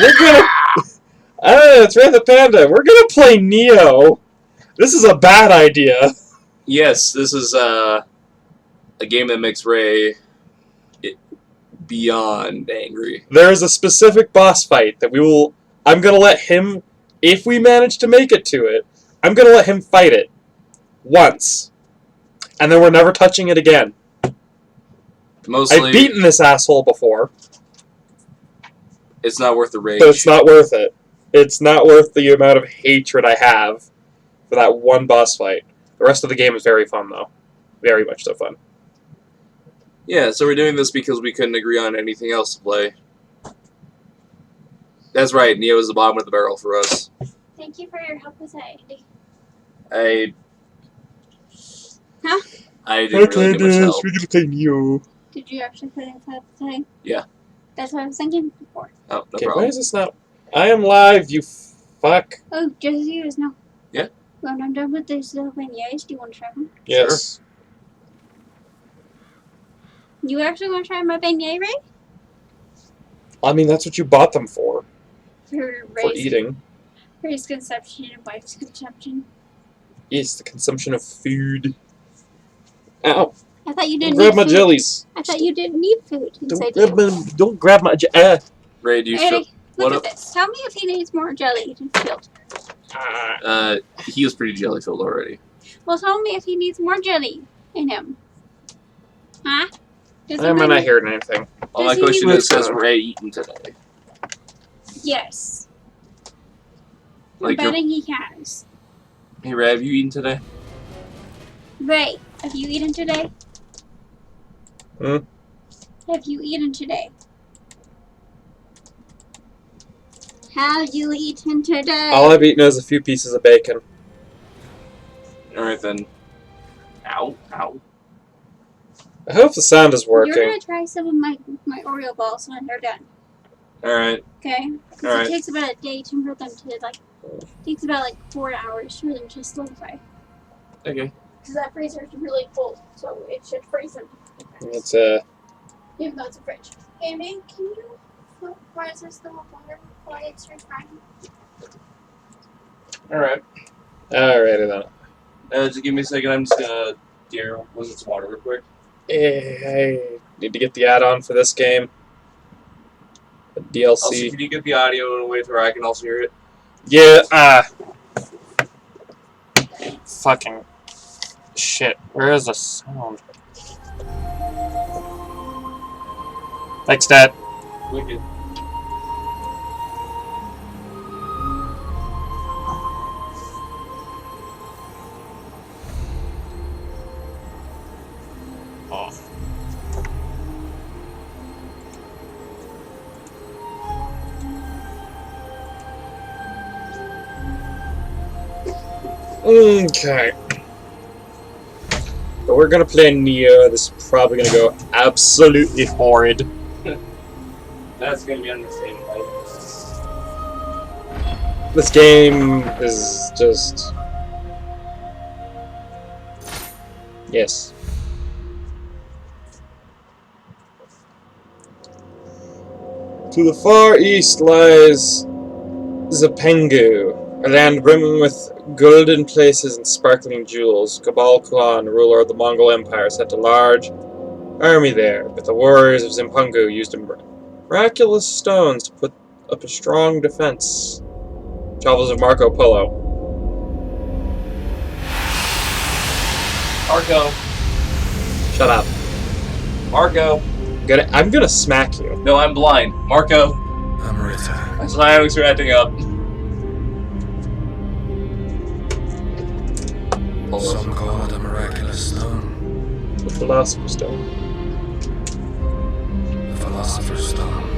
We're gonna... it's Red the Panda. We're gonna play Nioh. This is a bad idea. Yes, this is a game that makes Ray beyond angry. There is a specific boss fight that I'm gonna let him, if we manage to make it to it, I'm gonna let him fight it once, and then we're never touching it again. Mostly, I've beaten this asshole before. It's not worth the rage. But it's not worth it. It's not worth the amount of hatred I have for that one boss fight. The rest of the game is very fun, though. Very much so fun. Yeah, so we're doing this because we couldn't agree on anything else to play. That's right, Nioh is the bottom of the barrel for us. Thank you for your help with that, Andy. I didn't Okay, really get much help. we're gonna play Nioh. Did you actually put in that thing? Yeah. That's what I was thinking before. Oh, no Okay, problem. why is this not... I am live, you fuck. Oh, just you just now. Yeah. When I'm done with this little beignets, do you want to try them? Yes. You actually want to try my beignet, Ray? I mean, that's what you bought them for. For For eating. Ray's consumption and wife's consumption. Yes, the consumption of food. Ow. I thought you didn't Don't grab need my food. jellies. I thought you didn't need food inside Don't grab my Ray, do you feel... Eddie, look What at this. Tell me if he needs more jelly filled. He was pretty jelly filled already. Well, tell me if he needs more jelly in him. Huh? I'm not hearing anything. Well, my Does he question need is, has Ray eaten today? Yes. Like I'm betting he has. Hey, Ray, have you eaten today? Ray, have you eaten today? Hmm? Have you eaten today? Have you eaten today? All I've eaten is a few pieces of bacon. Alright then. Ow, ow. I hope the sound is working. You're gonna try some of my Oreo balls when they're done. Alright. Okay? Because Alright. it takes about a day to for them to, like, it takes about, like, 4 hours for them to solidify. Okay. Because that freezer is really cold, so it should freeze them. It's Even though it's a fridge. Hey, man, can you rise us the water while it's frying? Alright. Alrighty then. Just give me a second, I'm just gonna was it some water real quick? I need to get the add-on for this game. The DLC. Also, can you get the audio in a way to where I can also hear it? Yeah, fucking shit. Where is the sound? Thanks, Dad. Wicked. Off. Okay. But we're gonna play Nioh. This is probably gonna go absolutely horrid. That's gonna be understated, right? This game is just... Yes. To the far east lies Zapengu, a land brimming with golden places and sparkling jewels. Cabal Khan, ruler of the Mongol Empire, sent a large army there, but the warriors of Zimpungu used miraculous stones to put up a strong defense. Travels of Marco Polo. Marco. Shut up. Marco. I'm gonna smack you. No, I'm blind. Marco. Amrita. My silence are acting up. Some call it a miraculous stone. The Philosopher's Stone. The Philosopher's Stone.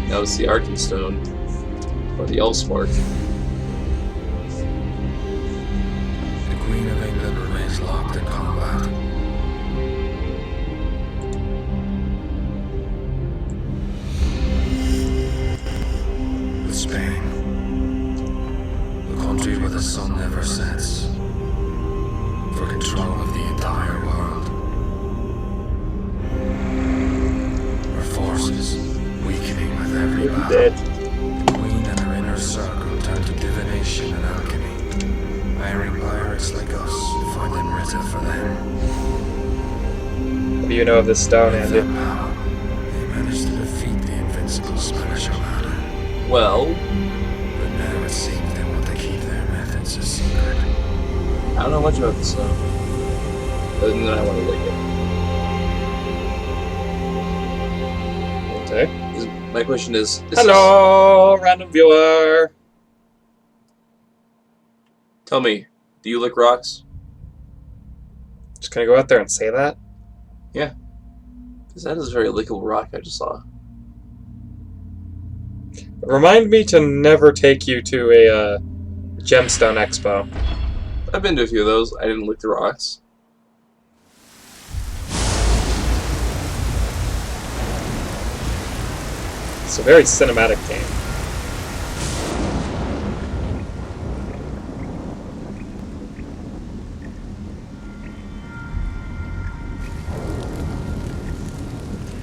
That was the Arkenstone. Or the Elfspark. The Queen of England remains locked in combat. With Spain, the country where the sun never sets, for control of the entire world. Our forces weakening with every battle. dead. The Queen and her inner circle turned to divination and alchemy. Hiring pirates like us to find Enrita for them. What do you know of this stone, With Andy? that power, they managed to defeat the invincible Spanish Armada. Well, But now it seems they want to keep their methods a secret. I don't know much about this stuff. Other than I want to lick it. Okay. My question is... Hello, random viewer. Tell me, do you lick rocks? Just gonna go out there and say that? Because that is a very lickable rock I just saw. Remind me to never take you to a gemstone expo. I've been to a few of those. I didn't lick the rocks. It's a very cinematic game.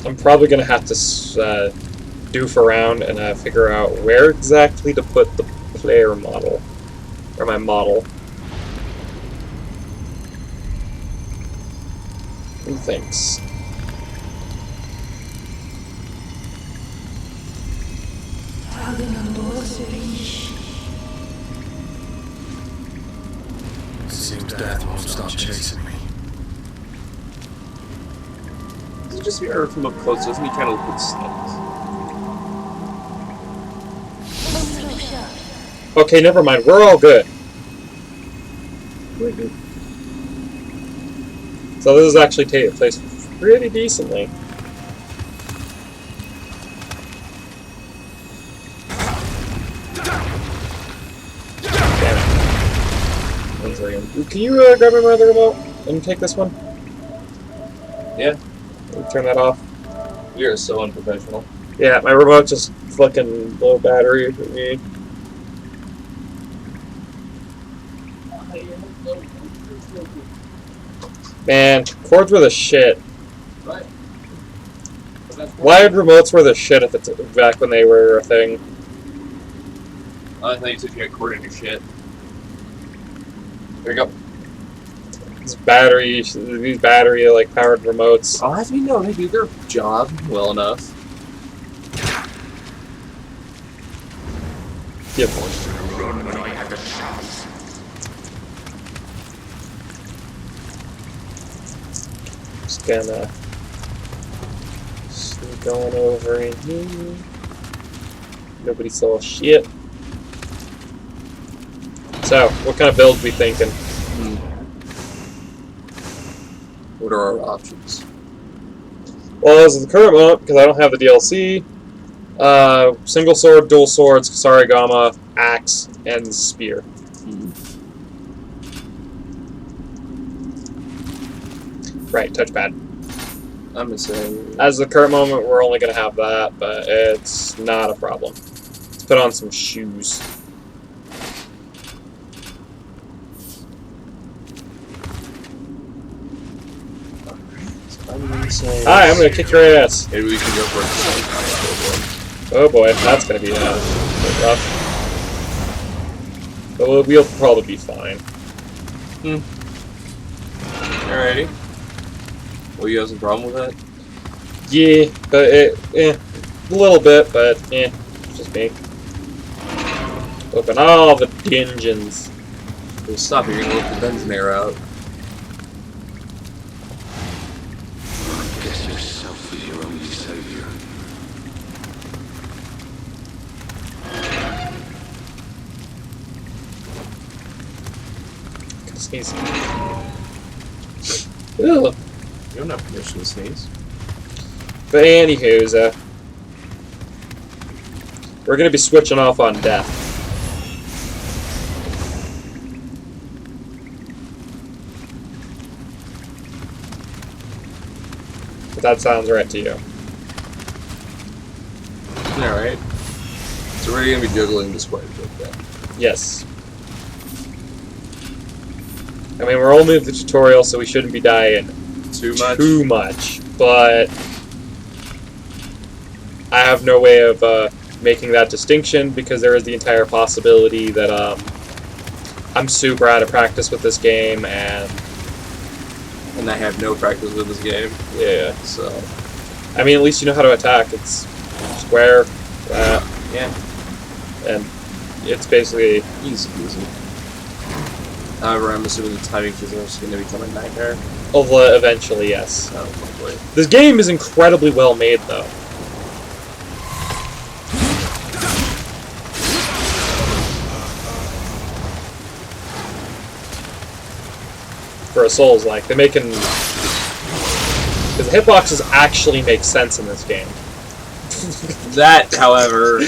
I'm probably gonna have to doof around and figure out where exactly to put the player model, or my model. Who thinks? It seems death won't stop chasing me. Does it just be from up close? Doesn't he kind of look like snakes? Okay, never mind. We're all good. So this is actually taking place pretty decently. Can you grab my other remote and take this one? Yeah. Turn that off. We are so unprofessional. Yeah, my remote just fucking low battery for me. Man, cords were the shit. Right. Wired remotes were the shit at the back when they were a thing. I thought you said you had cord in your shit. There you go. These battery like powered remotes. I'll have you know they do their job well enough. Yep. Just gonna sneak on over in here. Nobody saw shit. So, what kind of build we thinking? What are our options? Well, as of the current moment, because I don't have the DLC, single sword, dual swords, Kasarigama, axe, and spear. Right, touchpad. I'm gonna say... As of the current moment, we're only going to have that, but it's not a problem. Let's put on some shoes. I'm gonna say... Hi, I'm going to kick your ass. Maybe we can go for it. Oh boy, that's going to be rough. But we'll probably be fine. Alrighty. Well, you have some problem with that? Yeah, but a little bit, but it's just me. Open all the dungeons. Well, stop, you're gonna let the dungeon air out. Guess yourself is your only savior. Sneeze. Ugh. You don't have permission to sneeze. But anywho's, we're gonna be switching off on death. If that sounds right to you. Alright. So we're gonna be juggling this quite a bit then. Yes. I mean, we're only in the tutorial, so we shouldn't be dying Too much? too much, but I have no way of making that distinction because there is the entire possibility that I'm super out of practice with this game, and I have no practice with this game. yeah. So, I mean, at least you know how to attack. It's square, yeah, and it's basically easy peasy. However, I'm assuming the timing physics is going to become a nightmare. eventually, yes. Oh, hopefully. This game is incredibly well made, though. For a Souls-like, they're making... Because the hitboxes actually make sense in this game. That, however,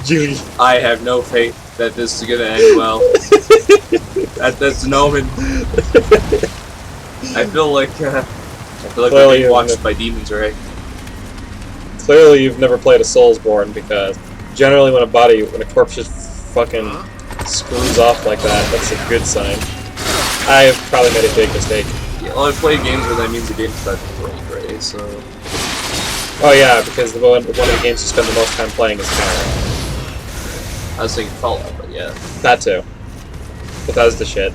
Julie. I have no faith that this is going to end well. That's an omen. I feel like Clearly we're being you watched haven't- by demons, right? Clearly you've never played a Soulsborne, because generally when a corpse just fucking screws off like that, that's a good sign. I've probably made a big mistake. Yeah, well, I've played games where that means the game's about to break, right? So, Oh yeah, because one of the games you spend the most time playing is Skyrim. I was thinking Fallout, but yeah. That too. But that was the shit.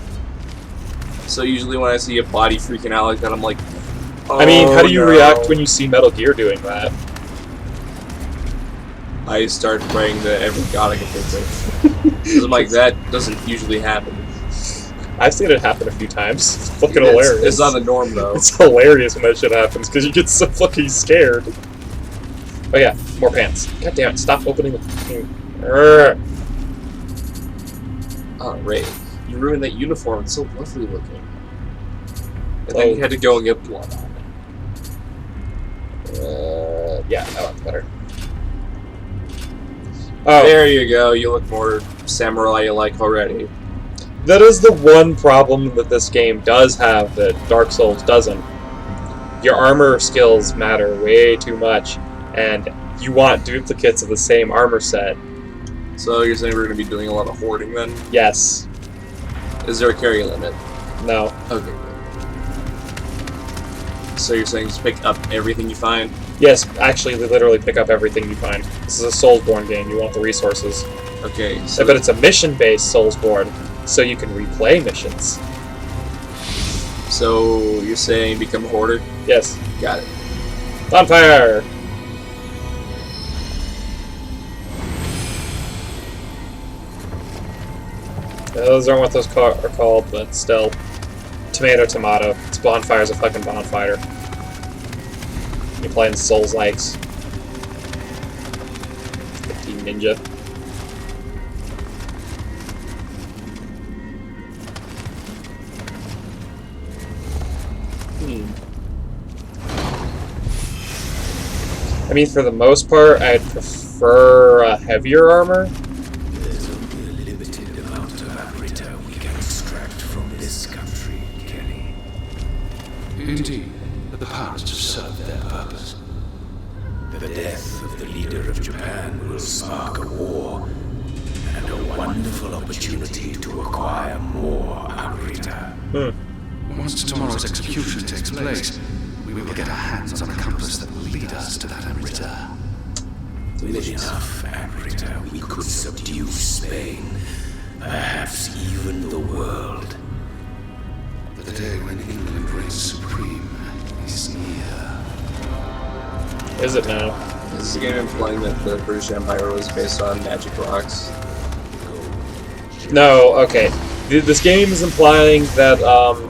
So usually when I see a body freaking out like that, I'm like, oh, I mean, how do you no. react when you see Metal Gear doing that? I start praying to every god I can think of. Because I'm like, that doesn't usually happen. I've seen it happen a few times. It's fucking It's- hilarious. It's not the norm, though. It's hilarious when that shit happens, because you get so fucking scared. Oh yeah, more pants. God damn it, stop opening the fucking... Urgh. Oh, Ray, you ruined that uniform. It's so lovely looking. And Oh. then you had to go and get blood on it. Yeah, that one's better. Oh, There you go. You look more samurai-like already. that is the one problem that this game does have that Dark Souls doesn't. Your armor skills matter way too much, and you want duplicates of the same armor set. So you're saying we're going to be doing a lot of hoarding then? Yes. Is there a carry limit? No. Okay, good. So you're saying just pick up everything you find? Yes, actually, they literally pick up everything you find. This is a Soulsborne game. You want the resources. Okay, so... But it's a mission-based Soulsborne, so you can replay missions. So you're saying become a hoarder? Yes. Got it. On fire! Those aren't what those are called, but still. Tomato. It's bonfire's a fucking bonfire. You're playing Souls-likes. 15 Ninja. I mean, for the most part, I'd prefer heavier armor. There's only a limited amount of Amrita we can extract from this country, Kenny. Indeed, the powers to serve their purpose. The death of the leader of Japan will spark a war, and a wonderful opportunity to acquire more Amrita. Once tomorrow's execution takes place, we will get our hands on a compass that will lead us to that Amrita. With enough Amrita, we could subdue Spain, perhaps even the world. The day when England reigns supreme is near. Is it now? Is this game implying that the British Empire was based on magic rocks? No, okay. This game is implying that For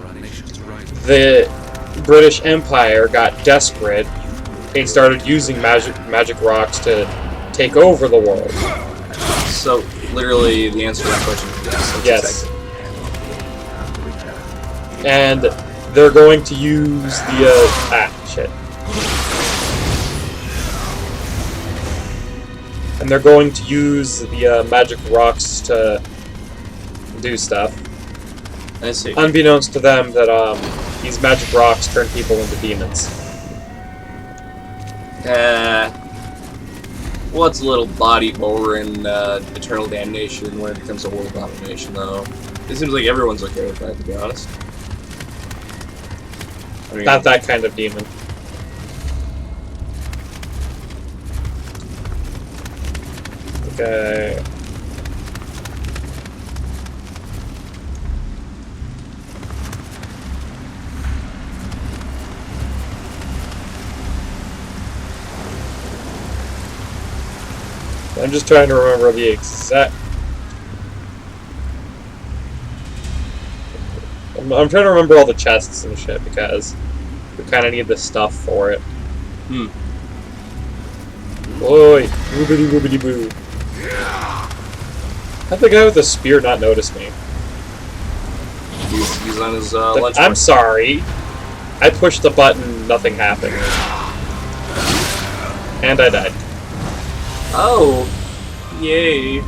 our nation's right. the British Empire got desperate and started using magic rocks to take over the world. So, literally, the answer to that question is yes. That's Yes. exactly- And they're going to use the, shit. And they're going to use the magic rocks to do stuff. I see. Unbeknownst to them that these magic rocks turn people into demons. What's a little body horror and eternal damnation when it comes to world domination, though? It seems like everyone's okay with that, to be honest. I mean, Not that kind of demon. Okay. I'm just trying to remember the exact... I'm trying to remember all the chests and shit, because we kind of need the stuff for it. Hmm. Oi! Woobity woobity boo. How'd the guy with the spear not notice me? He's on his Like, lunch I'm break. sorry. I pushed the button, nothing happened. And I died. Oh! Yay!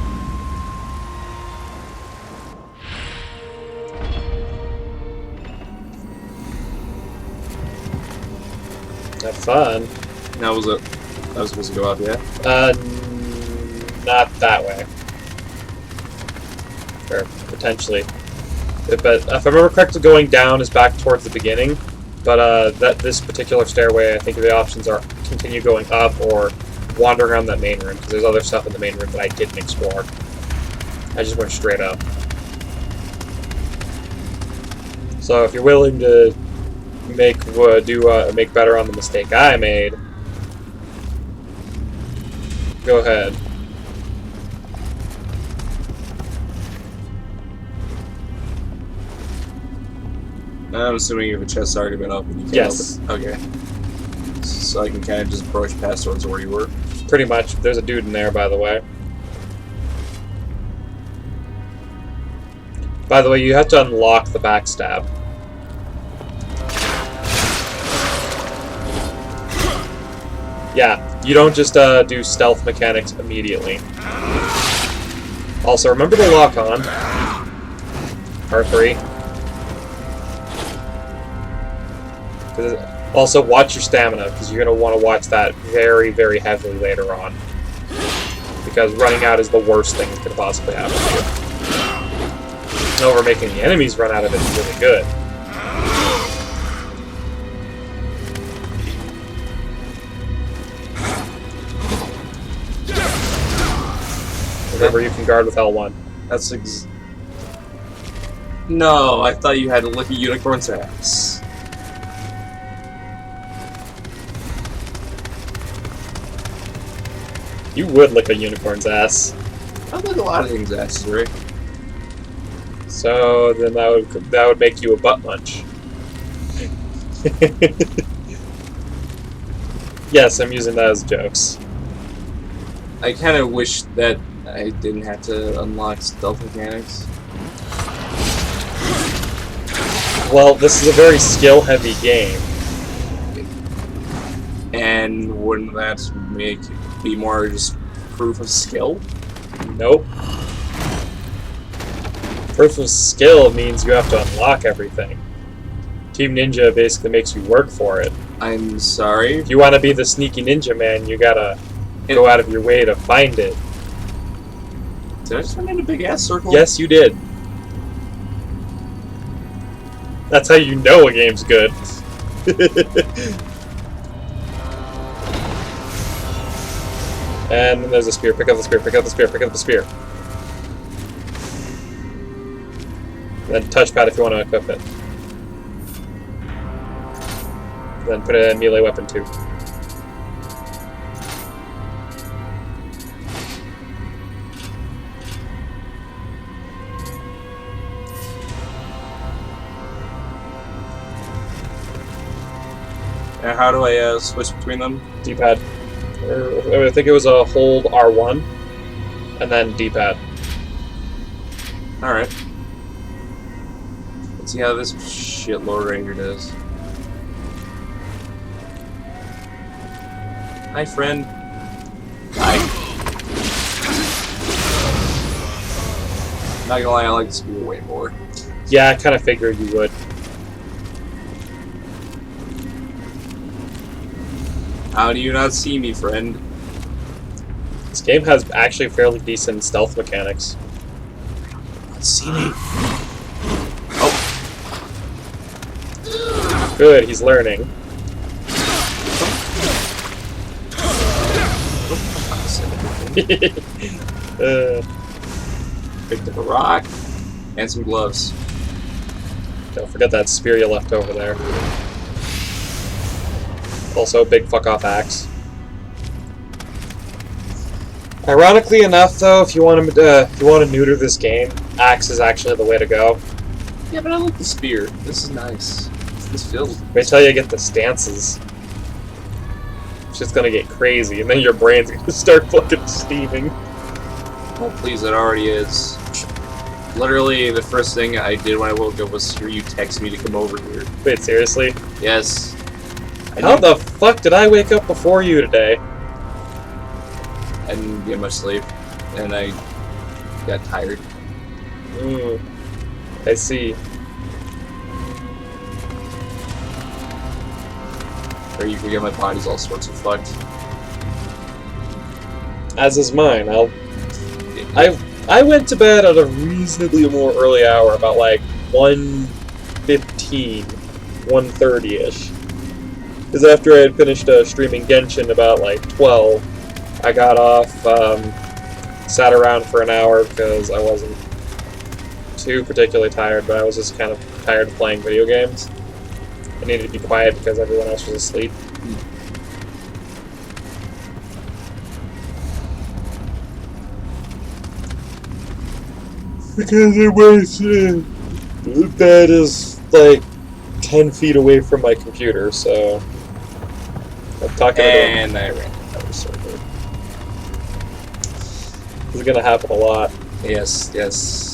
Have fun. That was it. That was supposed to go up, yeah? Not that way. Or potentially. But if I remember correctly, going down is back towards the beginning. But this particular stairway, I think the options are continue going up or wander around that main room, because there's other stuff in the main room that I didn't explore. I just went straight up. So if you're willing to make better on the mistake I made, go ahead. I'm assuming if a chest's already been open, you can't Yes. open it. Okay. So I can kind of just approach past towards where you were. Pretty much. There's a dude in there, by the way. By the way, you have to unlock the backstab. Yeah, you don't just do stealth mechanics immediately. Also, remember to lock on. R3. Also, watch your stamina, because you're going to want to watch that very, very heavily later on. Because running out is the worst thing that could possibly happen to you. However, making the enemies run out of it is really good. Remember, you can guard with L1. That's No, I thought you had to lick a unicorn's ass. You would lick a unicorn's ass. I lick a lot of things' asses, right? So then that would make you a butt munch. Yes, I'm using that as jokes. I kind of wish that I didn't have to unlock stealth mechanics. Well, this is a very skill-heavy game. And wouldn't that make it be more just proof of skill? Nope. Proof of skill means you have to unlock everything. Team Ninja basically makes you work for it. I'm sorry. If you want to be the sneaky ninja man, you gotta go out of your way to find it. Did I just run in a big ass circle? Yes, you did. That's how you know a game's good. And then there's a spear. Pick up the spear, pick up the spear, pick up the spear. And then touchpad if you want to equip it. Then put it in melee weapon too. And how do I switch between them? D-pad. I think it was a hold R1, and then D-pad. Alright. Let's see how this shitlord right here does. Hi, friend. Hi. Not gonna lie, I like the spear way more. Yeah, I kind of figured you would. How do you not see me, friend? This game has actually fairly decent stealth mechanics. See me? Good, he's learning. Picked up a rock and some gloves. Don't forget that spear you left over there. Also, big fuck off axe. Ironically enough, though, if you want to neuter this game, axe is actually the way to go. Yeah, but I like the spear. This is nice. This feels. Wait till you get the stances. It's just gonna get crazy, and then your brain's gonna start fucking steaming. Oh, please, it already is. Literally, the first thing I did when I woke up was hear you text me to come over here. Wait, seriously? Yes. How the fuck did I wake up before you today? I didn't get much sleep, and I got tired. I see. Or you forget my body's all sorts of fucked. As is mine. I went to bed at a reasonably more early hour, about like 1:15, 1:30ish. Because after I had finished streaming Genshin about like 12, I got off, sat around for an hour because I wasn't too particularly tired, but I was just kind of tired of playing video games. I needed to be quiet because everyone else was asleep. Because the bed is like 10 feet away from my computer, so I'm talking And I ran another server. This is gonna happen a lot. Yes, yes.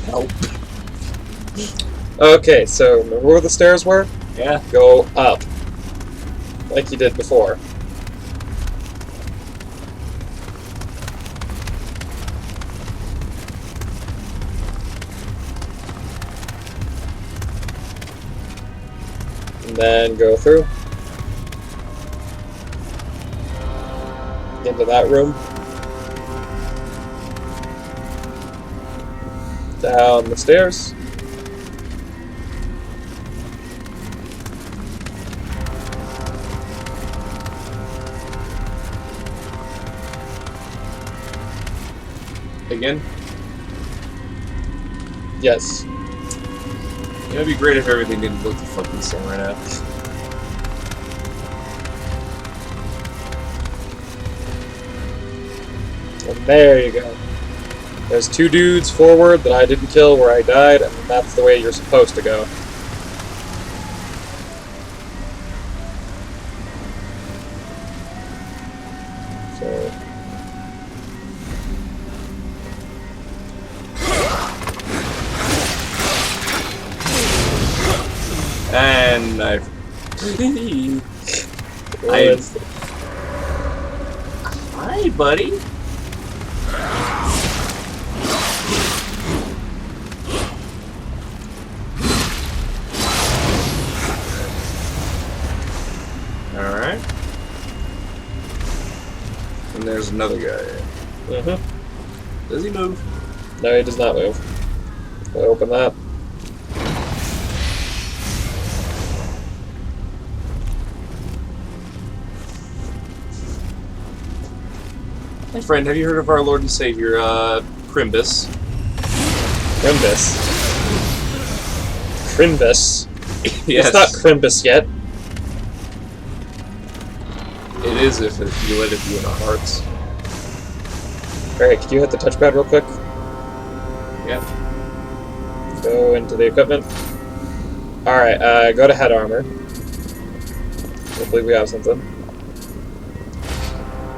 Help. Okay, so remember where the stairs were? Yeah. Go up. Like you did before. And then go through. Into that room. Down the stairs. Again? Yes. It'd be great if everything didn't look the fucking same right now. And there you go. There's two dudes forward that I didn't kill where I died, and that's the way you're supposed to go. So... And I've... Hi, buddy. Alright. And there's another guy. Does he move? No, he does not move. So open that. My friend, have you heard of our Lord and Savior, Crimbus? Crimbus. Crimbus? Yes. It's not Crimbus yet. It is if you let it be in our hearts. Alright, could you hit the touchpad real quick? Yep. Go into the equipment. Alright, go to head armor. Hopefully we have something.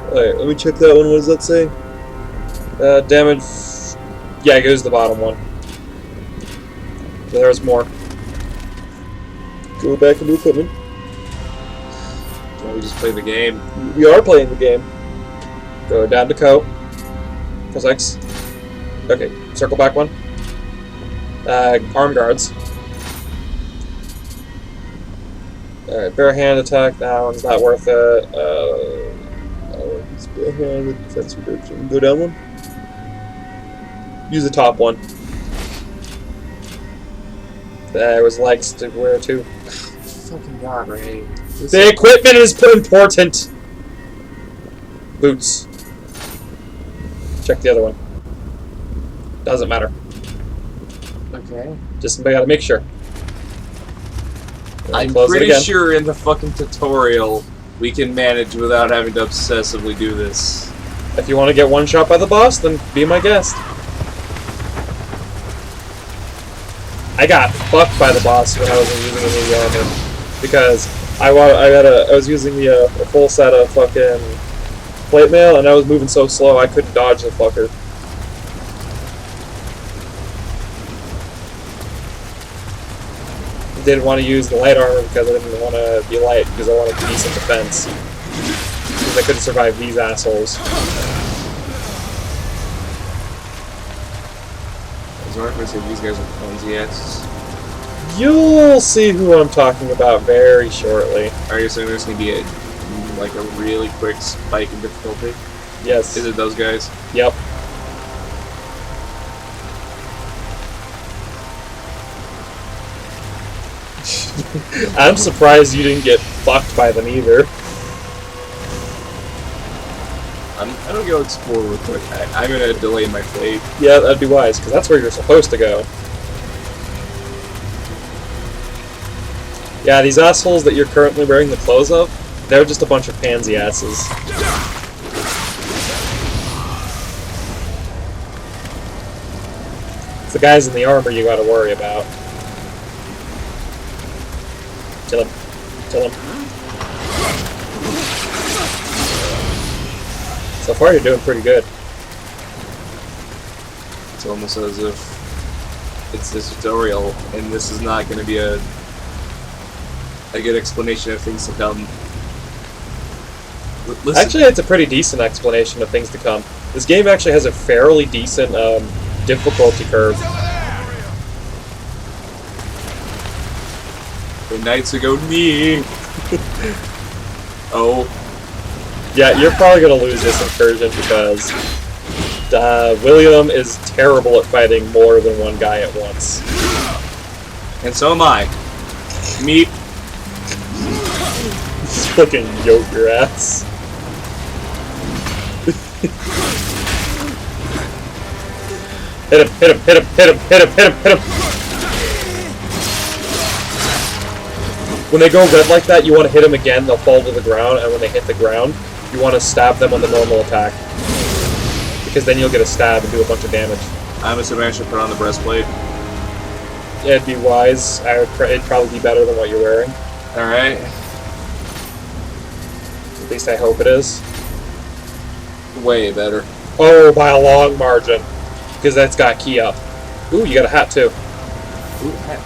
Alright, let me check that one. What does that say? Damage... Yeah, it goes to the bottom one. There's more. Go back into equipment. Well, we just play the game. We are playing the game. Go down to Co. Press X. Okay, circle back one. Arm guards. Alright, bare hand attack. That one's not worth it. Bare hand with defense reduction. Go down one. Use the top one. There was legs to wear too. Fucking god, Ray. The equipment is important! Boots. Check the other one. Doesn't matter. Okay. Just gotta make sure. I'm Close it pretty again. sure in the fucking tutorial we can manage without having to obsessively do this. If you want to get one shot by the boss, then be my guest. I got fucked by the boss when I was using the armor because I was using the full set of fucking plate mail and I was moving so slow I couldn't dodge the fucker. Didn't want to use the light armor because I didn't want to be light because I wanted decent defense. Because I couldn't survive these assholes. I was wondering if I say these guys are Ponziats. You'll see who I'm talking about very shortly. Are you saying there's gonna be a like a really quick spike in difficulty? Yes. Is it those guys? Yep. I'm surprised you didn't get fucked by them either. I'm gonna go explore real quick. I'm gonna delay my fate. Yeah, that'd be wise, because that's where you're supposed to go. Yeah, these assholes that you're currently wearing the clothes of, they're just a bunch of pansy asses. It's the guys in the armor you gotta worry about. Kill him. Kill him. So far you're doing pretty good. It's almost as if it's this tutorial, and this is not gonna be a good explanation of things to come. Listen. Actually, it's a pretty decent explanation of things to come. This game actually has a fairly decent difficulty curve. The Knights go knee. Oh. Yeah, you're probably going to lose this incursion because William is terrible at fighting more than one guy at once. And so am I. Meep. Just fucking yoke your ass. Hit him, hit him, hit him, hit him, hit him, hit him, hit him! When they go red like that, you want to hit them again, they'll fall to the ground, and when they hit the ground, you want to stab them on the normal attack. Because then you'll get a stab and do a bunch of damage. I'm assuming I should put on the breastplate. Yeah, it'd be wise. It'd probably be better than what you're wearing. Alright. At least I hope it is. Way better. Oh, by a long margin. Because that's got key up. Ooh, you got a hat too. Ooh, hat.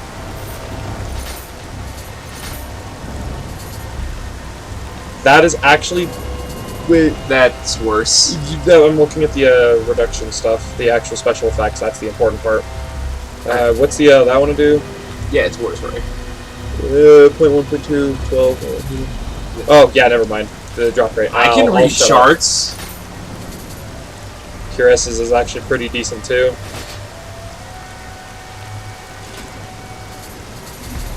That is actually... Wait. That's worse. I'm looking at the reduction stuff. The actual special effects. That's the important part. What's the that one to do? Yeah, it's worse, right? 0.1, 0.2, 12... Oh, yeah, never mind. The drop rate. I can I'll read shut up. charts. Cuirass's is actually pretty decent too.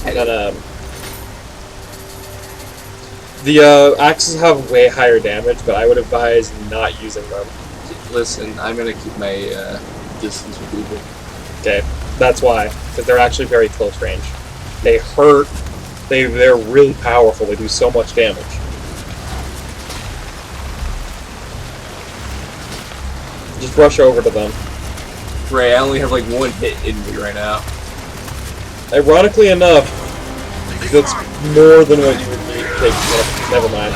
And then, the axes have way higher damage, but I would advise not using them. Listen, I'm gonna keep my distance with people. Okay, that's why, because they're actually very close range. They hurt. They're really powerful. They do so much damage. Just rush over to them. Ray, I only have like one hit in me right now. Ironically enough, that's more than what you would need to take. Never mind.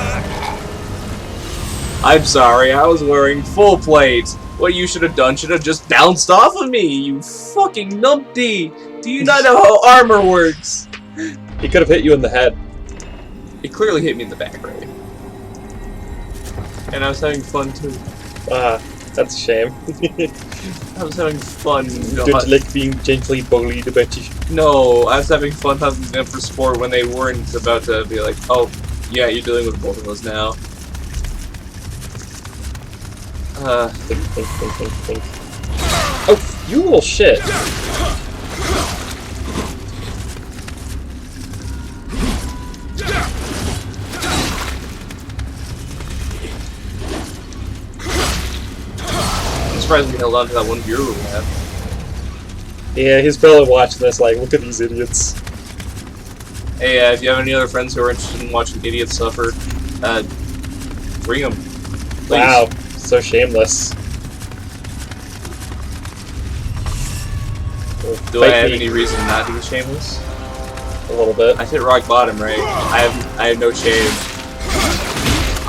I'm sorry, I was wearing full plate. What you should have done should have just bounced off of me, you fucking numpty! Do you not know how armor works? He could have hit you in the head. It clearly hit me in the back, Ray. And I was having fun too. That's a shame. I was having fun. Don't you like being gently bullied about you? No, I was having fun hunting them for sport when they weren't about to be like, oh, yeah, you're dealing with both of us now. Think. Oh, you little shit. surprised we held on to that one viewer we have. Yeah, he's probably watching this like, look at these idiots. Hey, if you have any other friends who are interested in watching idiots suffer, bring them. Please. Wow, so shameless. Do I have any reason not to be shameless? A little bit. I hit rock bottom, right? I have no shame.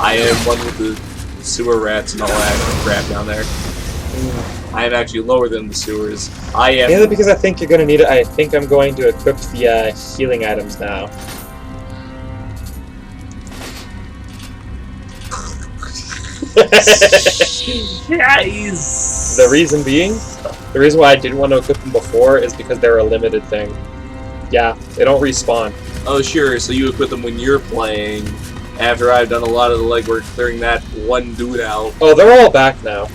I am one with the sewer rats and all that crap down there. I am actually lower than the sewers. I am. Mainly because I think you're gonna need it. I think I'm going to equip the healing items now. Guys. The reason why I didn't want to equip them before is because they're a limited thing. Yeah, they don't respawn. Oh sure, so you equip them when you're playing. After I've done a lot of the legwork clearing that one dude out. Oh, they're all back now.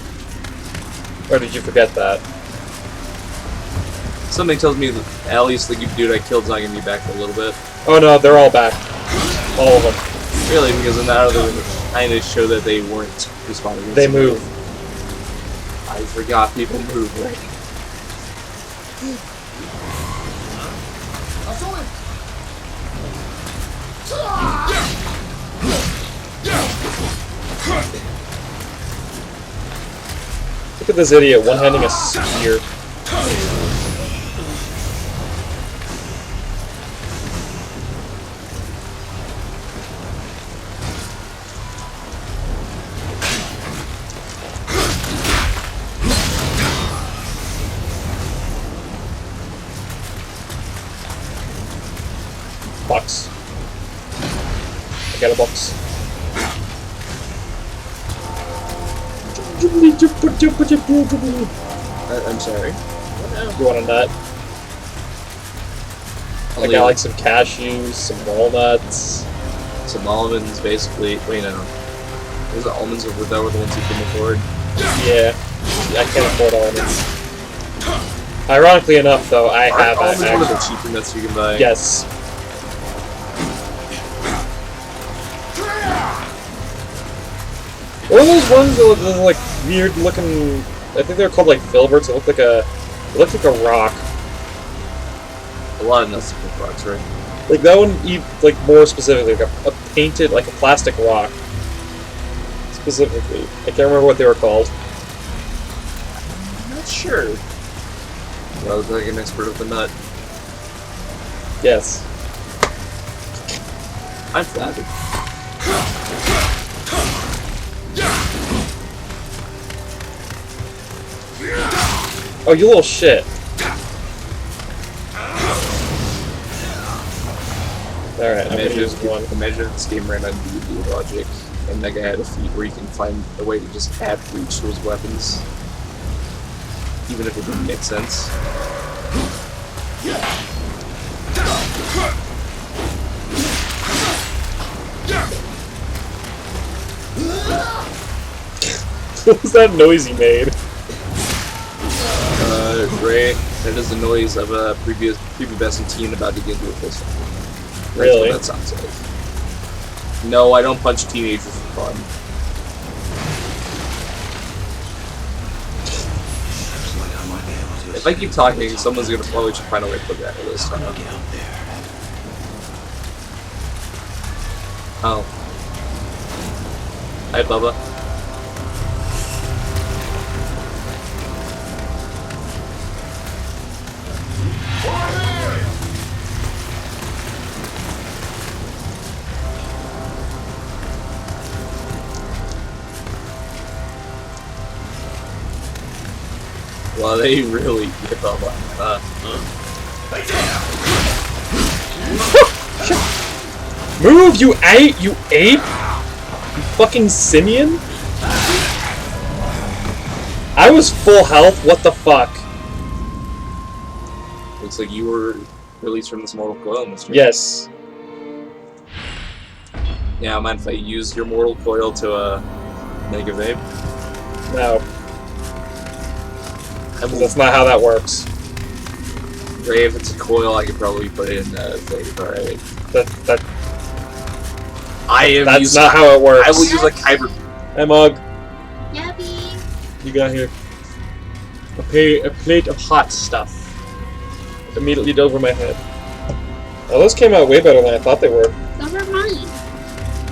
Or did you forget that? Something tells me that at least the dude I killed's not gonna be back for a little bit. Oh no, they're all back. All of them. Really, because in that other kind of show that they weren't responding. They move. I forgot people move, right? Look at this idiot one-handing a spear. Box. I got a box. I'm sorry. You want a nut? I got like some cashews, some walnuts. Some almonds, basically. Wait, no. Those are almonds that were the ones you couldn't afford. Yeah, I can't afford almonds. Ironically enough, though, I have almonds one of the actually. cheaper nuts you can buy. Yes. What are those ones that look like weird looking? I think they're called like filberts. It looked like a rock. A lot of nuts look like rocks, right? Like that one, like more specifically, like a painted, like a plastic rock. Specifically, I can't remember what they were called. I'm not sure. Well, I was like an expert of the nut. Yes. I'm flattered. Oh, you little shit. Alright, I'm gonna use one. Imagine if this game ran on DVD logic, and that guy had a feat where you can find a way to just add breach to his weapons. Even if it didn't make sense. What was that noise he made? Great. That is the noise of a prepubescent teen about to get into a pistol. Really? That's what that sounds like. No, I don't punch teenagers for fun. If I keep talking, someone's gonna probably just find a way to put that in this time. Oh. Hi, Bubba. Well, they really give up on that. Move, you ape! You fucking simian! I was full health, what the fuck? Looks like you were released from this mortal coil, Mr. Yes. Yeah, mind if I use your mortal coil to, make a vape? No. That's not how that works. Ray, if it's a coil, I could probably put it in vape, alright. That's not how it works. I will use a kyber. Hey, Mug. Yabby. You got here. A plate of hot stuff. Immediately over my head. Oh, those came out way better than I thought they were. Those are mine.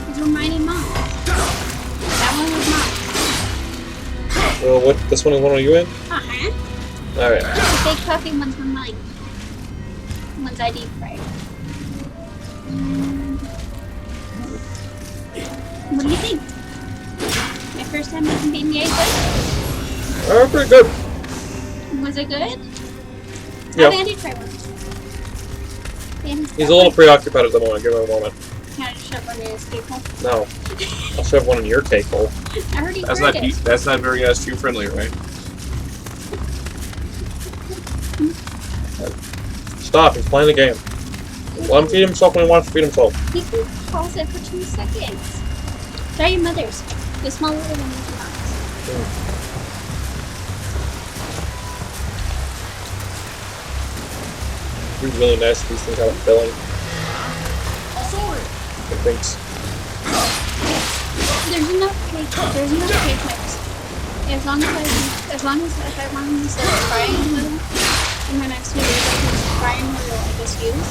Those were mine and mine. That one was mine. Well, what? This one is one of you in? Uh-huh. Alright. The big puffy ones were mine. The ones I deep fried. What do you think? My first time making baby egg good? Oh, pretty good. Was it good? Yeah. How Andy try one? He's a little preoccupied at the moment. Give him a moment. Can I just shove one in his cake hole? No. I'll shove one in your cake hole. I already That's heard not it. that's not very SG friendly, right? Stop. He's playing the game. Let him feed himself when he wants to feed himself. You can pause it for 2 seconds. Try your mother's. The small little one is yours. It'd be really nice if these things had a filling. Good things. There's enough cake. There's enough cake mix. As long as if I want to start frying them in the next few days, I can fry them or I just use.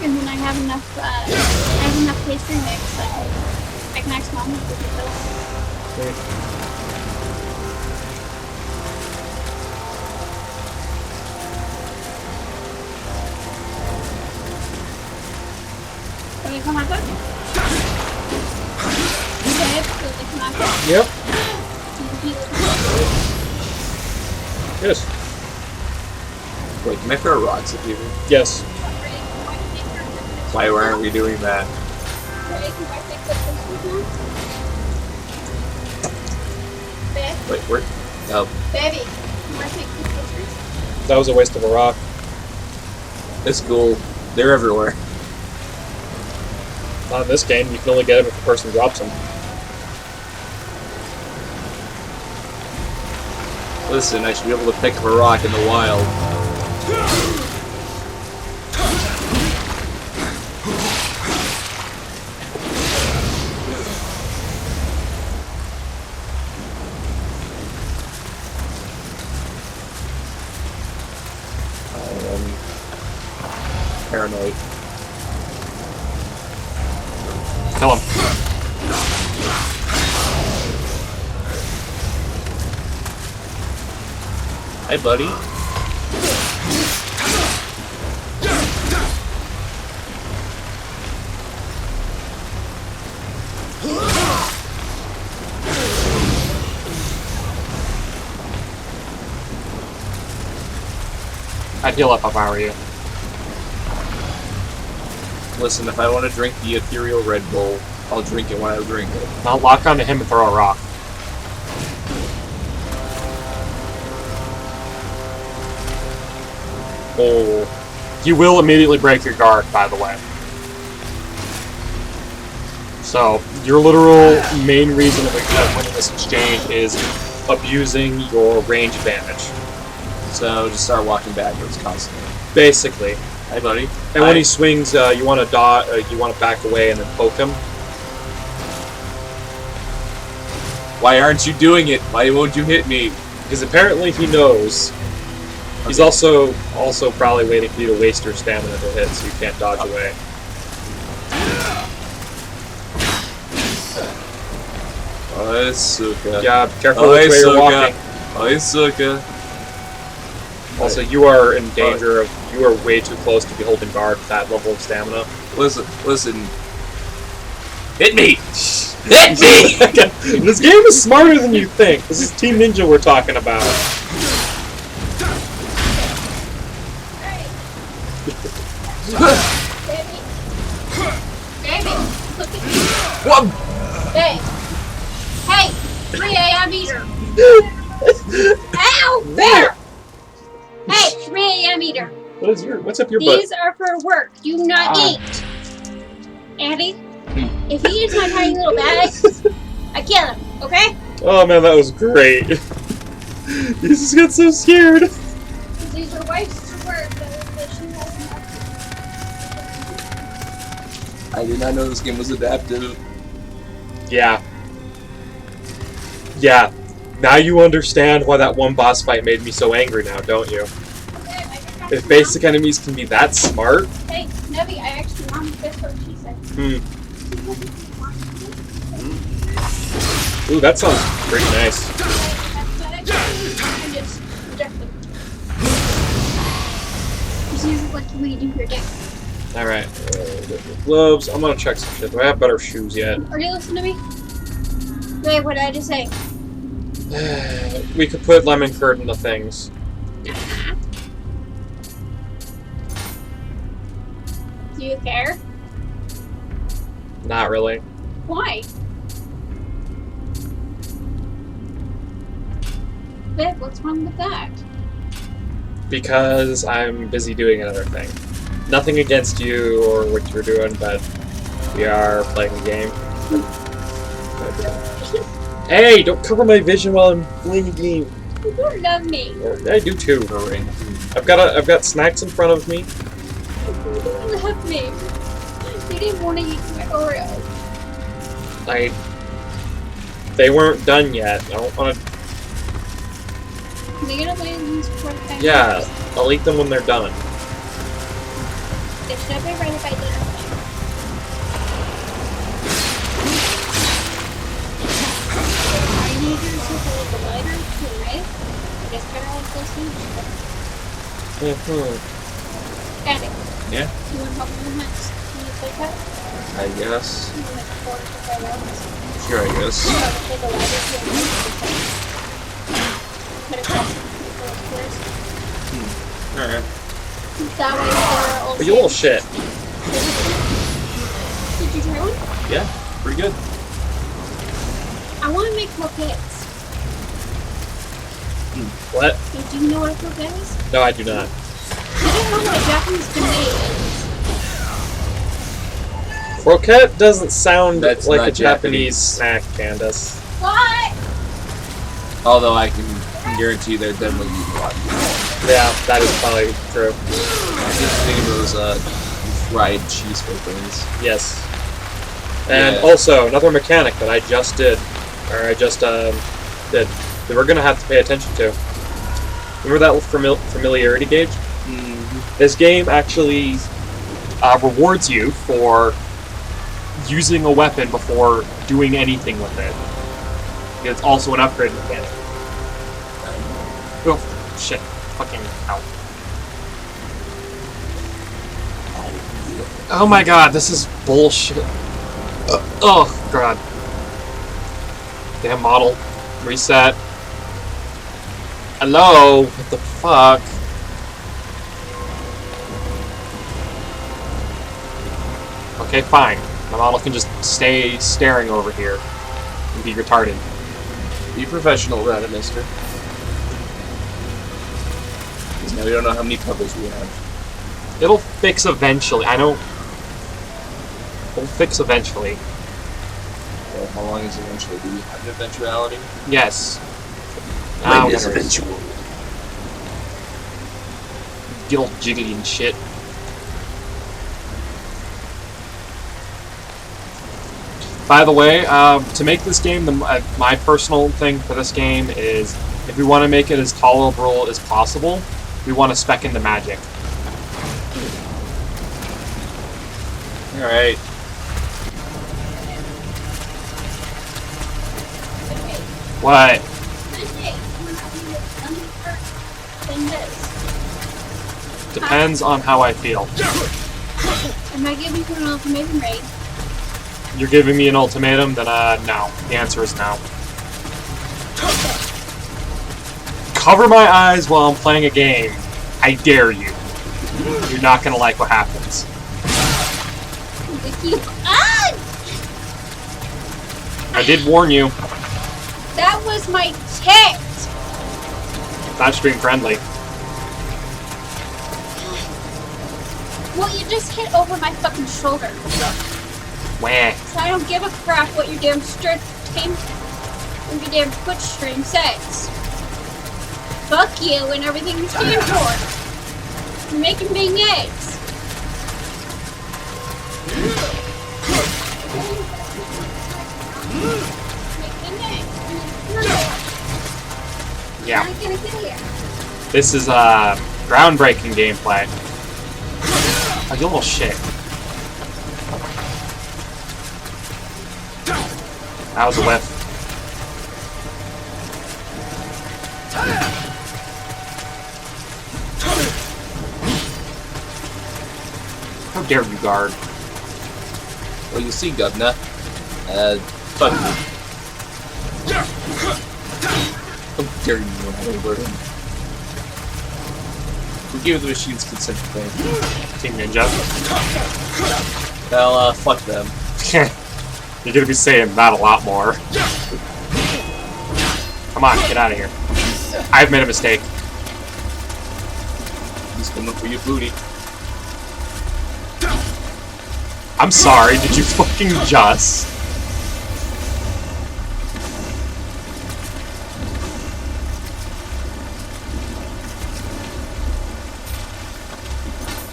And then I have enough pastry mix that I can ask mom if we can fill. Can we come out? Okay, so they come out. Yep. Yes. Wait, can I throw rocks at people? Yes. Why aren't we doing that? Wait, where? Oh, Baby, can I take two pictures? That was a waste of a rock. it's cool. They're everywhere. Not in this game. You can only get them if the person drops them. Listen, I should be able to pick up a rock in the wild. Paranoid. Kill him. Hi, buddy. I'd heal up if I were you. Listen, if I want to drink the ethereal Red Bull, I'll drink it when I drink it. Now lock onto him and throw a rock. Oh. You will immediately break your guard, by the way. So, your literal main reason of winning this exchange is abusing your range advantage. So just start walking backwards constantly. Basically. Hi, buddy. And when he swings, you want to you want to back away and then poke him. Why aren't you doing it? Why won't you hit me? Because apparently he knows. He's also probably waiting for you to waste your stamina to hit, so you can't dodge away. Oh, suka. Yeah, be careful which way you're walking. Oh, suka. Also, you are in danger of. You are way too close to be holding guard with that level of stamina. Listen. Hit me! Hit me! This game is smarter than you think. This is Team Ninja we're talking about. Baby, look at me. What? Hey, 3 a.m. eater. Ow, there. Hey, 3 a.m. eater. What's up your butt? These are for work. Do not eat. Andy, if he eats my tiny little bag, I kill him. Okay? Oh man, that was great. You just got so scared. These are wipes to work that she has not. I did not know this game was adaptive. Yeah. Yeah. Now you understand why that one boss fight made me so angry now, don't you? If basic enemies can be that smart... Hey, Nevi, I actually want this, what she said. Ooh, that sounds pretty nice. I just rejected it. Just use it like the way you do your dick. Alright. Gloves. I'm gonna check some shit. Do I have better shoes yet? Are you listening to me? Wait, what did I just say? We could put lemon curd in the things. Do you care? Not really. Why? Vic, what's wrong with that? Because I'm busy doing another thing. Nothing against you or what you're doing, but we are playing a game. Hey, don't cover my vision while I'm playing a game. You don't love me. I do too. I've got snacks in front of me. You don't love me. You didn't want to eat my Oreo. They weren't done yet. I don't want to. They're gonna wait these 45 Yeah, minutes. I'll eat them when they're done. They should be ready by dinner time. All you need to do is hold the lighter to the right. Just kind of like those things. Got it. Yeah, You want to help me with my play cut? I guess. You want like 4 to 5 hours? Sure, I guess. So I'll take the lighter to the right. Put it across the squares. Alright. That way they're all But you little shit. Did you try one? Yeah, pretty good. I want to make croquettes. What? Hey, do you know what a croquette is? No, I do not. You don't know what a Japanese grenade is. Croquette doesn't sound That's like not a Japanese Japanese. snack, Candace. What? Although I can guarantee they're definitely used a lot. Yeah, that is probably true. Just think of those fried cheese things. Yes. And Yeah. also, another mechanic that I just did, or I just did, that we're gonna have to pay attention to. Remember that familiarity gauge? This game actually rewards you for using a weapon before doing anything with it. It's also an upgrade mechanic. Oh, shit. Fucking hell. Oh my god, this is bullshit. Oh, god. Damn model. Reset. Hello? What the fuck? Okay, fine. My model can just stay staring over here and be retarded. Be professional about it, mister. Because now we don't know how many puppets we have. It'll fix eventually. I know. It'll fix eventually. Well, how long is eventually? Do we have an eventuality? Yes. When is whatever. eventual? Get all jiggly and shit. By the way, to make this game, my personal thing for this game is, if we want to make it as tolerable as possible, we want to spec into magic. Alright. What? Depends on how I feel. Am I giving you an ultimatum, right? You're giving me an ultimatum, then no. The answer is no. Cover my eyes while I'm playing a game. I dare you. You're not gonna like what happens. Ah! I did warn you. That was my tit! Not stream friendly. Well, you just hit over my fucking shoulder. Wah. So I don't give a crap what your damn Twitch stream says. Fuck you and everything you stand for. You're making beignets. Make beignets. Yeah. Not gonna kill you. This is groundbreaking gameplay. Oh, you little shit. That was a whiff. How dare you, guard? Well, you see, Governor. Fuck you. How dare you know how to word him? Who gave the machines consent to play? Team Ninja. Well, fuck them. You're gonna be saying that a lot more. Come on, get out of here. I've made a mistake. He's coming for you, booty. I'm sorry, did you fucking just?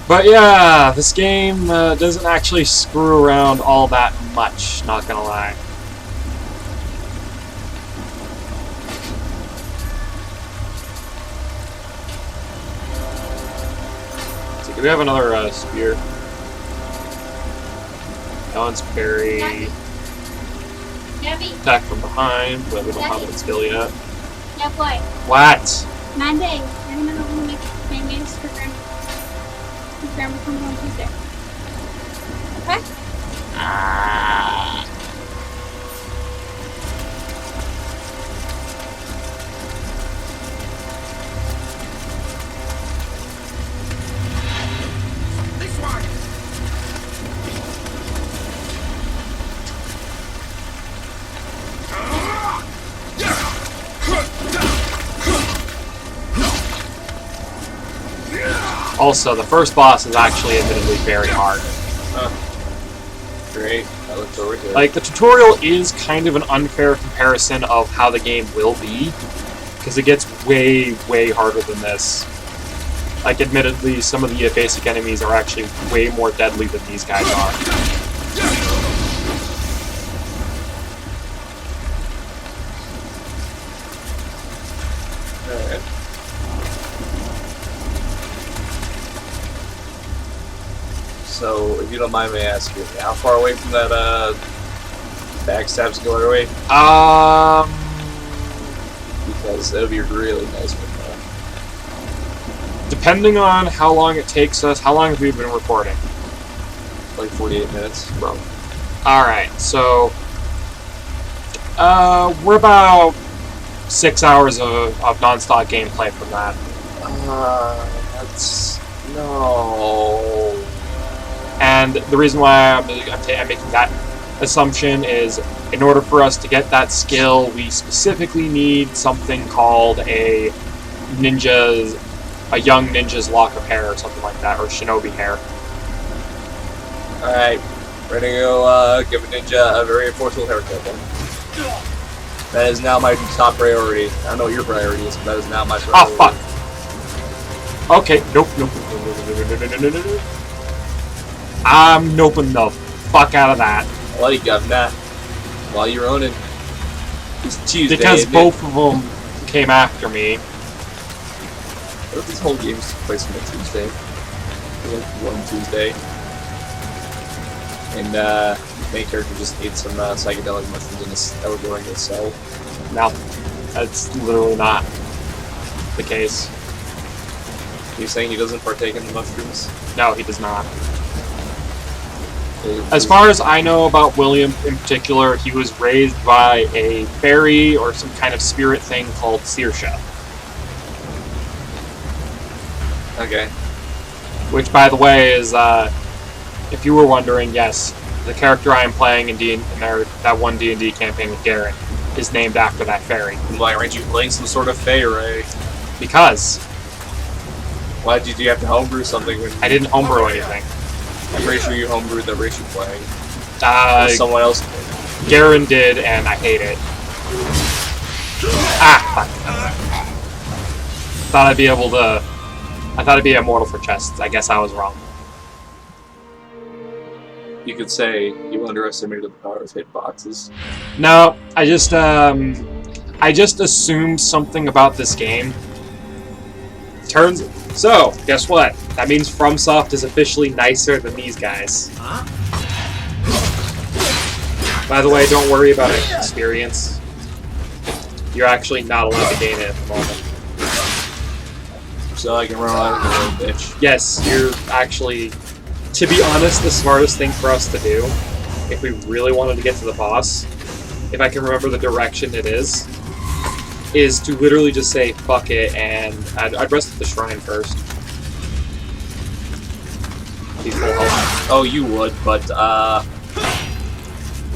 But yeah, this game doesn't actually screw around all that much, not gonna lie. So, do we have another spear? That one's parry. Debbie. Attack from behind, but we don't have that skill yet. Yeah, boy. What? Monday. I'm gonna go make payments for grandma. Grandma comes on Tuesday. Okay? This one! Also, the first boss is actually admittedly very hard. Great. I look forward to it. Like, the tutorial is kind of an unfair comparison of how the game will be, because it gets way, way harder than this. Like, admittedly, some of the basic enemies are actually way more deadly than these guys are. Alright. So, if you don't mind me asking, how far away from that backstab skill are we? Because it would be really nice with Depending on how long it takes us, how long have we been recording? like 48 minutes. Bro. Alright, so we're about 6 hours of non-stop gameplay from that. That's... no... And the reason why I'm making that assumption is, in order for us to get that skill, we specifically need something called a young ninja's lock of hair or something like that, or shinobi hair. Alright, ready to go give a ninja a very enforceable haircut then. That is now my top priority. I don't know what your priority is, but that is now my priority. Oh, fuck! Okay, nope. I'm noping the fuck out of that. Well, you got that. While you're on it, it's Tuesday. Because both of them came after me. What if this whole game takes place on a Tuesday? Like one Tuesday. And the main character just ate some psychedelic mushrooms in his going to his cell. No, that's literally not the case. You're saying he doesn't partake in the mushrooms? No, he does not. As far as I know about William in particular, he was raised by a fairy or some kind of spirit thing called Saoirse. Okay. Which, by the way, is, if you were wondering, yes, the character I am playing in that one D&D campaign with Garrett is named after that fairy. Why aren't you playing some sort of Fey Ray? Because Why did you have to homebrew something when I didn't homebrew anything. I'm pretty sure you homebrewed the race you're playing? Or Uh, someone else did. Garen did, and I hate it. Ah, fuck. I thought I'd be immortal for chests. I guess I was wrong. You could say you underestimated the power of hitboxes. No, I just, I just assumed something about this game. So, guess what? That means FromSoft is officially nicer than these guys. By the way, don't worry about experience. You're actually not allowed to gain it at the moment. So I can run around like a little bitch. Yes, you're actually... To be honest, the smartest thing for us to do, if we really wanted to get to the boss, if I can remember the direction it is to literally just say, fuck it, and I'd rest at the shrine first. Oh, you would, but,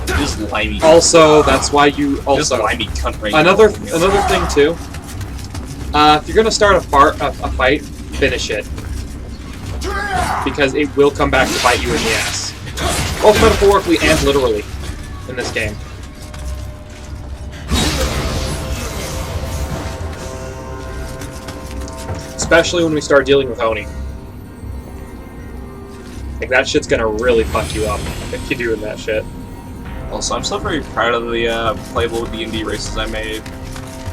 this limey... Also, that's why you... This Also, limey cunt right another now. thing, too. If you're gonna start a fight, finish it. Because it will come back to bite you in the ass. Both metaphorically and literally in this game. Especially when we start dealing with Oni. Like, that shit's gonna really fuck you up if you're doing that shit. Also, I'm still very proud of the playable D&D races I made.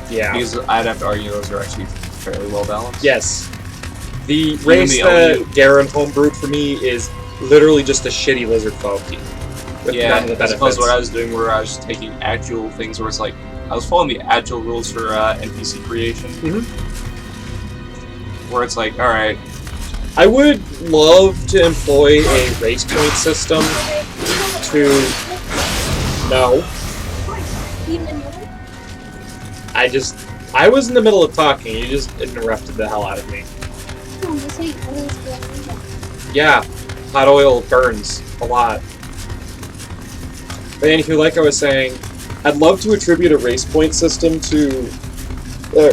Yeah. Because I'd have to argue those are actually fairly well balanced. Yes. The race that Garen homebrewed for me is literally just a shitty lizard folk. Yeah, as opposed to what I was doing where I was taking actual things where it's like, I was following the agile rules for NPC creation. Where it's like, alright. I would love to employ a race point system to... No. I was in the middle of talking, you just interrupted the hell out of me. Yeah, hot oil burns a lot. But anywho, like I was saying, I'd love to attribute a race point system to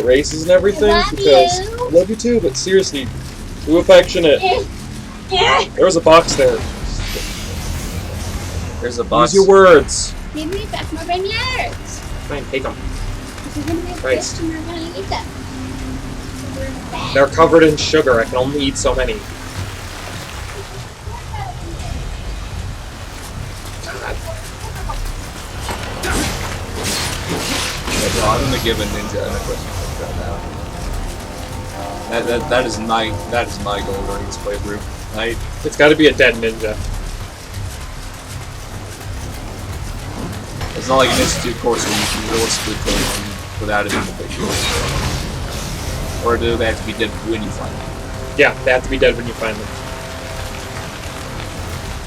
races and everything, because I love you too, but seriously, too affectionate. There was a box there. There's a box. Use your words. Give me back my vineyards. Fine, take them. If you're gonna be a Christ. Christian, you're gonna eat them. They're covered in sugar. I can only eat so many. No, I'm gonna give a ninja an equipment right now. That is my goal during this playthrough. It's got to be a dead ninja. It's not like an institute course where you can realistically play them without it being a big deal. Or do they have to be dead when you find them? Yeah, they have to be dead when you find them.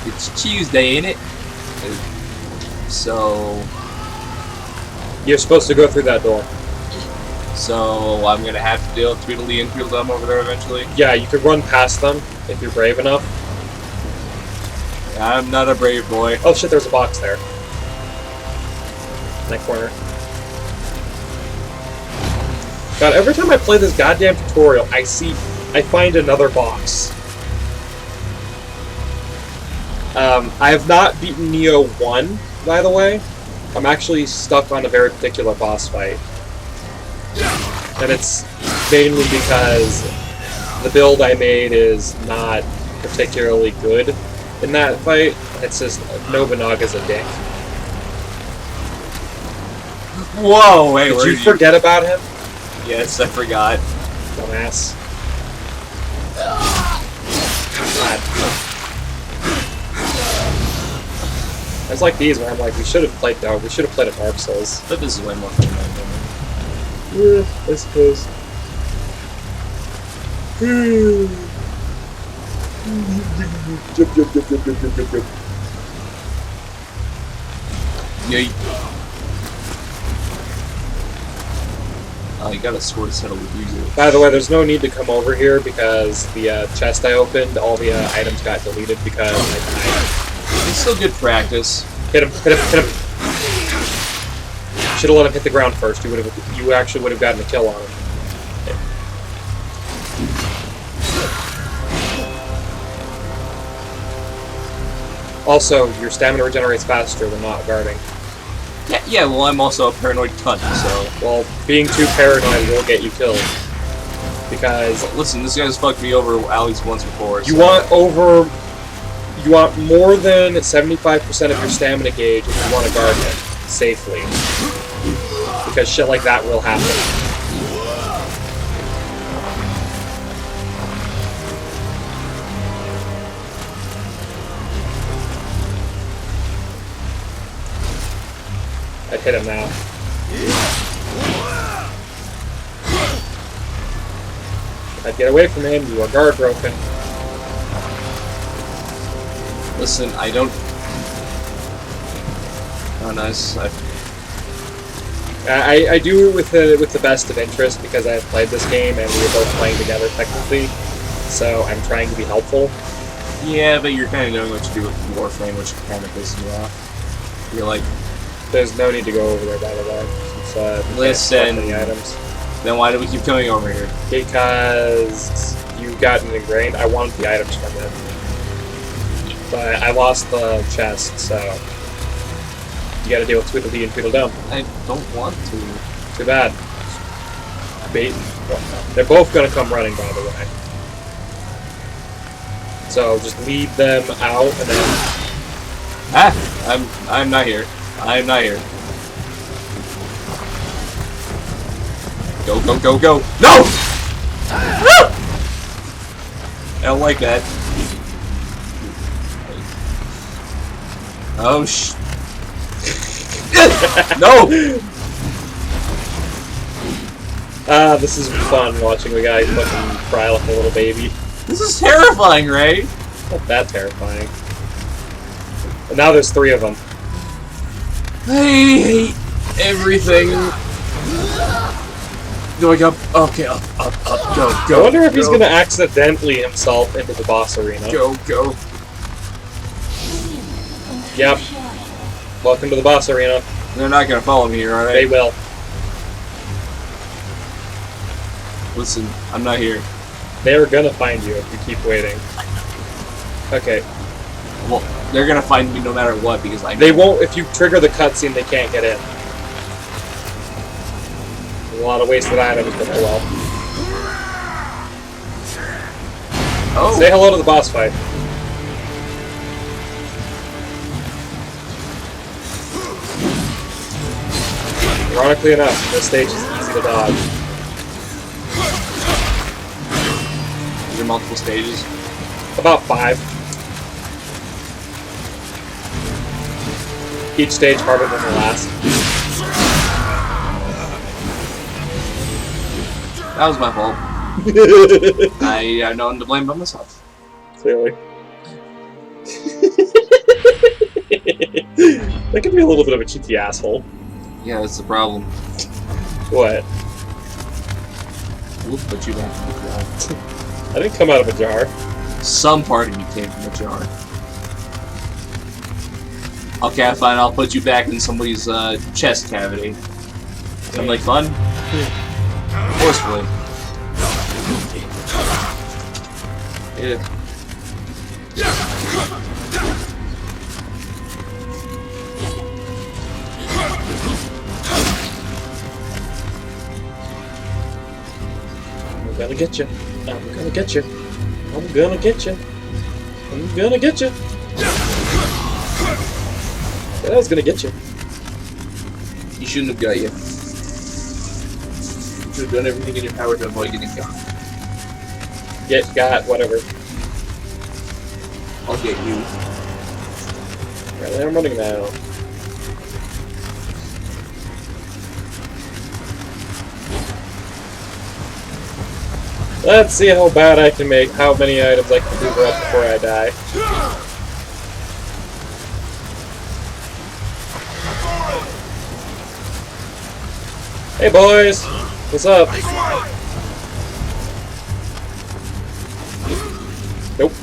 It's Tuesday, ain't it? So You're supposed to go through that door. So I'm gonna have to deal with Tweedledee and Tweedledum over there eventually. Yeah, you could run past them if you're brave enough. I'm not a brave boy. Oh shit, there's a box there. In that corner. God, every time I play this goddamn tutorial, I find another box. I have not beaten Nioh 1, by the way. I'm actually stuck on a very particular boss fight. And it's mainly because the build I made is not particularly good in that fight. It's just, Nobunaga's a dick. Whoa, wait, Did you forget about him? Yes, I forgot. Dumbass. God. It's like these where I'm like, we should have played a Dark Souls. But this is way more fun than Yeah, I suppose. Yay. Oh, you got a sword set of user. By the way, there's no need to come over here because the chest I opened, all the items got deleted because I died. It's still good practice. Hit him, hit him, hit him. Should have let him hit the ground first. You actually would have gotten a kill on him. Also, your stamina regenerates faster than not guarding. Yeah, well, I'm also a paranoid cunt, so... Well, being too paranoid will get you killed. Because... Listen, this guy's fucked me over at least once before, so... You want more than 75% of your stamina gauge if you want to guard him safely. because shit like that will happen. I'd hit him now. I'd get away from him, you are guard broken. Listen, I don't... Oh, nice. I do it with the best of interest because I have played this game and we were both playing together technically, so I'm trying to be helpful. Yeah, but you're kind of knowing what to do with Warframe, which kind of pisses me off. You're like... There's no need to go over there, by the way. Since, Listen. the items. Then why do we keep coming over here? Because you've gotten ingrained. I wanted the items from it. But I lost the chest, so you gotta deal with Tweedledee and Tweedledum. I don't want to. Too bad. Bait. They're both gonna come running, by the way. So just lead them out and then... Ah! I'm not here. I'm not here. Go, go, go, go! No! Ah! I don't like that. Oh, no! This is fun watching the guy fucking cry like a little baby. This is terrifying, Ray! Not that terrifying. And now there's 3 of them. I hate everything. Going up. Okay, up, go, go. I wonder if go. he's gonna accidentally himself into the boss arena. Go, go. Yep. Welcome to the boss arena. They're not gonna follow me here, are They they? will. Listen, I'm not here. They're gonna find you if you keep waiting. Okay. Well, they're gonna find me no matter what because I. They won't, if you trigger the cutscene, they can't get in. There's a lot of wasted items, but oh well. Oh. Say hello to the boss fight. Ironically enough, this stage is easy to dodge. Is there multiple stages? About 5. Each stage harder than the last. That was my fault. I have no one to blame but myself. Clearly. That could be a little bit of a cheeky asshole. Yeah, that's the problem. What? We'll put you back in the jar. I didn't come out of a jar. Some part of you came from the jar. Okay, fine, I'll put you back in somebody's chest cavity. Sound like fun? Forcefully. Yeah. I'm gonna get you. I'm gonna get you. I'm gonna get you. I'm gonna get you. I was gonna get you. You shouldn't have got you. You should have done everything in your power to avoid getting got. Get, got, whatever. I'll get you. Alright, I'm running now. Let's see how bad I can make, how many items I can hoover up before I die. Hey boys! What's up? Nope.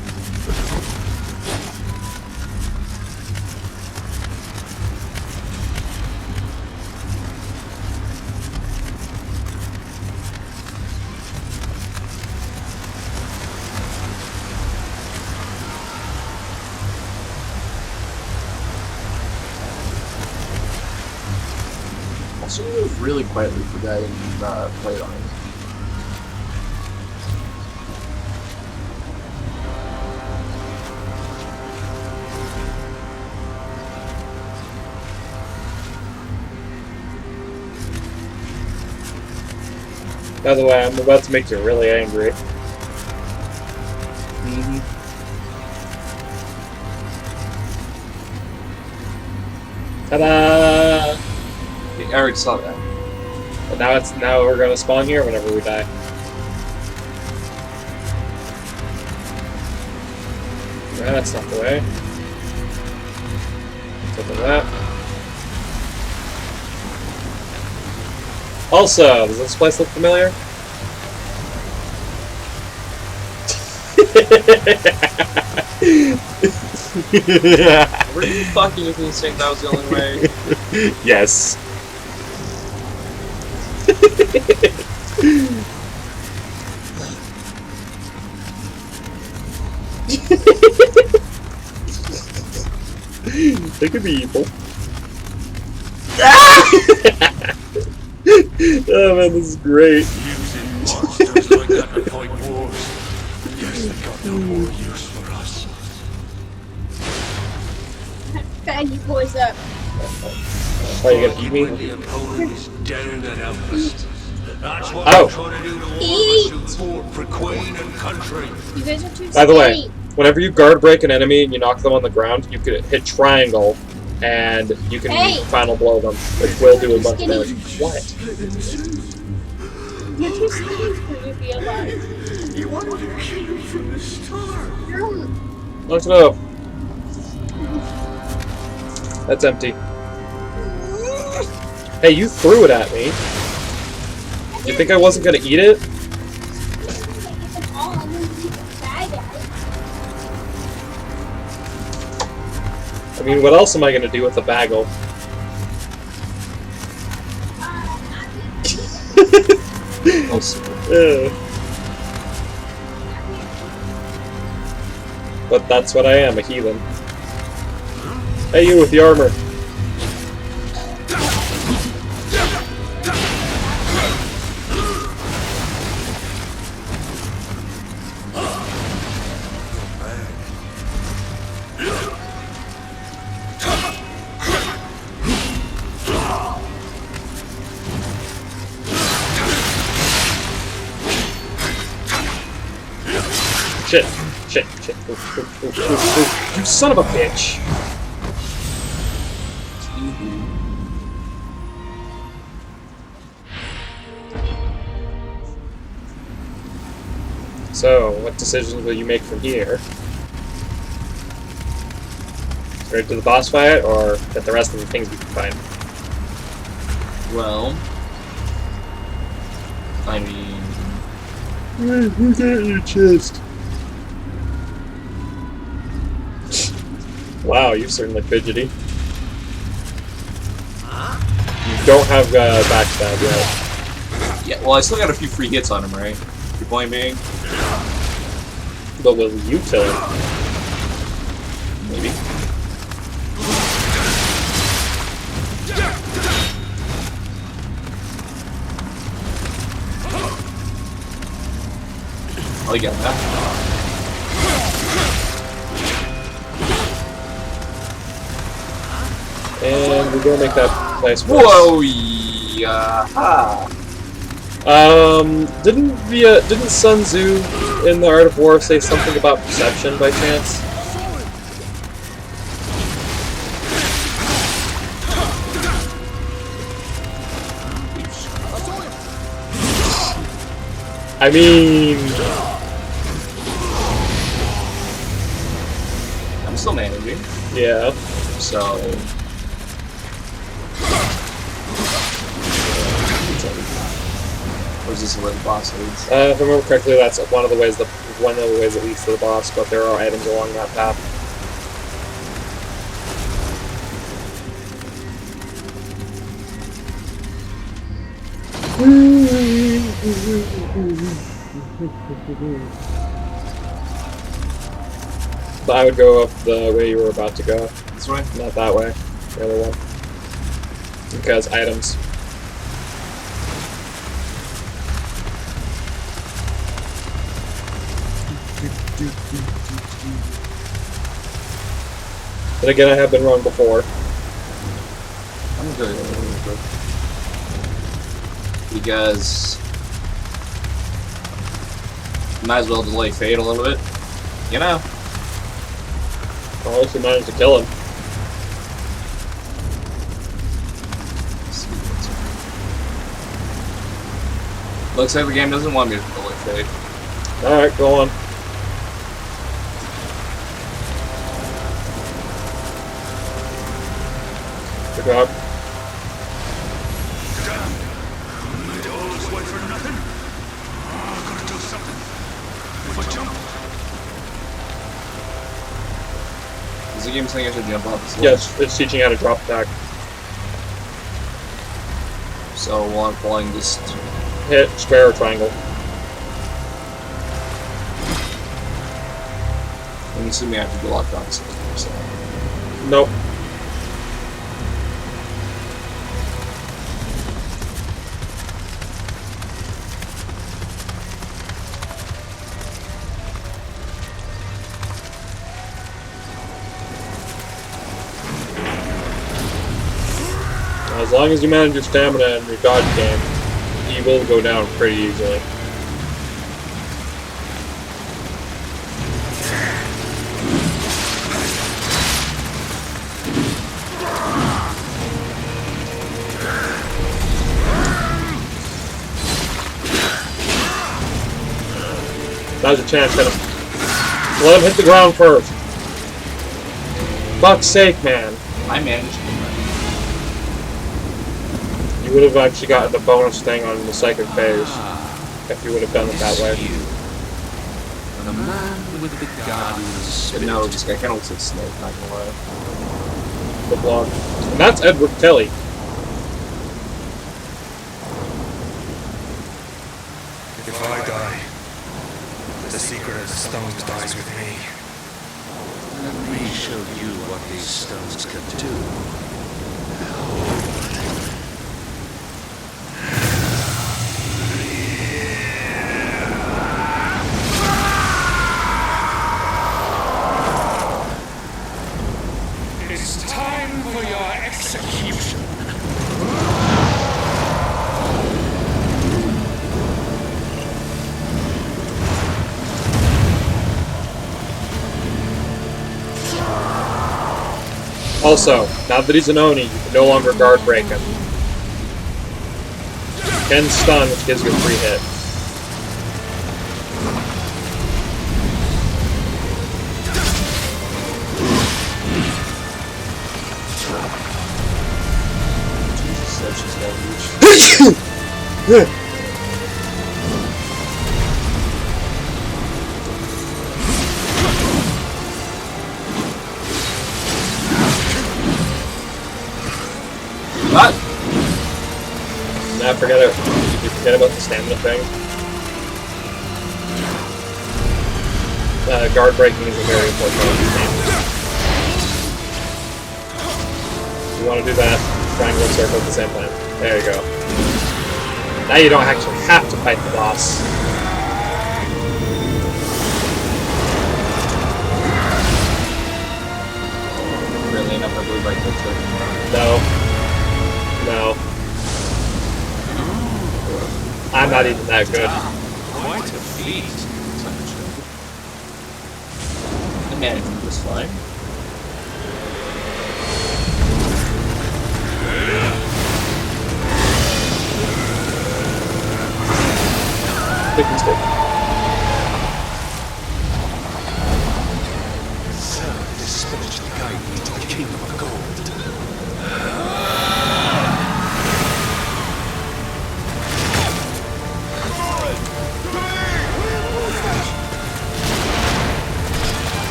Also, move really quietly for that and play it on it. By the way, I'm about to make you really angry. Ta-da! I already saw that. But now we're gonna spawn here whenever we die. That's not the way. Look at that. Also, does this place look familiar? Were you fucking with me saying that was the only way? Yes. They could be evil. Oh man, this is great. Using monsters like that to fight wars. Yes, they got no more use for us. Baggy boys up. Are you gonna eat me? When the opponent is down and outpost. That's what Oh. I'm trying to do to all of Eat. us who fought for Queen and country. You guys are too By the way, skinny. whenever you guard break an enemy and you knock them on the ground, you can hit triangle, and you can Hey. final blow them, which will do a bunch of damage. What? You're too skinny for me to be alive. You wanted to kill from the start. Knock it up. That's empty. Hey, you threw it at me. You think I wasn't gonna eat it? I mean, what else am I gonna do with a bagel? Ugh. But that's what I am, a heathen. Hey, you with the armor. Shit. Shit. Shit. Oof, oof, oof, oof, oof. You son of a bitch. So, what decisions will you make from here? Straight to the boss fight, or get the rest of the things we can find? Well, I mean, Who's at your chest? Wow, you're certainly fidgety. You don't have backstab yet. yeah. Well, I still got a few free hits on him, right? Your point being, But will you kill him? maybe. Oh, you got that. And we're gonna make that place worse. Whoa! Yeah. Didn't Sun Tzu in the Art of War say something about perception by chance? I mean, I'm still managing, yeah. so. Or is this where the boss leads? If I remember correctly, that's one of the ways that leads to the boss. But there are items along that path. But I would go up the way you were about to go, This way? not that way. The other one. Because items. But again, I have been wrong before. I'm good. Because Might as well delay fate a little bit. You know. At least we managed to kill him. Looks like the game doesn't want me to delay fate. Alright, go on. Good job. It all was for nothing. Oh, gotta do something. If I jump. Is the game saying I should jump off this Yes, it's teaching how to drop attack. So while I'm flying, just Hit square or triangle. I'm assuming I have to go locked on. So. Nope. As long as you manage your stamina and your dodge game, he will go down pretty easily. Now's your chance, hit him. Let him hit the ground first. Fuck's sake, man. I managed. You would have actually gotten the bonus thing on the psychic phase if you would have done it that way. The man with the guardian spirit. No, this guy kind of looks like Snake, not gonna lie. The blog. And that's Edward Kelly. If I die, the secret of the stones dies with me. Let me show you what these stones can do. It's time for your execution. Also, now that he's an Oni, you can no longer guard break him. You can stun, which gives you a free hit. Jesus, that's just got reach. What? Nah, forget it. Did you forget about the stamina thing? Guard breaking is a very important part of this game. You want to do that, triangle and circle at the same time. There you go. Now you don't actually have to fight the boss. Really enough, I believe I could too. No. No. I'm not even that good. Quite a feat. I managed this fine. Big mistake. Serve this spiritual guide me to the kingdom of gold.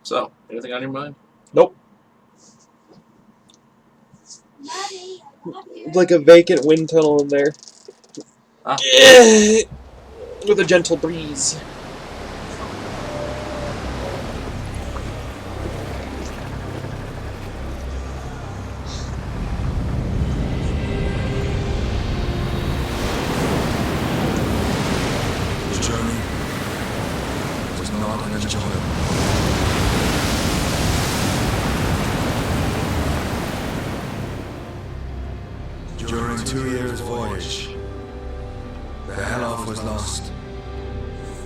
So, anything on your mind? Nope. Daddy, I love you. Like a vacant wind tunnel in there. Ah. With a gentle breeze. This journey was not enjoyable. During 2 years' voyage, the Helloff was lost.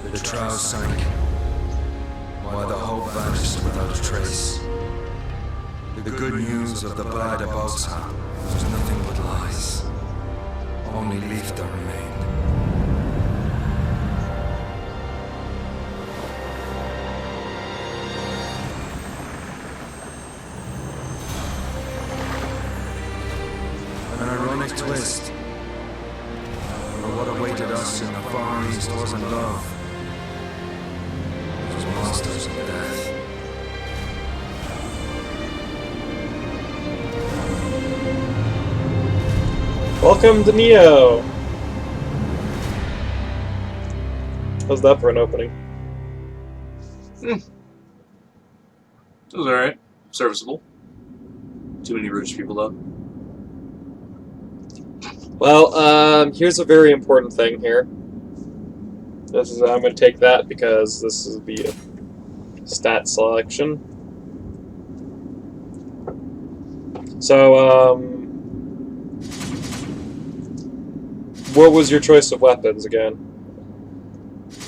The trow sank, while the hope vanished without a trace. The good news of the Bride of Osa was nothing but lies. Only Leifta remained. An ironic twist. For what awaited us in the Far East wasn't love. It was monsters of death. Welcome to Nioh! How's that for an opening? It was alright. Serviceable. Too many rich people, though. Well, here's a very important thing here. I'm going to take that because this is the stat selection. So, what was your choice of weapons again?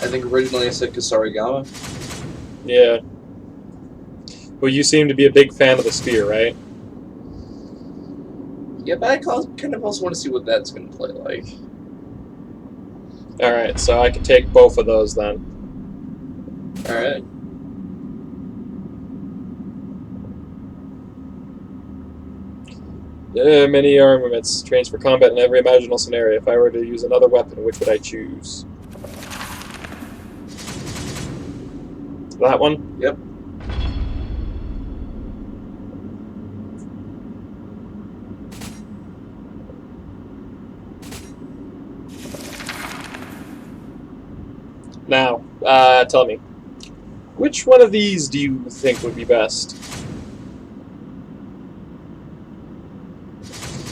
I think originally I said Kasarigama. Yeah. Well, you seem to be a big fan of the spear, right? Yeah, but I kind of also want to see what that's going to play like. Alright, so I can take both of those then. Alright. Many armaments, trains for combat in every imaginable scenario. If I were to use another weapon, which would I choose? That one? Yep. Now, tell me, which one of these do you think would be best?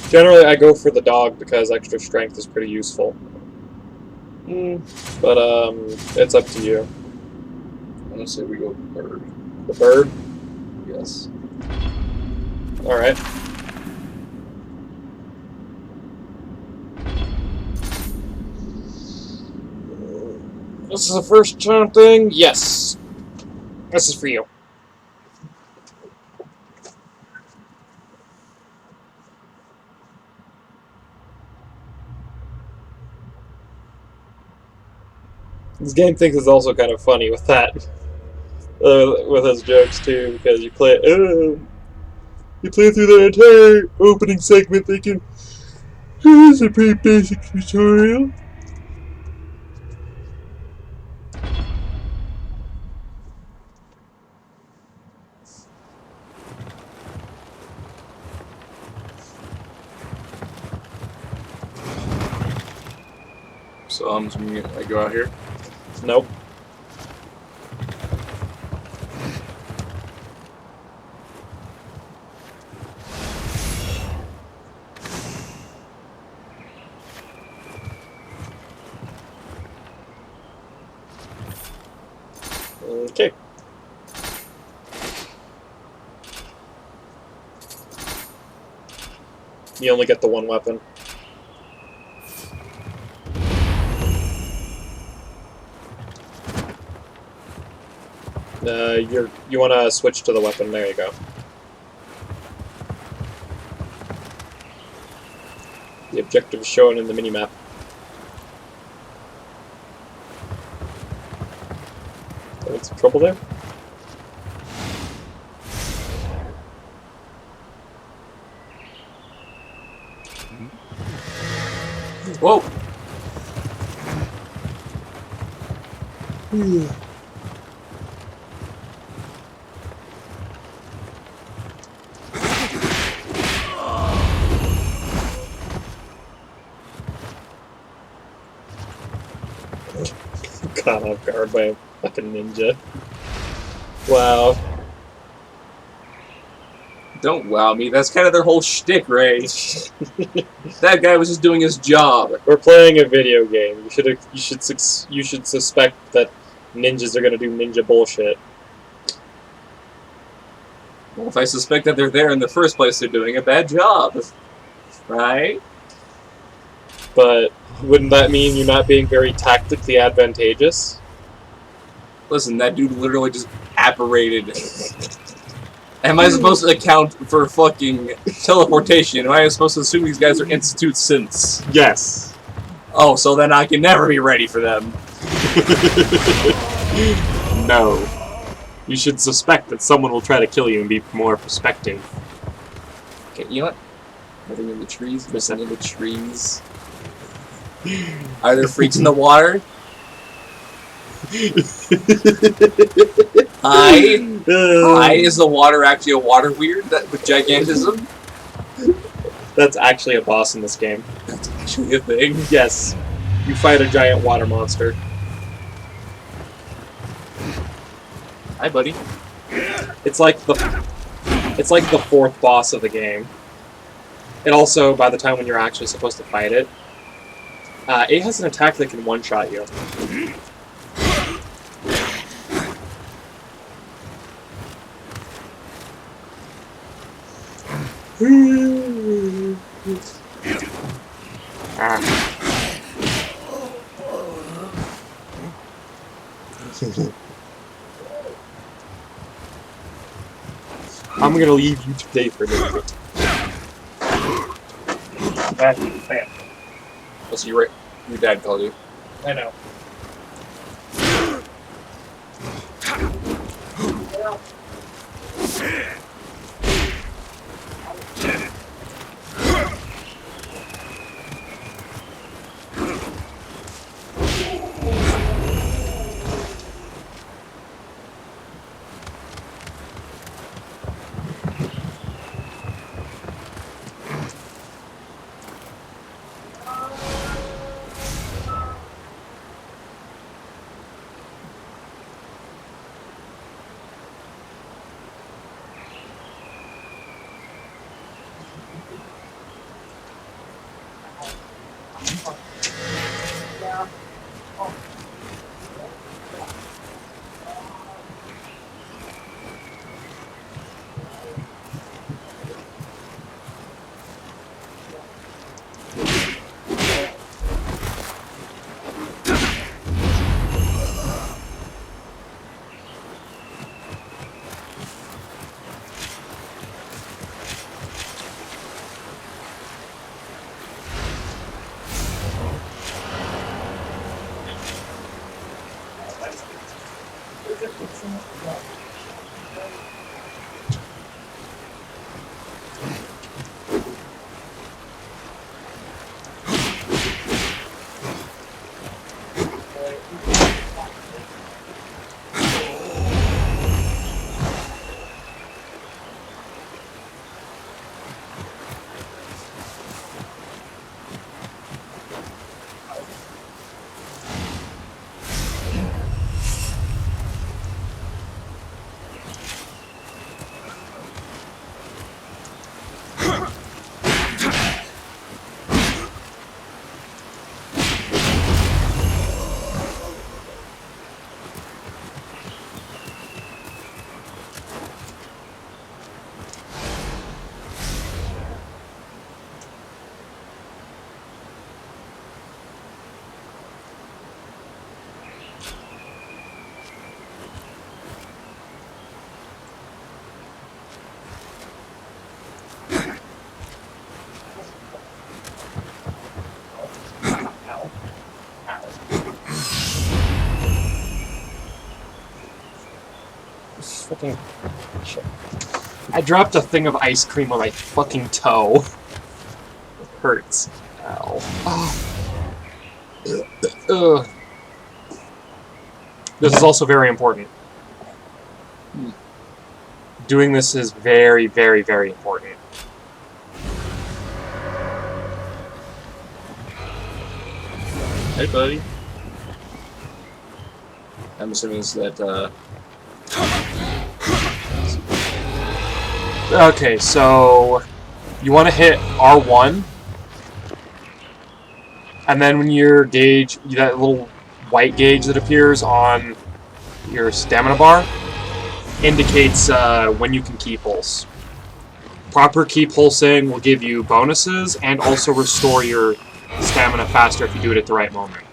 Generally, I go for the dog because extra strength is pretty useful. But, it's up to you. I'm going to say we go bird. The bird? Yes. Alright. This is the first time thing? Yes. This is for you. This game thinks it's also kind of funny with that. With his jokes too, because you play through the entire opening segment thinking, this is a pretty basic tutorial. So I'm just going to go out here. Nope. Okay. You only get the one weapon. You want to switch to the weapon. There you go. The objective is shown in the minimap. Having some trouble there? Whoa! Caught off guard by a fucking ninja. Wow. Don't wow me. That's kind of their whole shtick, Ray. That guy was just doing his job. We're playing a video game. You should suspect that ninjas are gonna do ninja bullshit. Well, if I suspect that they're there in the first place, they're doing a bad job. Right? But wouldn't that mean you're not being very tactically advantageous? Listen, that dude literally just apparated. Am I supposed to account for fucking teleportation? Am I supposed to assume these guys are Institute synths? Yes. Oh, so then I can never be ready for them. No. You should suspect that someone will try to kill you and be more prospective. Okay, you know what? Living in the trees, listen in the trees. Are there freaks in the water? Hi, is the water actually a water weird with gigantism? That's actually a boss in this game. That's actually a thing. Yes. You fight a giant water monster. Hi, buddy. It's like the fourth boss of the game. And also, by the time when you're actually supposed to fight it, it has an attack that can one-shot you. I'm gonna leave you today for this. So your dad called you. I know. Fucking shit. I dropped a thing of ice cream on my fucking toe. It hurts. Ow. Oh. Ugh. This is also very important. Doing this is very, very, very important. Hey, buddy. I'm assuming is that, Okay, so you want to hit R1, and then when your gauge, that little white gauge that appears on your stamina bar, indicates when you can key pulse. Proper key pulsing will give you bonuses and also restore your stamina faster if you do it at the right moment.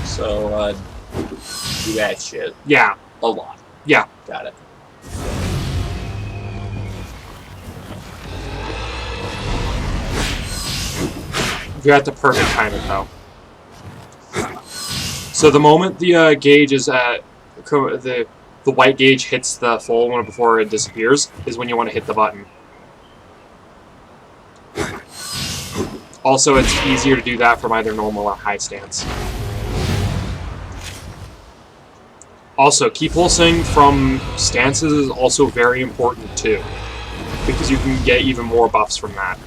so, do that shit. Yeah, A lot. yeah. Got it. You have to perfect time it though. So the moment the gauge is at the white gauge hits the full one before it disappears is when you want to hit the button. Also, it's easier to do that from either normal or high stance. Also, key pulsing from stances is also very important too, because you can get even more buffs from that.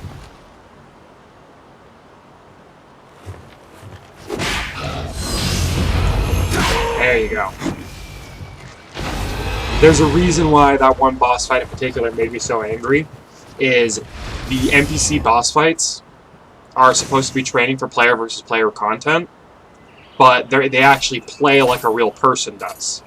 There you go. There's a reason why that one boss fight in particular made me so angry, is the NPC boss fights are supposed to be training for player versus player content, but they actually play like a real person does.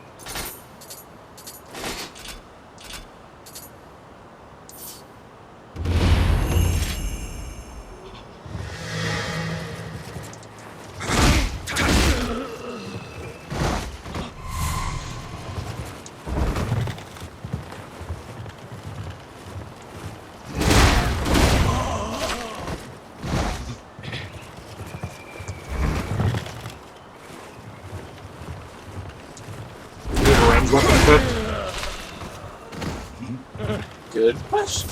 Good question.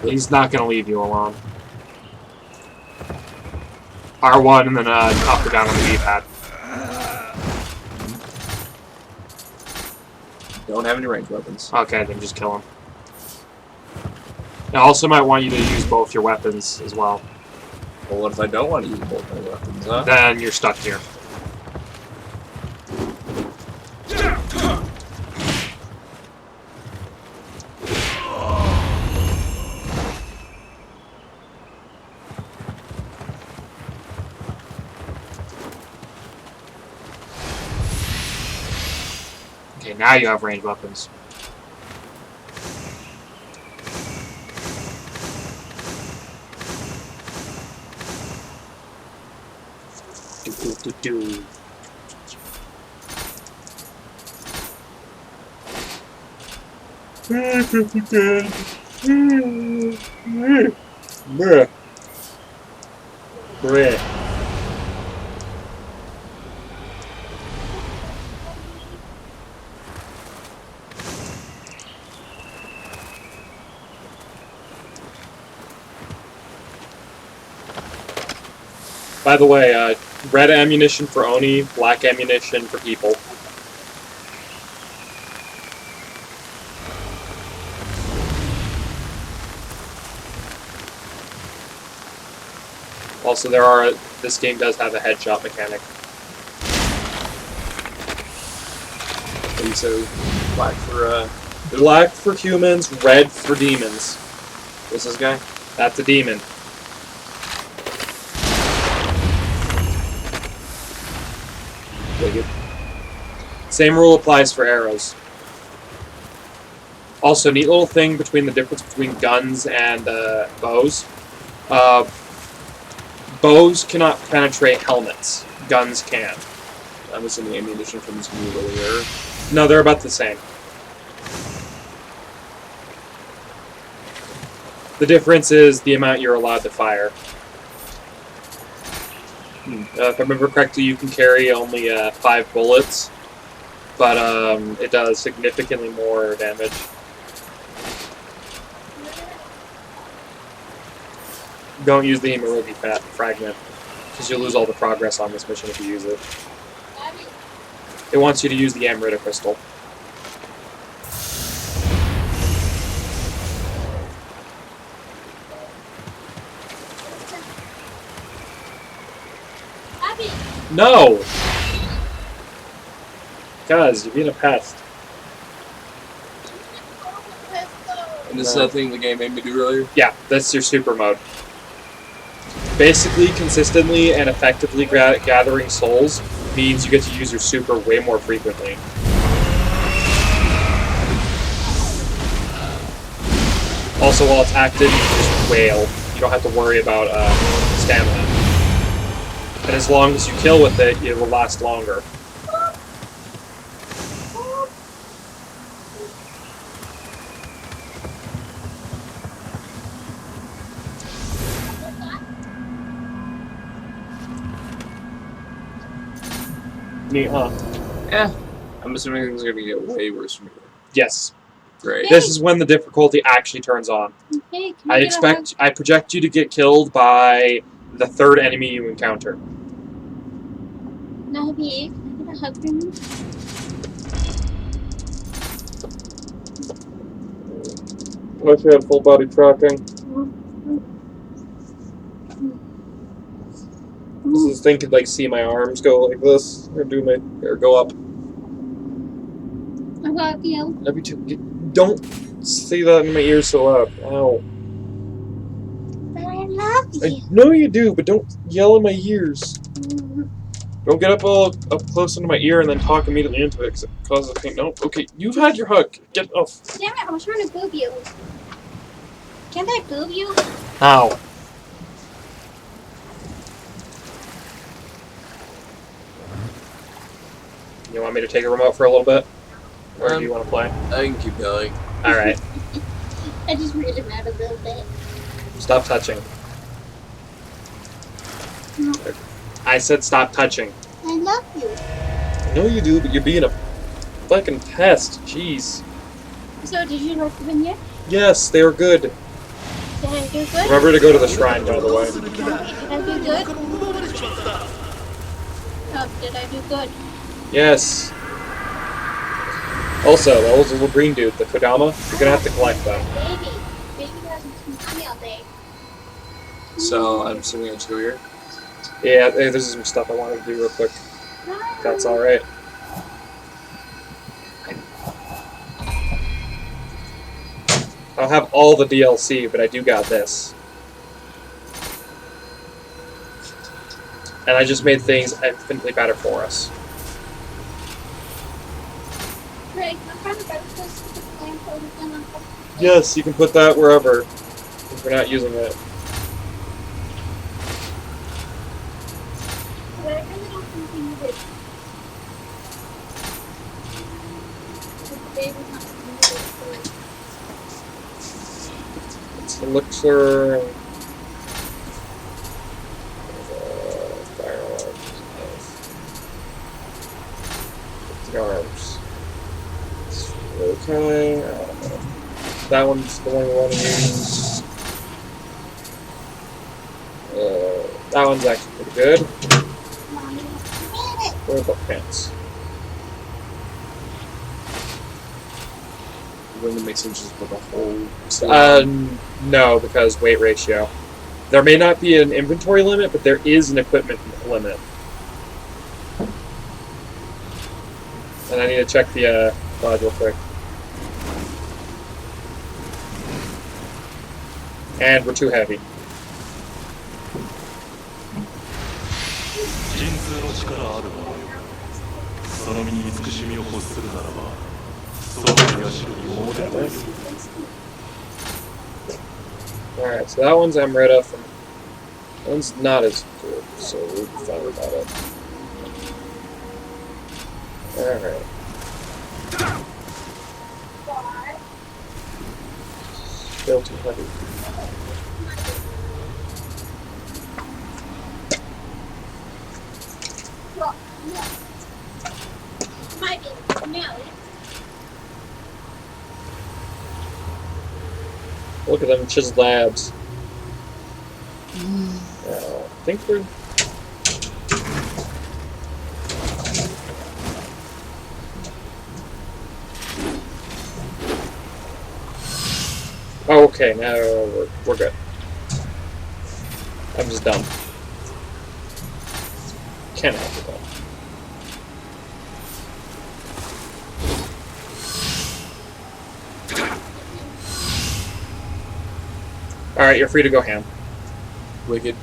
He's not going to leave you alone. R1 and then up or down on the D-pad. Don't have any ranged weapons. Okay, then just kill him. I also might want you to use both your weapons as well. Well, what if I don't want to use both my weapons, huh? Then you're stuck here. Okay, now you have ranged weapons. Do. By the way, red ammunition for Oni, black ammunition for people. Also, this game does have a headshot mechanic. And so, Black for humans, red for demons. what's this guy? That's a demon. Wicked. Same rule applies for arrows. Also, neat little thing between the difference between guns and bows. Bows cannot penetrate helmets. Guns can. I'm assuming ammunition from this move earlier. No, they're about the same. The difference is the amount you're allowed to fire. If I remember correctly, you can carry only 5 bullets, but it does significantly more damage. Don't use the Hemorrhogi fragment, because you'll lose all the progress on this mission if you use it. It wants you to use the Amrita crystal. No! Guys, you're being a pest. And this is that thing the game made me do earlier? Yeah, that's your super mode. Basically, consistently and effectively gathering souls means you get to use your super way more frequently. Also, while it's active, you can just wail. You don't have to worry about stamina. And as long as you kill with it, it will last longer. Neat, huh? Yeah. I'm assuming things are going to get way worse from here. Yes. Great. This is when the difficulty actually turns on. Okay, can I get a hug? I project you to get killed by the third enemy you encounter. No, can I get a hug from you? Wish you had full body tracking. This thing could like see my arms go like this, or go up. I love you. Love you too. Don't say that in my ear so loud. Ow. But I love I you. know you do, but don't yell in my ears. Don't get up close into my ear and then talk immediately into it because it causes pain. No, okay, you've had your hug. Get off. Damn it, I was trying to boob you. Can't I boob you? Ow. You want me to take a remote for a little bit? Or do you want to play? I can keep going. Alright. I just read him out a little bit. Stop touching. No. I said stop touching. I love you. I know you do, but you're being a fucking pest. Jeez. So, did you like the vignette? Yes, they were good. Did I do good? Remember to go to the shrine, by the way. Did I do good? Oh, did I do good? Yes. Also, that was a little green dude, the Kodama. You're gonna have to collect them. Baby. Baby hasn't seen me all day. So, I'm assuming it's go here. Yeah, hey, this is some stuff I wanted to do real quick. If that's alright. I don't have all the DLC, but I do got this. And I just made things infinitely better for us. Greg, I'm trying to better this with the plan for the thing on top. Yes, you can put that wherever, if we're not using it. But I really don't think we need it. Because the baby's not going to need it. It's elixir. Arms. Okay. That one's the one we want to use. That one's actually pretty good. What about pants? Wouldn't it make sense just put the whole... No, because weight ratio. There may not be an inventory limit, but there is an equipment limit. And I need to check the lodge real quick. And we're too heavy. Alright, so that one's I'm rid of. That one's not as good, so we'll be fine about it. Alright. Still too heavy. Look at them chiseled labs. I think we're... Oh, okay, now we're good. I'm just dumb. Can't have that. Alright, you're free to go ham. Wicked.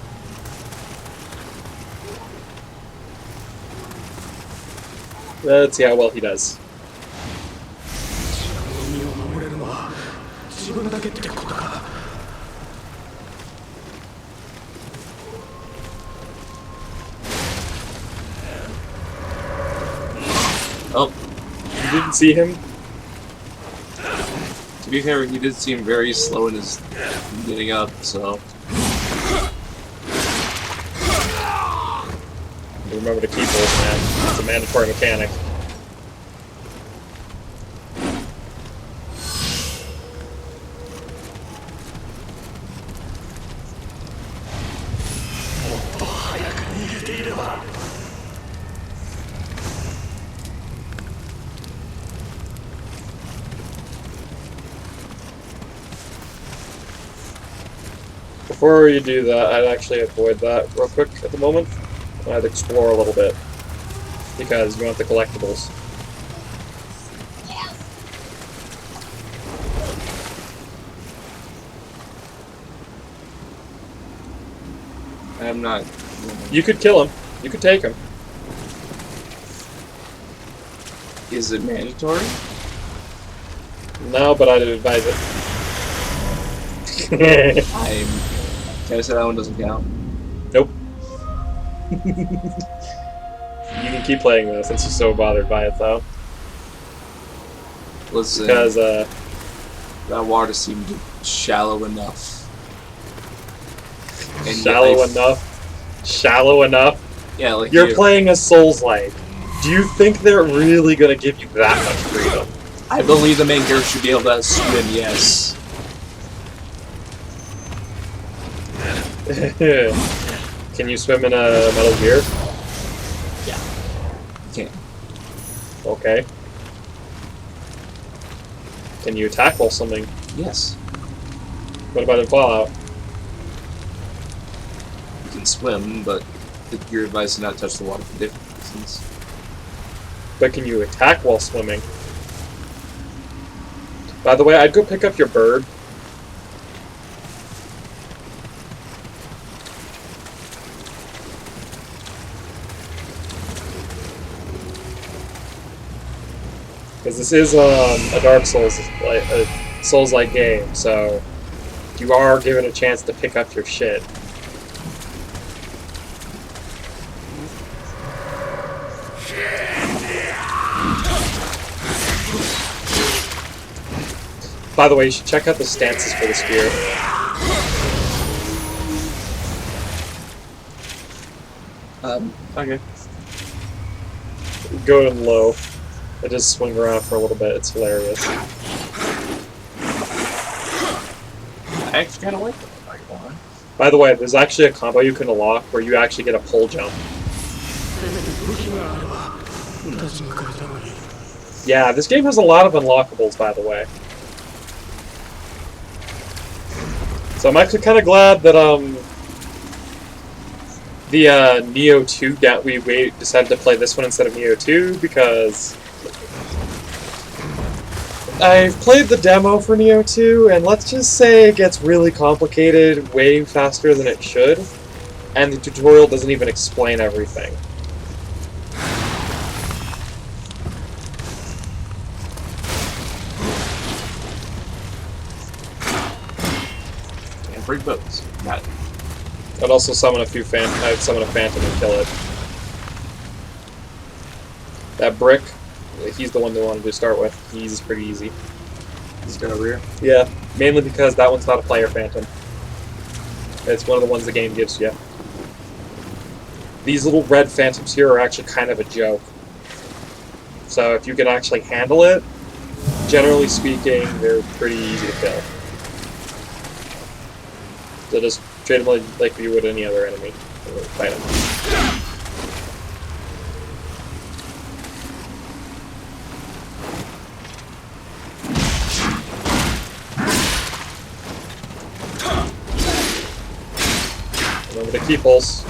Let's see how well he does. 身を守れるのは自分だけってことか。 Oh, You didn't see him? to be fair, he did seem very slow in his getting up, so... Remember to keep those, man. It's a mandatory mechanic. Before you do that, I'd actually avoid that real quick at the moment. I'd explore a little bit. Because you want the collectibles. I'm not... You could kill him. You could take him. Is it mandatory? No, but I'd advise it. Can I say that one doesn't count? Nope. You can keep playing though, since you're so bothered by it though. Listen, Because, that water seemed shallow enough. And yet shallow enough. Shallow enough. Yeah, like You're playing a Souls-like. Do you think they're really gonna give you that much freedom? I believe the main character should be able to swim, yes. Can you swim in a Metal Gear? Yeah. You can. Okay. Can you attack while swimming? Yes. What about in Fallout? You can swim, but your advice is not touch the water for different reasons. But can you attack while swimming? By the way, I'd go pick up your bird. Because this is a Dark Souls, like a Souls-like game, so you are given a chance to pick up your shit. By the way, you should check out the stances for the spear. Okay. Go in low. I just swing around for a little bit. It's hilarious. I actually kind of like that. I'm not gonna lie. By the way, there's actually a combo you can unlock where you actually get a pole jump. Yeah, this game has a lot of unlockables, by the way. So I'm actually kind of glad that the Nioh 2 we decided to play this one instead of Nioh 2 because I've played the demo for Nioh 2 and let's just say it gets really complicated way faster than it should, and the tutorial doesn't even explain everything. And break boats. Got it. I'd also summon a few I'd summon a phantom and kill it. That brick, he's the one they wanted to start with. He's pretty easy. He's got a rear. Yeah, mainly because that one's not a player phantom. It's one of the ones the game gives you. These little red phantoms here are actually kind of a joke. So if you can actually handle it, generally speaking, they're pretty easy to kill. So just treat them like you would any other enemy. Fight them. Remember the key pulse.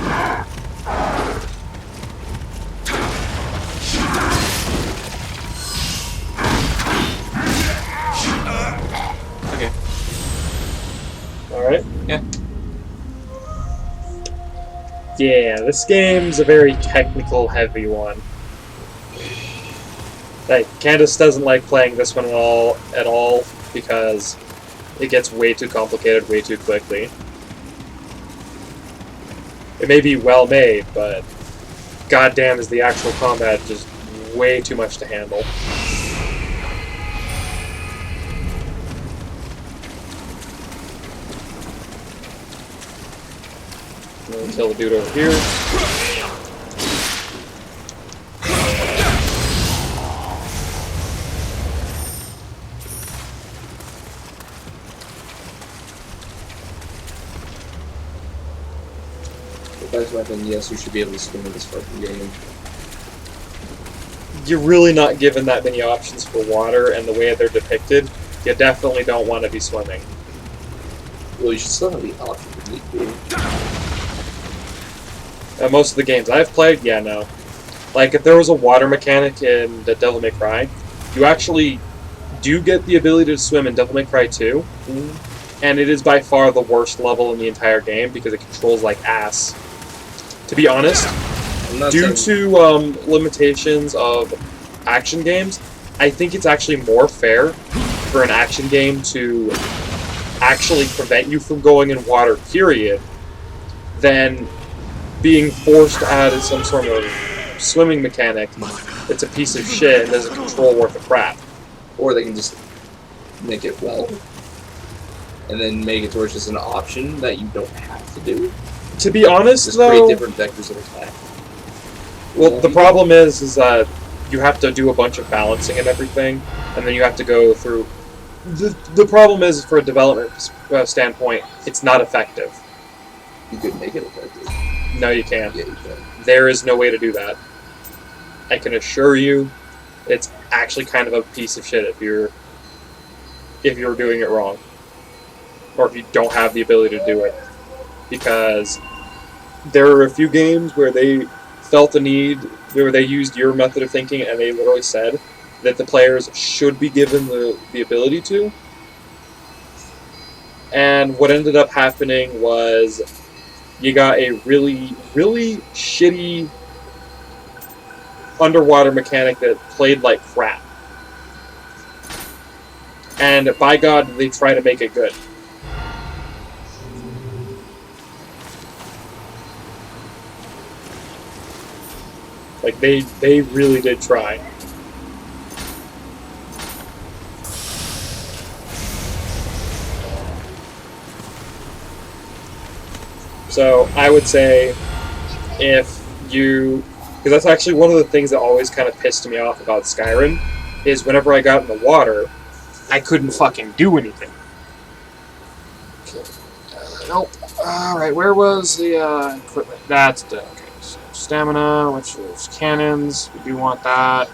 Yeah, this game's a very technical heavy one. Like, Candace doesn't like playing this one at all because it gets way too complicated way too quickly. It may be well made, but goddamn is the actual combat just way too much to handle. Kill the dude over here. That's my thing. Yes, you should be able to swim in this fucking game. You're really not given that many options for water, and the way they're depicted, you definitely don't want to be swimming. Well, you should still have the option to meet food. Most of the games I've played, yeah, no. Like, if there was a water mechanic in the Devil May Cry, you actually do get the ability to swim in Devil May Cry 2, and it is by far the worst level in the entire game because it controls like ass. To be honest, due to limitations of action games, I think it's actually more fair for an action game to actually prevent you from going in water, period, than being forced to add some sort of swimming mechanic that's a piece of shit and doesn't control worth a crap. Or they can just make it well, and then make it to where it's just an option that you don't have to do. To be honest, Just though, create different vectors of attack. well, the problem is that you have to do a bunch of balancing and everything, and then you have to go through. The problem is, for a development standpoint, it's not effective. You could make it effective. No, you can't. Yeah, you can. There is no way to do that. I can assure you, it's actually kind of a piece of shit if you're doing it wrong, or if you don't have the ability to do it. Because there are a few games where they felt the need, where they used your method of thinking, and they literally said that the players should be given the ability to. And what ended up happening was you got a really, really shitty underwater mechanic that played like crap. And by God, they try to make it good. Like, they really did try. So, I would say, if you... Because that's actually one of the things that always kind of pissed me off about Skyrim, is whenever I got in the water, I couldn't fucking do anything. Nope. Alright, where was the equipment? That's the... Okay, so stamina, which is cannons. We do want that.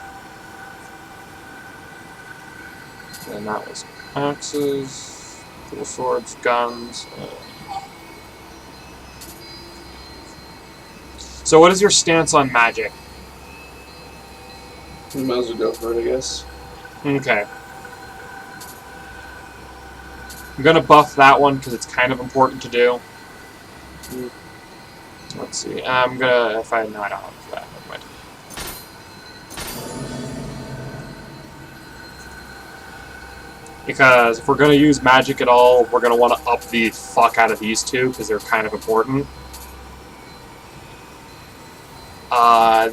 And that was axes, dual swords, guns. So what is your stance on magic? You might as well go for it, I guess. Okay. I'm gonna buff that one because it's kind of important to do. Let's see. I'm gonna... If I... No, I don't have that. Never mind. Because if we're gonna use magic at all, we're gonna want to up the fuck out of these two because they're kind of important.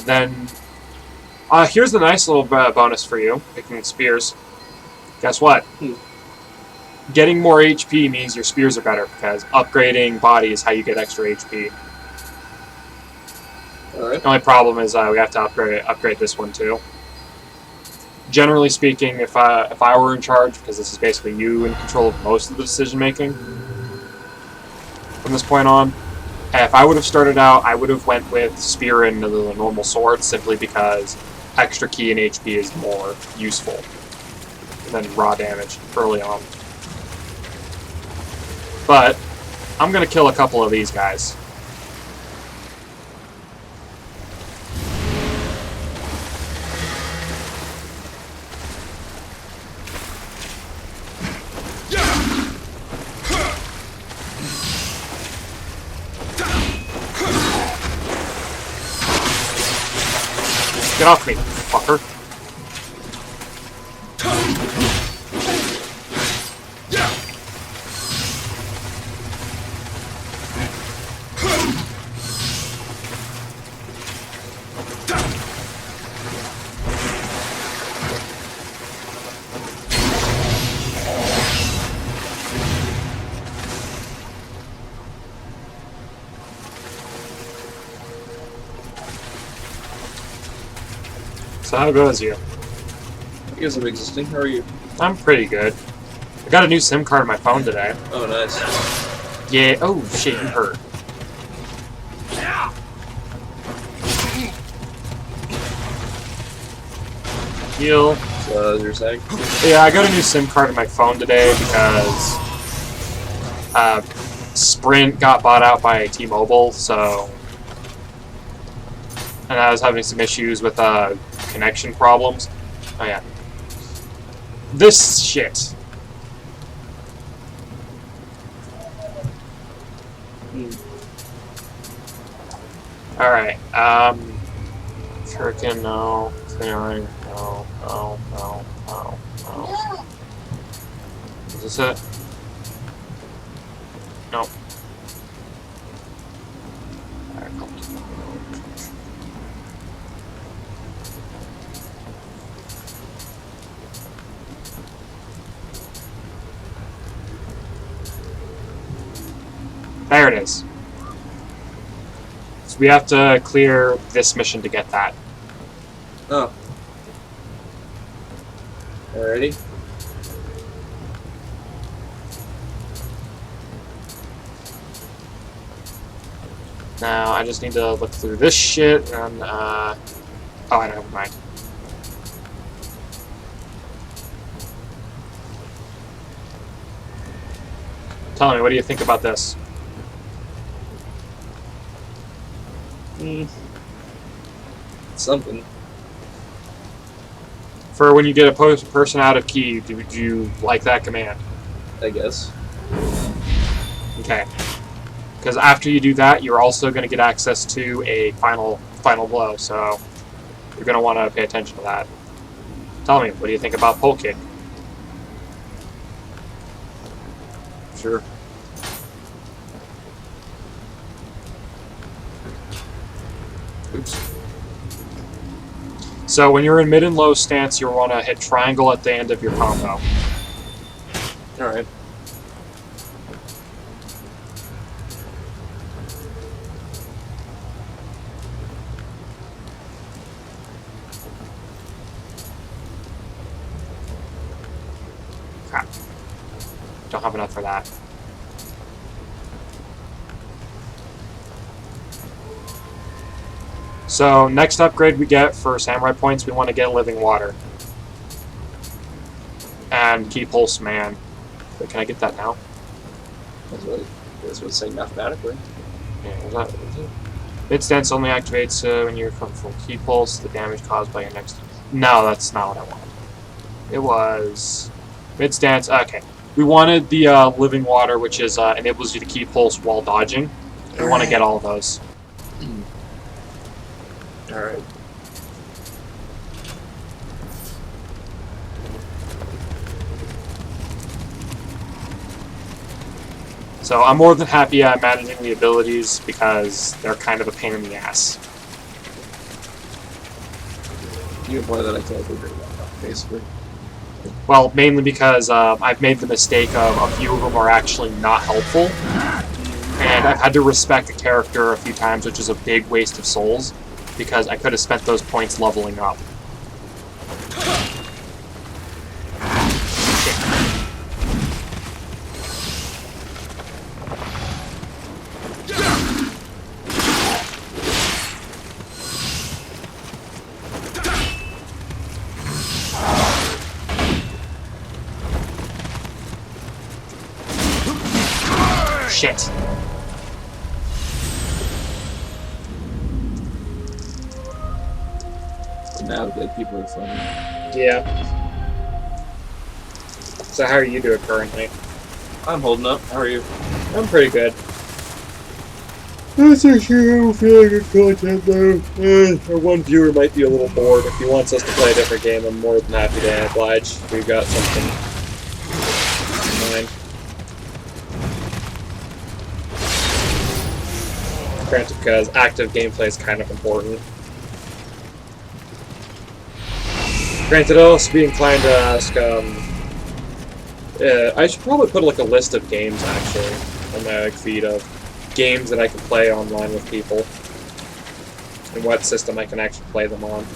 Then... here's the nice little bonus for you, picking spears. Guess what? Getting more HP means your spears are better, because upgrading body is how you get extra HP. Alright. The only problem is we have to upgrade this one too. Generally speaking, if I were in charge, because this is basically you in control of most of the decision making from this point on, if I would have started out, I would have went with spear and the normal sword, simply because extra key and HP is more useful than raw damage early on. But I'm gonna kill a couple of these guys. Get off me, fucker. So how goes you? I guess I'm existing. How are you? I'm pretty good. I got a new SIM card on my phone today. Oh, nice. Yeah. Oh shit, you hurt. Heal. So, as you're saying? Yeah, I got a new SIM card on my phone today because Sprint got bought out by T-Mobile, so, and I was having some issues with connection problems. Oh yeah. This shit. Alright, Shuriken, no. Clearing, no. Is this it? Nope. Alright, there it is. So we have to clear this mission to get that. Oh. Alrighty. Now I just need to look through this shit and oh, I don't mind. Tell me, what do you think about this? Something. For when you get a person out of key, do you like that command? I guess. Okay. Because after you do that, you're also going to get access to a final blow, so you're going to want to pay attention to that. Tell me, what do you think about pole kick? Sure. Oops. So when you're in mid and low stance, you'll want to hit triangle at the end of your combo. Alright. Crap. Don't have enough for that. So next upgrade we get for samurai points, we want to get living water. And key pulse man. Wait, can I get that now? That's what it's saying mathematically. Yeah, was it? Mid stance only activates when you're from full key pulse, the damage caused by your next. No, that's not what I wanted. It was mid stance. Okay. We wanted the living water, which is enables you to key pulse while dodging. We want to get all of those. Alright. So I'm more than happy at managing the abilities because they're kind of a pain in the ass. You have more than I can agree with, basically. Well, mainly because I've made the mistake of a few of them are actually not helpful. And I've had to respect a character a few times, which is a big waste of souls, because I could have spent those points leveling up. Shit. Now that people are funny. Yeah. So how are you doing currently? I'm holding up. How are you? I'm pretty good. That's actually, I don't feel like good content though. Our one viewer might be a little bored. If he wants us to play a different game, I'm more than happy to oblige. We've got something in mind. Granted, because active gameplay is kind of important. Granted, I'll also be inclined to ask, I should probably put like a list of games actually on my feed of games that I can play online with people and what system I can actually play them on.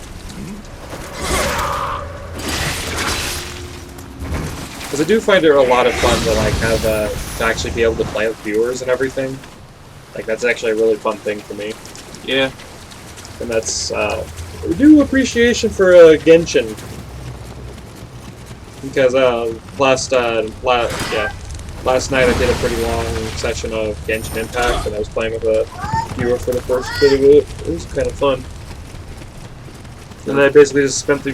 Because I do find it a lot of fun to like have to actually be able to play with viewers and everything. Like that's actually a really fun thing for me. Yeah. And that's due appreciation for Genshin. Because last night I did a pretty long session of Genshin Impact, and I was playing with a viewer for the first bit of it. It was kind of fun. And then I basically just spent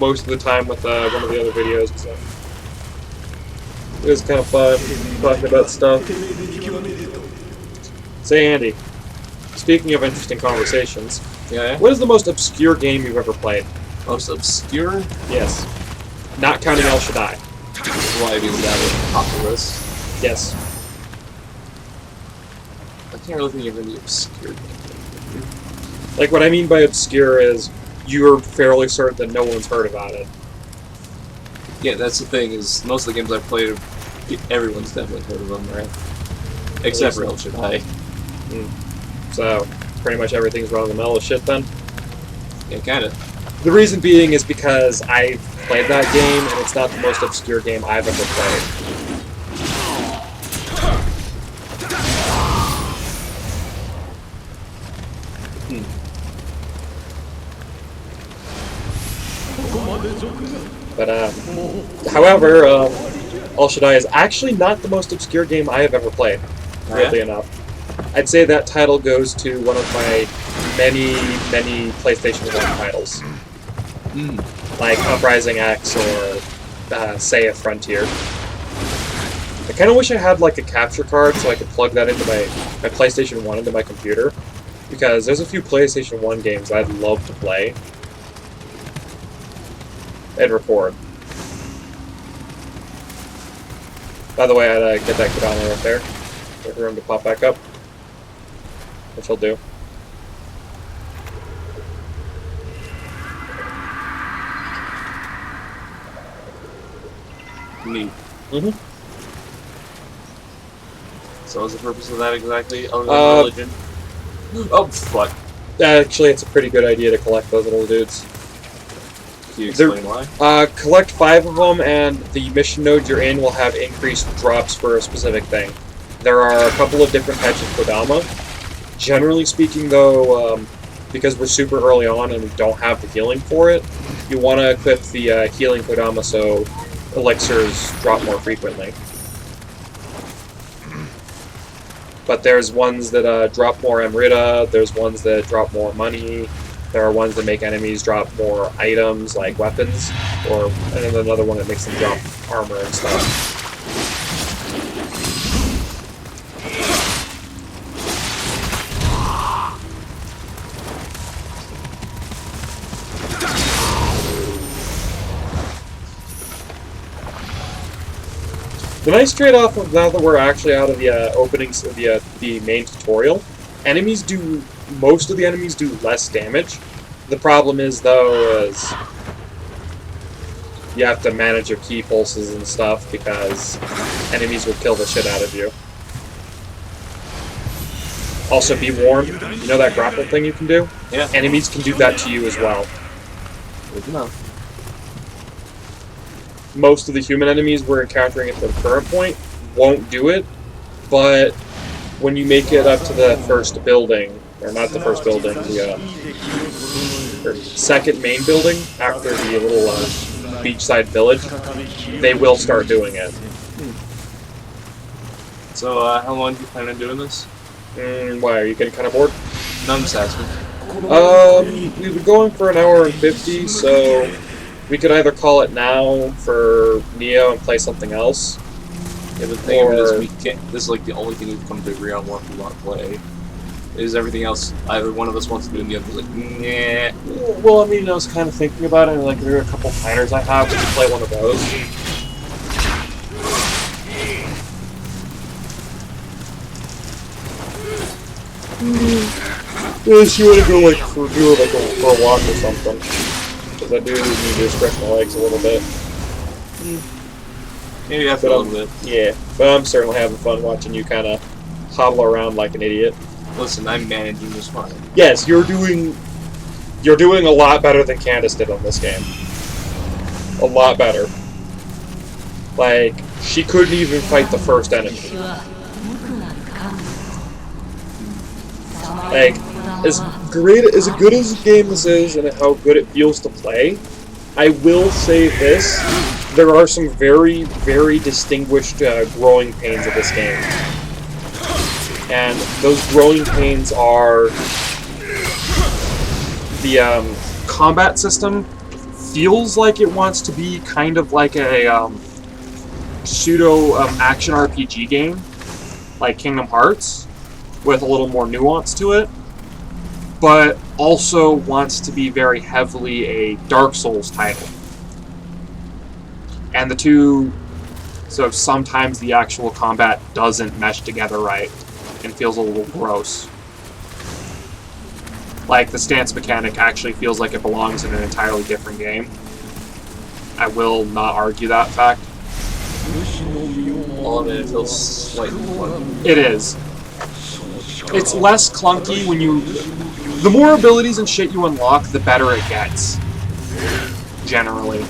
most of the time with one of the other videos and stuff. It was kind of fun talking about stuff. Say, Andy, speaking of interesting conversations, Yeah. what is the most obscure game you've ever played? Most obscure? Yes. Not counting El Shaddai. Why do that at the top of the list? Yes. I can't really think of any obscure games. Like, what I mean by obscure is you're fairly certain that no one's heard about it. Yeah, that's the thing, is most of the games I've played, everyone's definitely heard of them, right? Except for El Shaddai. So, pretty much everything's run-of-the-mill as shit then. Yeah, kinda. The reason being is because I played that game, and it's not the most obscure game I've ever played. But, however, El Shaddai is actually not the most obscure game I have ever played, weirdly enough. I'd say that title goes to one of my many PlayStation 1 titles. Like Uprising X or Say a Frontier. I kind of wish I had like a capture card so I could plug that into my PlayStation 1 into my computer, because there's a few PlayStation 1 games I'd love to play and record. By the way, I'd get that Kodama right there. Wait for him to pop back up, which he'll do. Neat. Mm-hmm. So what's the purpose of that exactly, other than religion? Oh, fuck. Actually, it's a pretty good idea to collect those little dudes. Can you explain why? Collect 5 of them, and the mission node you're in will have increased drops for a specific thing. There are a couple of different types of Kodama. Generally speaking, though, because we're super early on and we don't have the healing for it, you want to equip the healing Kodama so elixirs drop more frequently. But there's ones that drop more Amrita, there's ones that drop more money, there are ones that make enemies drop more items, like weapons, and then another one that makes them drop armor and stuff. The nice trade-off of now that we're actually out of the openings of the main tutorial, most of the enemies do less damage. The problem is, though, is you have to manage your key pulses and stuff because enemies will kill the shit out of you. Also, be warned, you know that grapple thing you can do? Yeah. Enemies can do that to you as well. Good enough. Most of the human enemies we're encountering at the current point won't do it, but when you make it up to the first building, or not the first building, the second main building after the little beachside village, they will start doing it. So, how long do you plan on doing this? Why, are you getting kind of bored? No, I'm just asking. We've been going for an hour and 50, so we could either call it now for Nioh and play something else. Yeah, but the thing of it is, this is like the only thing we've come to agree on what we want to play. Is everything else either one of us wants to do and the other's like, nah. Well, I mean, I was kind of thinking about it, and like, there are a couple fighters I have. We can play one of those. Unless you want to go like for a walk or something, because I do need to stretch my legs a little bit. Maybe after a little bit. Yeah, but I'm certainly having fun watching you kind of hobble around like an idiot. Listen, I'm managing this fine. Yes, you're doing a lot better than Candace did on this game. A lot better. Like, she couldn't even fight the first enemy. Like, as good as a game this is and how good it feels to play, I will say this, there are some very, very distinguished growing pains of this game. And those growing pains are the combat system feels like it wants to be kind of like a pseudo action RPG game, like Kingdom Hearts, with a little more nuance to it, but also wants to be very heavily a Dark Souls title. And the two, so sometimes the actual combat doesn't mesh together right and feels a little gross. Like, the stance mechanic actually feels like it belongs in an entirely different game. I will not argue that fact. All of it feels slightly clunky. It is. It's less clunky when you... The more abilities and shit you unlock, the better it gets. Generally.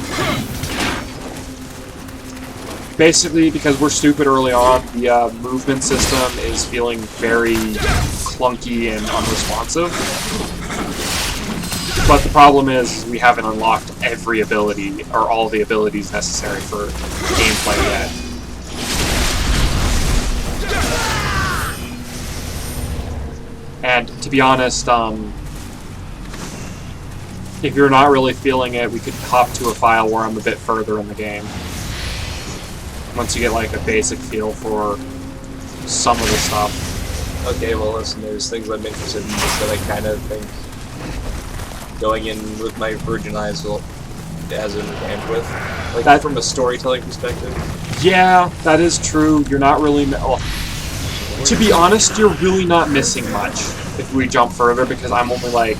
Basically, because we're stupid early on, the movement system is feeling very clunky and unresponsive. But the problem is, we haven't unlocked every ability, or all the abilities necessary for gameplay yet. And to be honest, if you're not really feeling it, we could hop to a file where I'm a bit further in the game. Once you get like a basic feel for some of the stuff. Okay, well listen, there's things I'm interested in just that I kind of think going in with my virgin eyes will as an bandwidth. Like, that, from a storytelling perspective. Yeah, that is true. You're not really... Well, to be honest, you're really not missing much if we jump further, because I'm only like...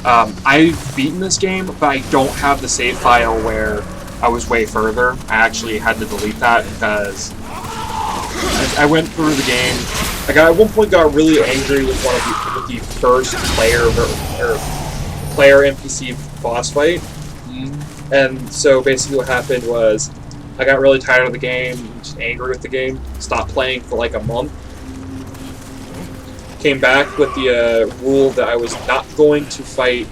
I've beaten this game, but I don't have the save file where I was way further. I actually had to delete that because I went through the game. At one point got really angry with the first player NPC boss fight. And so basically what happened was I got really tired of the game, just angry with the game, stopped playing for like a month. Came back with the rule that I was not going to fight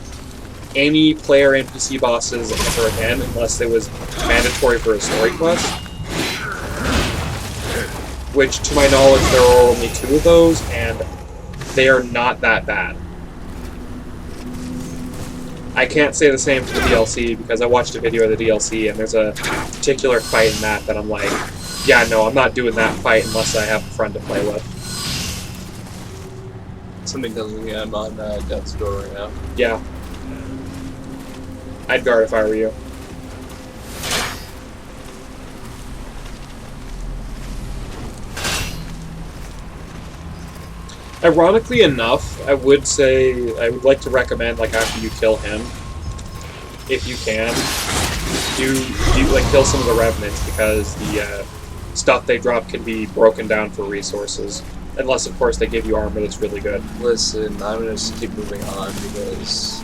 any player NPC bosses ever again unless it was mandatory for a story quest. Which, to my knowledge, there are only 2 of those, and they are not that bad. I can't say the same for the DLC, because I watched a video of the DLC, and there's a particular fight in that I'm like, yeah, no, I'm not doing that fight unless I have a friend to play with. Something tells me I'm on death's door right now. Yeah. I'd guard if I were you. Ironically enough, I would say, I would like to recommend, like, after you kill him, if you can, do like, kill some of the revenants, because the stuff they drop can be broken down for resources. Unless, of course, they give you armor that's really good. Listen, I'm gonna just keep moving on, because...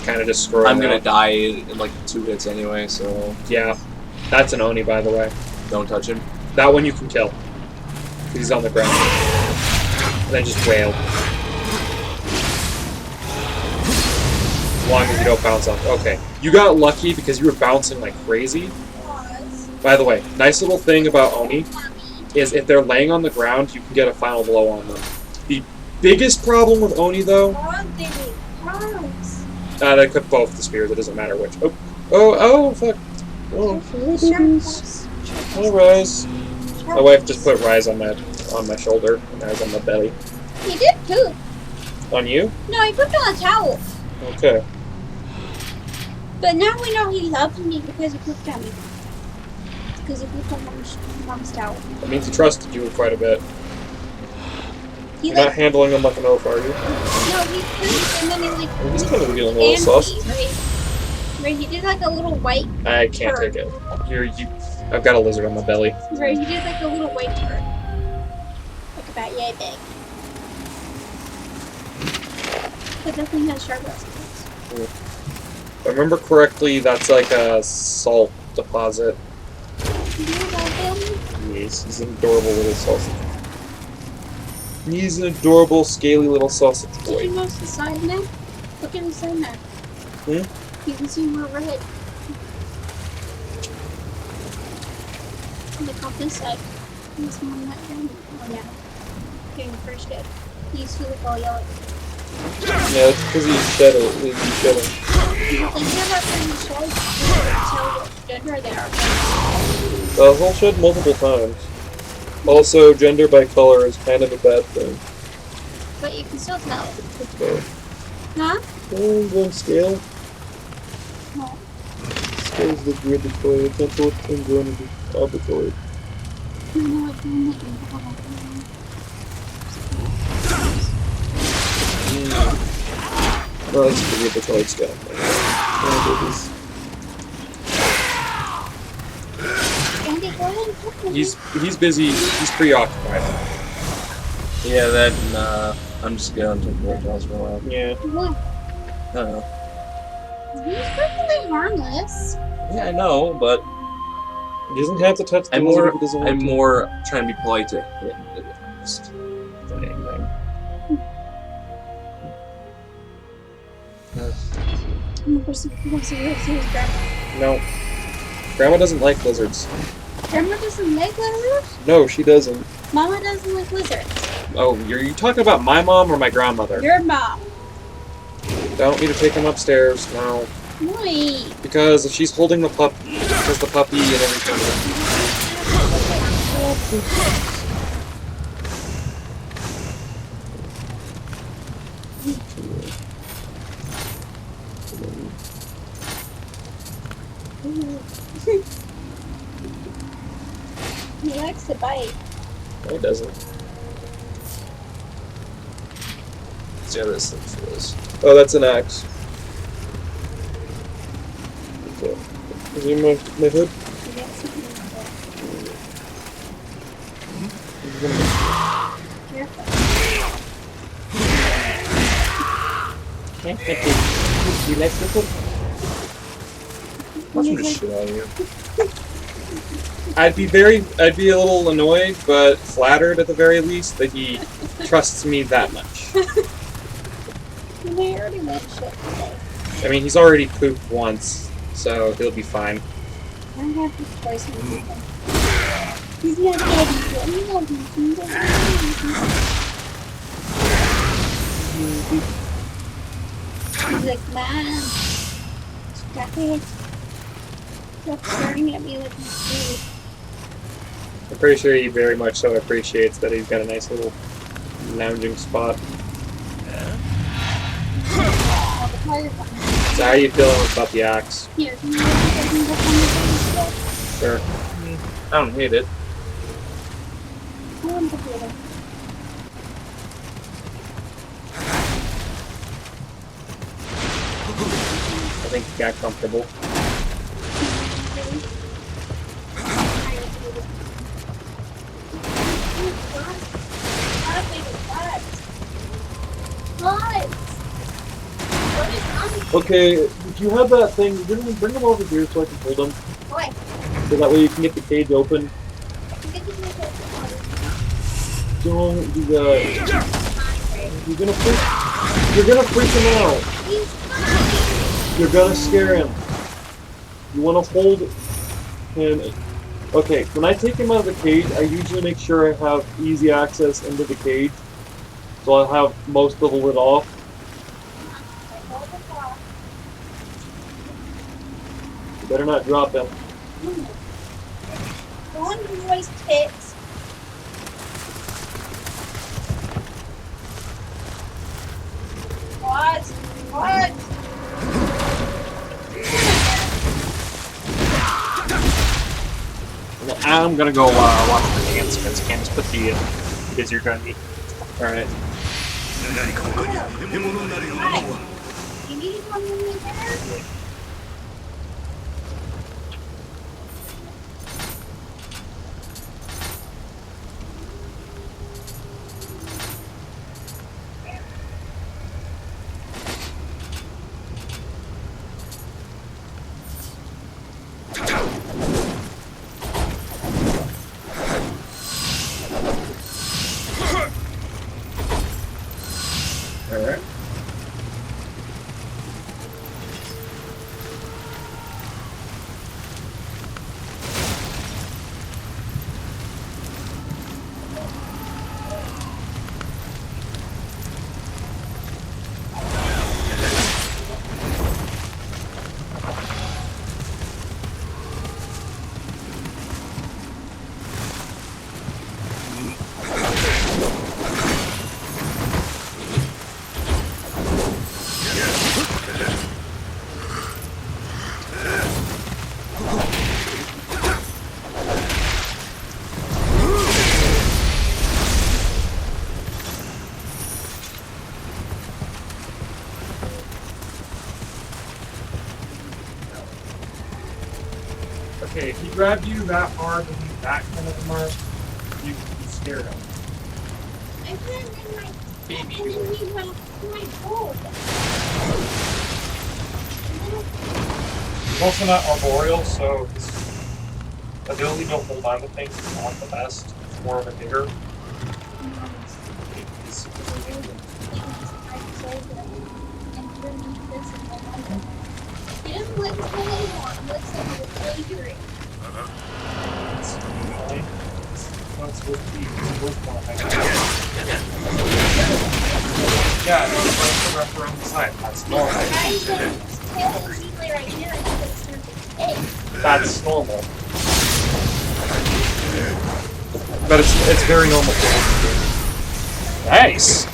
Kind of just screw I'm gonna die in, like, 2 hits anyway, so... Yeah. That's an Oni, by the way. Don't touch him. That one you can kill. He's on the ground. And then just wail. As long as you don't bounce off. Okay. You got lucky because you were bouncing like crazy. By the way, nice little thing about Oni is if they're laying on the ground, you can get a final blow on them. The biggest problem with Oni, though... they equip both the spears, it doesn't matter which. Oh, fuck. Oh, Rise. My wife just put Rise on my shoulder, and Rise on my belly. He did poop. On you? No, he pooped on a towel. Okay. But now we know he loves me because he pooped on me. Because he pooped on mom's towel. That means he trusted you quite a bit. He You're not handling him like an oaf, are you? no, he pooped and then he like. He's kind of feeling a little sus. Right, he did like a little white. I can't take it. I've got a lizard on my belly. Right, he did like a little white turd. Like about yay big. But definitely has sharp muscles. If I remember correctly, that's like a salt deposit. Do you love him? Yes, he's an adorable little sausage. He's an adorable, scaly little sausage Did you boy. notice the side map? Look at the side map. You can see more red. Look off this side. This one that down. Oh yeah. Getting the first hit. He used to look all yellow. Yeah, that's because he's shedding. He's shedding. Like you're not going to show tell what gender they are. He'll shed multiple times. Also, gender by color is kind of a bad thing. But you can still tell. So, Huh? going scale. No. Scales look weird to play. It's not what things going to be arbitrary. I know what you're making. No, that's the arbitrary scale. Andy, go ahead and put me. He's busy. He's preoccupied. Yeah, that, I'm just going to take workouts for a while. Yeah. What? I don't know. He's perfectly harmless. Yeah, I know, but He doesn't have to touch the I'm lizard more, if he doesn't want I'm to. more trying to be polite to him, to be honest, than anything. I'm the person who wants to go see his grandma. No. Grandma doesn't like lizards. Grandma doesn't like lizards? No, she doesn't. Mama doesn't like lizards. Oh, you talking about my mom or my grandmother? Your mom. Don't need to take him upstairs. No. Why? Because if she's holding the puppy and everything. He likes to bite. No, he doesn't. See how this thing feels. Oh, that's an axe. Okay. Is he in my hood? He likes to eat Careful. You like this one? Watch me shit out of you. I'd be a little annoyed, but flattered at the very least that he trusts me that much. They already went shit today. I mean, he's already pooped once, so he'll be fine. I don't have his choice in anything. He's not daddy. He's not He's like, man. Stop it. Stop staring at me like he's food. I'm pretty sure he very much so appreciates that he's got a nice little lounging spot. All the fire buttons. So how are you feeling about the axe? Here, can you look at the thing? Sure. I don't hate it. I want to feel it. I think he got comfortable. Okay, if you have that thing, bring him over here so I can hold him. What? So that way you can get the cage open. Don't do that. You're gonna freak him out. You're gonna scare him. You wanna hold him. Okay, when I take him out of the cage, I usually make sure I have easy access into the cage. So I'll have most of the lid off. You better not drop him. The one who always tits. I'm gonna go watch the dance because Candace put the because you're gonna be. Alright. You need to come in there. Alright. Okay, if he grabbed you that hard with you that kind of a mark, you scared him. I put it in my Baby. and then he went to my bowl. He's also not arboreal, so his ability to hold on to things is not the best. It's more of a digger. He's He doesn't like his bowl anymore. He likes something that's really great. fine. It's supposed to be. It's supposed to want to hang out. Yeah, it's wrap around the side. That's normal. His tail is usually right here, and then it's turned to egg. That's normal. But it's very normal. Nice.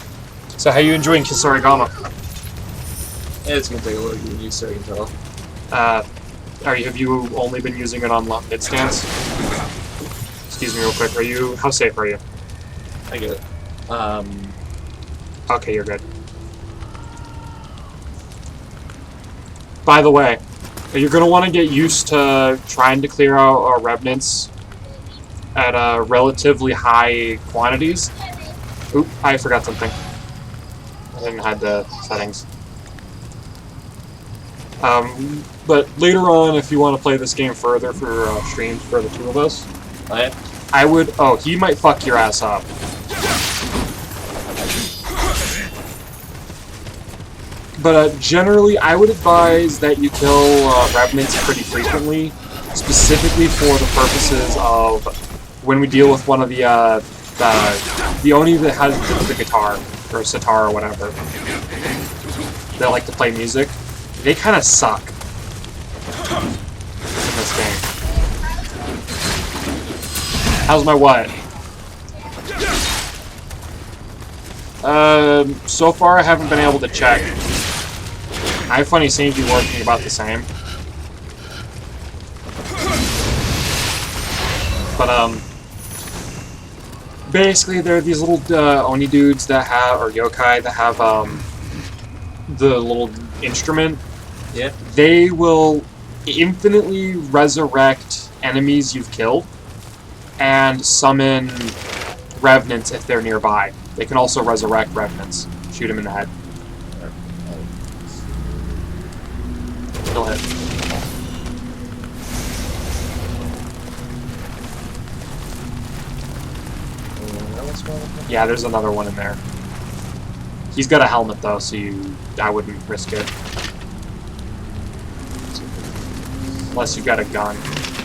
So how you enjoying Kisarigama? It's gonna take a little getting used to, I can tell. Have you only been using it on mid stance? Excuse me real quick, how safe are you? I get it. Okay, you're good. By the way, you're gonna want to get used to trying to clear out revenants at relatively high quantities. Oop, I forgot something. I didn't hide the settings. But later on, if you want to play this game further for streams for the two of us, I would... Oh, he might fuck your ass up. But generally, I would advise that you kill revenants pretty frequently, specifically for the purposes of when we deal with one of the Oni that has the guitar, or sitar or whatever. They like to play music. They kind of suck in this game. How's my what? So far I haven't been able to check. I have funny seems to be working about the same. But, basically there are these little Oni dudes that have, or yokai that have, the little instrument. Yeah. They will infinitely resurrect enemies you've killed and summon revenants if they're nearby. They can also resurrect revenants. Shoot them in the head. Go ahead. Yeah, there's another one in there. He's got a helmet though, so I wouldn't risk it. Unless you got a gun.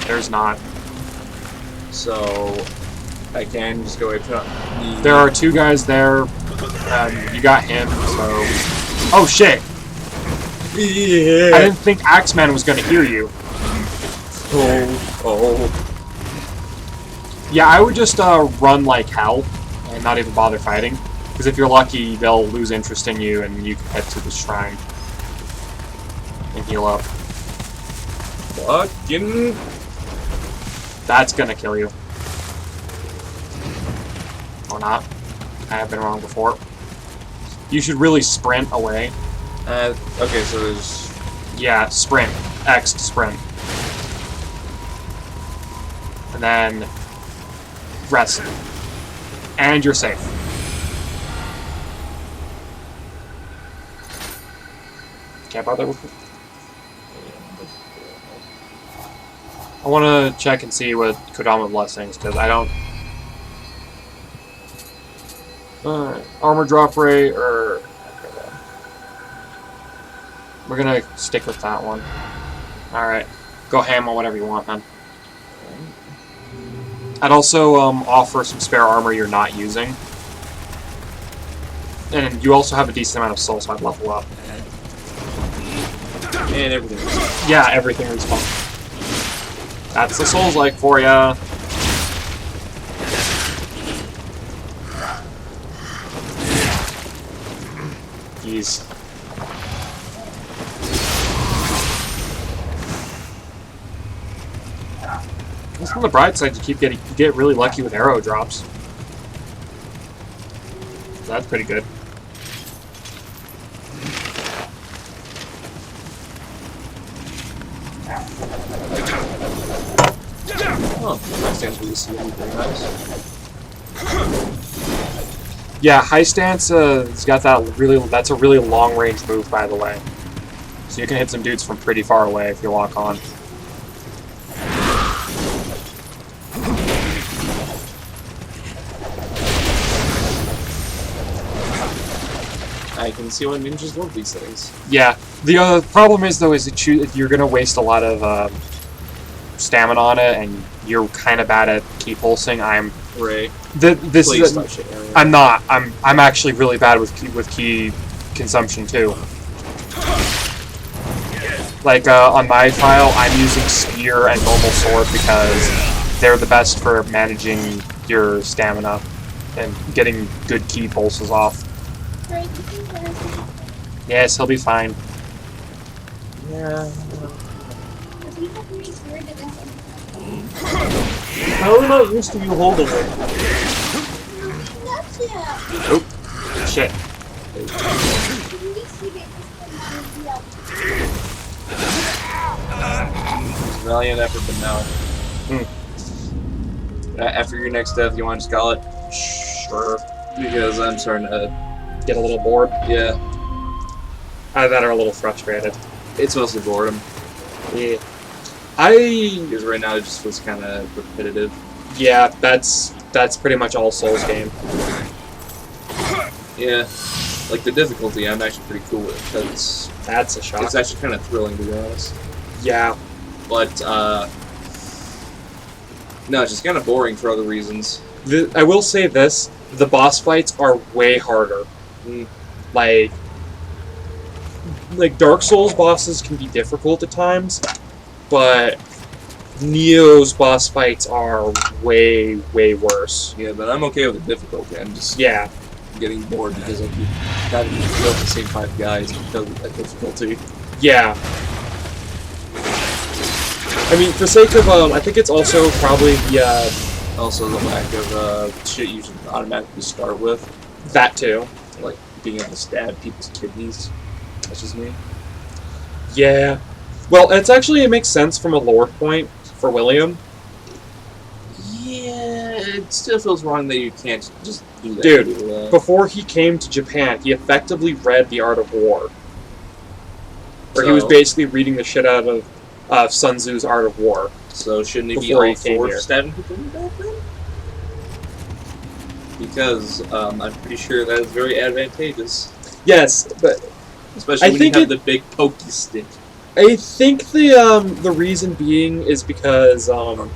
There's not. So I can just go away from There are two guys there. You got him, so... Oh shit! Yeah. I didn't think Axeman was gonna hear you. Oh. Yeah, I would just run like hell and not even bother fighting. Because if you're lucky, they'll lose interest in you and you can head to the shrine and heal up. Fucking... That's gonna kill you. Or not. I have been wrong before. You should really sprint away. Okay, so there's... Yeah, sprint. X to sprint. And then... rest. And you're safe. Can't bother with it. I want to check and see what Kodama Blessings, because I don't... armor drop rate, or... We're gonna stick with that one. Alright. Go ham on whatever you want, man. I'd also offer some spare armor you're not using. And you also have a decent amount of soul, so I'd level up. And everything. Yeah, everything respawns. That's the Souls like for ya. Jeez. Just on the bright side, you get really lucky with arrow drops. That's pretty good. Oh, that stands really smooth, very nice. Yeah, high stance has got that really. That's a really long range move, by the way. So you can hit some dudes from pretty far away if you lock on. I can see why ninjas love these things. Yeah, the problem is though is that you're gonna waste a lot of stamina on it, and you're kind of bad at key pulsing. I'm Right. this Please is stop shit, area. I'm not. I'm actually really bad with key consumption too. Like on my file, I'm using spear and normal sword because they're the best for managing your stamina and getting good key pulses off. Yes, he'll be fine. Yeah. How am I used to you holding it? Oop. Shit. Valiant effort, but no. After your next death, you want to just call it? Sure. Because I'm starting to... Get a little bored. Yeah. Either that or a little frustrated. It's mostly boredom. Yeah. Because right now it just feels kind of repetitive. Yeah, that's pretty much all Souls game. Yeah. Like, the difficulty I'm actually pretty cool with, because That's a shock. it's actually kind of thrilling, to be honest. Yeah. But, no, it's just kind of boring for other reasons. I will say this, the boss fights are way harder. Like Dark Souls bosses can be difficult at times, but Nioh's boss fights are way, way worse. Yeah, but I'm okay with the difficulty. I'm just Yeah. getting bored because I keep having to kill the same 5 guys because of that difficulty. Yeah. I mean, for sake of, I think it's also probably the, Also, the lack of shit you should automatically start with, that too. like being able to stab people's kidneys. That's just me. Yeah. Well, it makes sense from a lore point for William. Yeah, it still feels wrong that you can't just do that. Dude, before he came to Japan, he effectively read The Art of War. Where he was basically reading the shit out of Sun Tzu's Art of War. So shouldn't he be Before he all came for here. stabbing people in the back then? Because I'm pretty sure that is very advantageous. Yes, but Especially when you have the big pokey stick. I think the reason being is because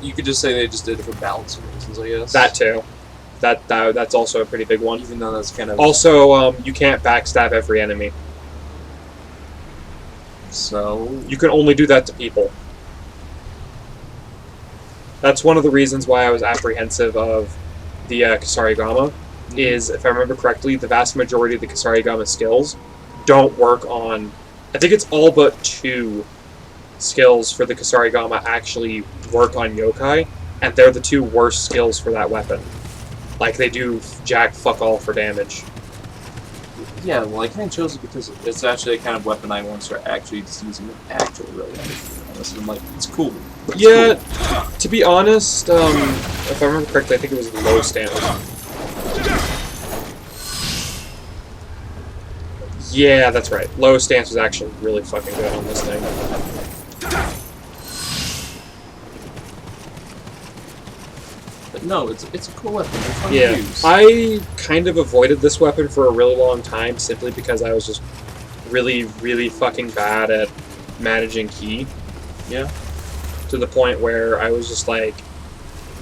You could just say they just did it for balancing reasons, I guess. that too. That's also a pretty big one. Even though that's kind of... Also, you can't backstab every enemy. So... You can only do that to people. That's one of the reasons why I was apprehensive of the Kasarigama, is, if I remember correctly, the vast majority of the Kasarigama skills don't work on... I think it's all but 2 skills for the Kasarigama actually work on yokai, and they're the two worst skills for that weapon. Like, they do jack fuck all for damage. Yeah, well, I kind of chose it because it's actually a kind of weapon I want to start actually just using in actual real life. Honestly, I'm like, it's cool. It's Yeah, cool. to be honest, if I remember correctly, I think it was low stamina. Yeah, that's right. Low stance was actually really fucking good on this thing. But no, it's a cool weapon. It's fun to Yeah, use. I kind of avoided this weapon for a really long time simply because I was just really, really fucking bad at managing ki. Yeah. To the point where I was just like,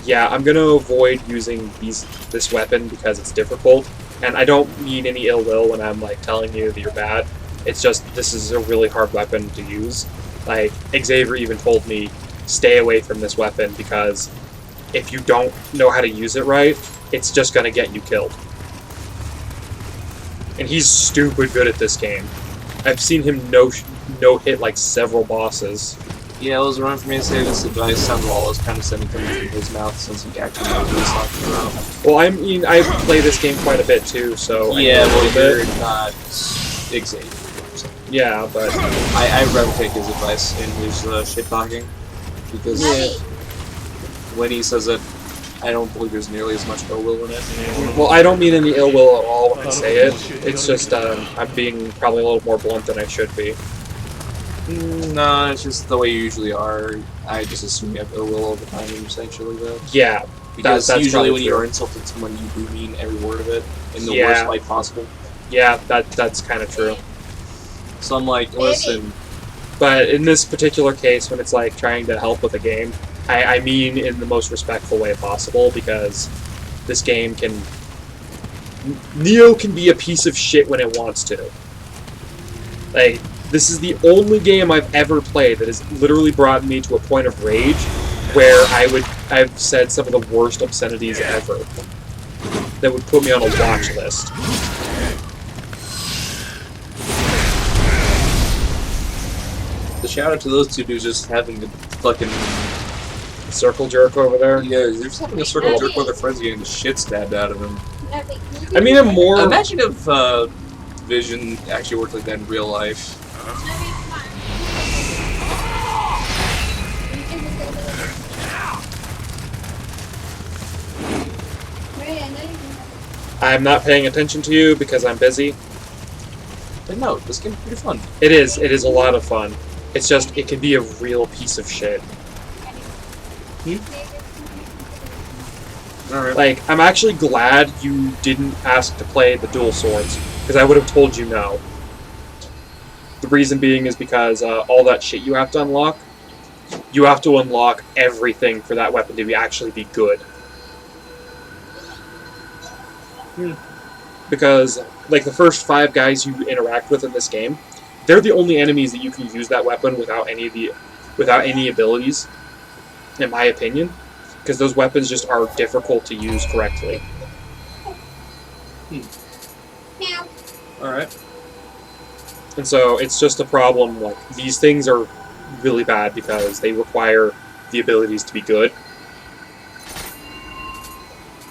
yeah, I'm gonna avoid using this weapon because it's difficult. And I don't mean any ill will when I'm like telling you that you're bad. It's just this is a really hard weapon to use. Like Xavier even told me, stay away from this weapon because if you don't know how to use it right, it's just gonna get you killed. And he's stupid good at this game. I've seen him no hit like several bosses. Yeah, it was wrong for me to say this advice. Sounds all is kind of sending coming from his mouth since he actually knows what he's talking about. Well, I mean, I play this game quite a bit too, so Yeah, I know a well, little bit. you're not Xavier. Yeah, but I rather take his advice in his shit talking because when he says it, I don't believe there's nearly as much ill will in it. well, I don't mean any ill will at all when I say it. It's just I'm being probably a little more blunt than I should be. No, it's just the way you usually are. I just assume you have ill will all the time when you're sexually though. Yeah, Because that's usually probably when you're true. insulting someone, you do mean every word of it in the Yeah. worst light possible. Yeah, that's kind of true. So I'm like, listen, But in this particular case, when it's like trying to help with a game, I mean in the most respectful way possible because this game can. Nioh can be a piece of shit when it wants to. Like, this is the only game I've ever played that has literally brought me to a point of rage where I've said some of the worst obscenities ever that would put me on a watch list. the shout out to those two dudes just having the fucking Circle jerk over there. yeah, they're just having a circle jerk with their friends getting the shit stabbed out of them. I mean, I'm more. Imagine if Vision actually worked like that in real life. I'm not paying attention to you because I'm busy. But no, this game's pretty fun. It is a lot of fun. It's just, it can be a real piece of shit. Alright. Like, I'm actually glad you didn't ask to play the dual swords, because I would have told you no. The reason being is because all that shit you have to unlock, you have to unlock everything for that weapon to actually be good. Because, like, the first 5 guys you interact with in this game, they're the only enemies that you can use that weapon without any abilities, in my opinion. Because those weapons just are difficult to use correctly. Alright. And so it's just a problem, like, these things are really bad because they require the abilities to be good.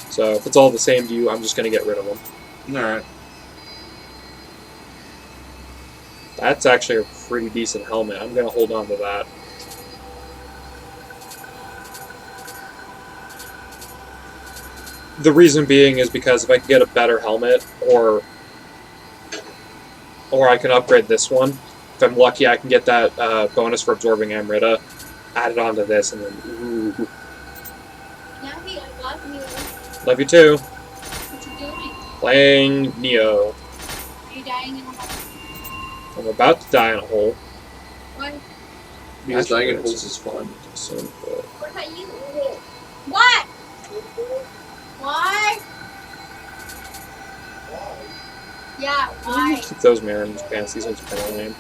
So if it's all the same to you, I'm just going to get rid of them. Alright. That's actually a pretty decent helmet. I'm going to hold on to that. The reason being is because if I can get a better helmet, or I can upgrade this one, if I'm lucky I can get that bonus for absorbing Amrita, add it onto this, and then, ooh. Navi, I love you. Love you too. What you doing? Playing Nioh. Are you dying in a hole? I'm about to die in a hole. What? Because dying in Actually, holes is fun. What about you? What? Why? Yeah, why? Keep those mirror image pants. These ones are kind of lame.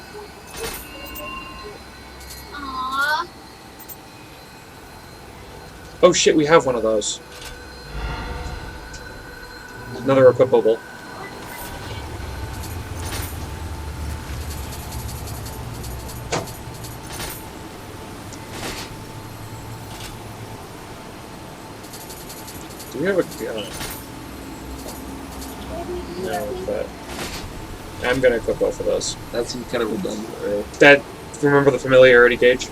Aww. Oh shit, we have one of those. Another equipable. Do you have a gun? No, but I'm gonna equip both of those. That's kind of redundant, right? That, remember the familiarity gauge?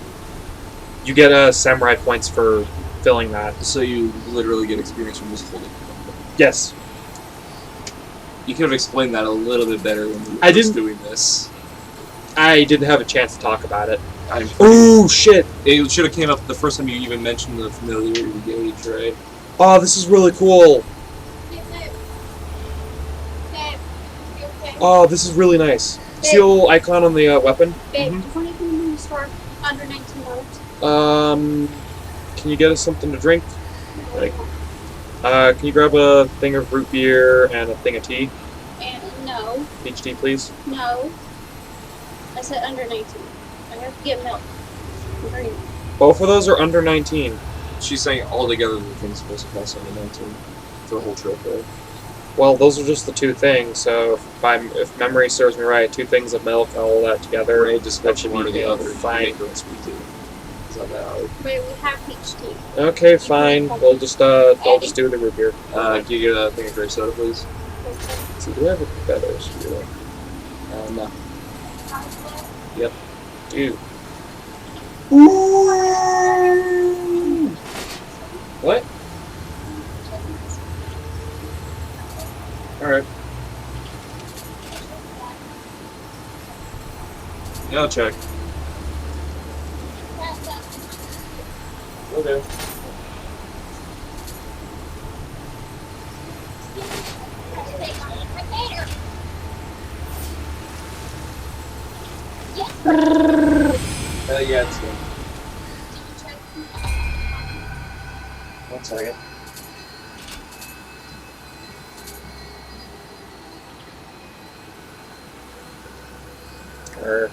You get samurai points for filling that. So you literally get experience from just holding. Yes. You could have explained that a little bit better when you I were didn't- doing this. I didn't have a chance to talk about it. I'm Ooh, shit! It should have came up the first time you even mentioned the familiarity gauge, right? Oh, this is really cool. Oh, this is really nice. See the little icon on the weapon? Babe, do you want anything in the store under $19? Can you get us something to drink? Like, can you grab a thing of root beer and a thing of tea? And no, Peach tea, please. no. I said under 19. I have to get milk. I'm hurting. Both of those are under 19. She's saying altogether the thing's supposed to cost under 19 for the whole trip, right? Well, those are just the two things, so if memory serves me right, 2 things of milk and all that together, Right, just that should one be or the other. fine. Make her a sweet tea. Is that hard? Wait, we have peach tea. Okay, fine. We'll just I'll just do the root beer. Can you get a thing of grape soda, please? See, do I have a better spear? No. Dude. What? Alright. Yeah, I'll check. Okay. Yeah, it's good. 1 second. Or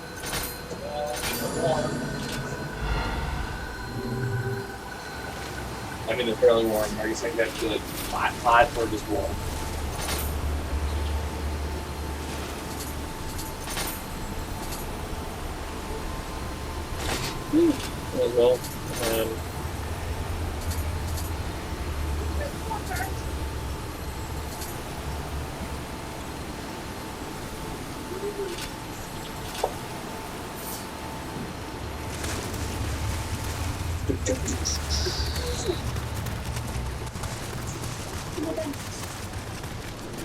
I mean, it's fairly warm. Are you saying that's like hot or just warm? as well.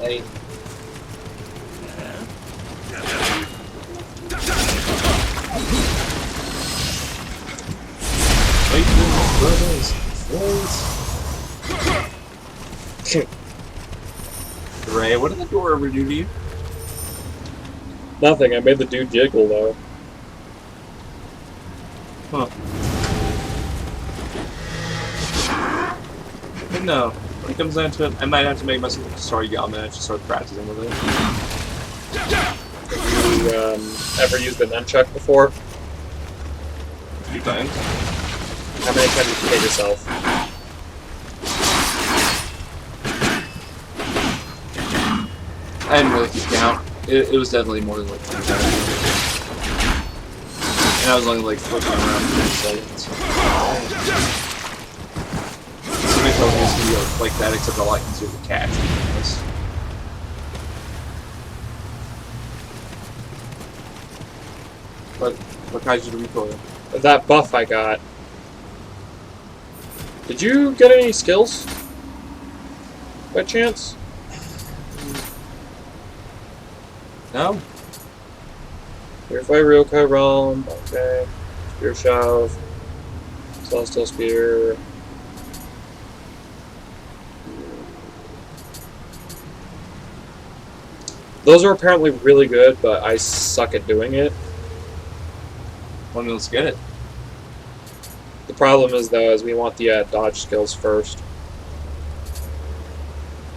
Hey. Ray, what did the door ever do to you? Nothing. I made the dude jiggle though. Huh. But no, when it comes down to it, I might have to make myself a sorry gun and actually start practicing with it. Have you ever used a nunchuck before? A few times. How many times did you hit yourself? I didn't really keep count. It was definitely more than like 10 times. And I was only like flipping around for 10 seconds. Somebody told me it's gonna be like that, except a lot easier to catch. What caused you to recoil? That buff I got. Did you get any skills? By chance? No? Purify Ryokai Realm, okay. Spear Shove. Celestial Spear. Those are apparently really good, but I suck at doing it. Well, let's get it. The problem is, though, is we want the dodge skills first.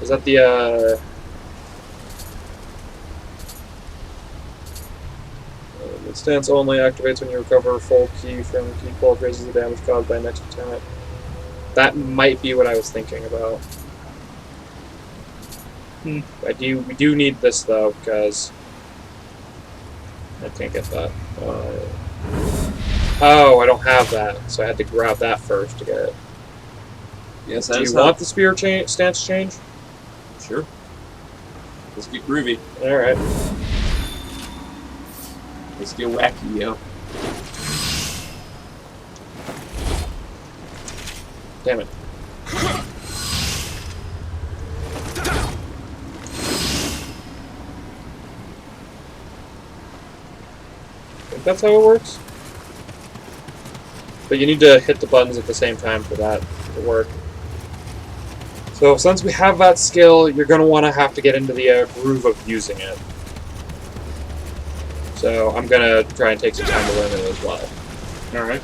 Is that the, stance only activates when you recover full ki from ki pull, raises the damage caused by next attack. That might be what I was thinking about. We do need this though, because I can't get that. Oh, I don't have that, so I had to grab that first to get it. Yes, Do you want the spear stance change? Sure. Let's get groovy. Alright. Let's get wacky, yo. Damn it. Think that's how it works? But you need to hit the buttons at the same time for that to work. So since we have that skill, you're going to have to get into the groove of using it. So I'm going to try and take some time to learn it as well. Alright.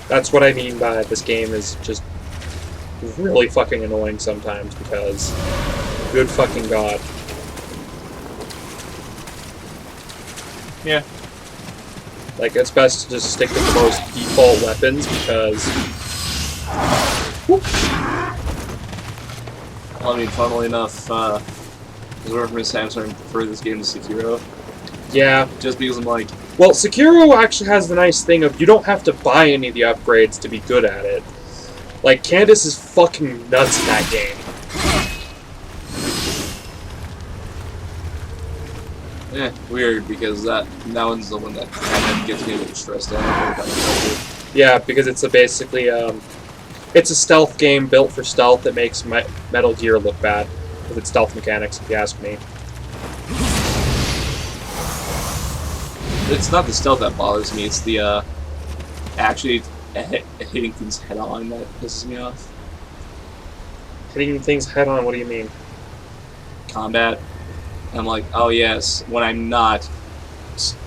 That's what I mean by this game is just really fucking annoying sometimes because good fucking god. Yeah. Like, it's best to just stick with the most default weapons because... Whoop. I mean, funnily enough, Zora from Miss Hamster prefer this game to Sekiro. Yeah. Just because I'm like... Well, Sekiro actually has the nice thing of you don't have to buy any of the upgrades to be good at it. Like, Candace is fucking nuts in that game. Weird, because that one's the one that kind of gets me a little stressed out. Yeah, because it's basically, it's a stealth game built for stealth that makes Metal Gear look bad. With its stealth mechanics, if you ask me. It's not the stealth that bothers me, it's the, actually hitting things head on that pisses me off. Hitting things head on, what do you mean? Combat. I'm like, oh yes, when I'm not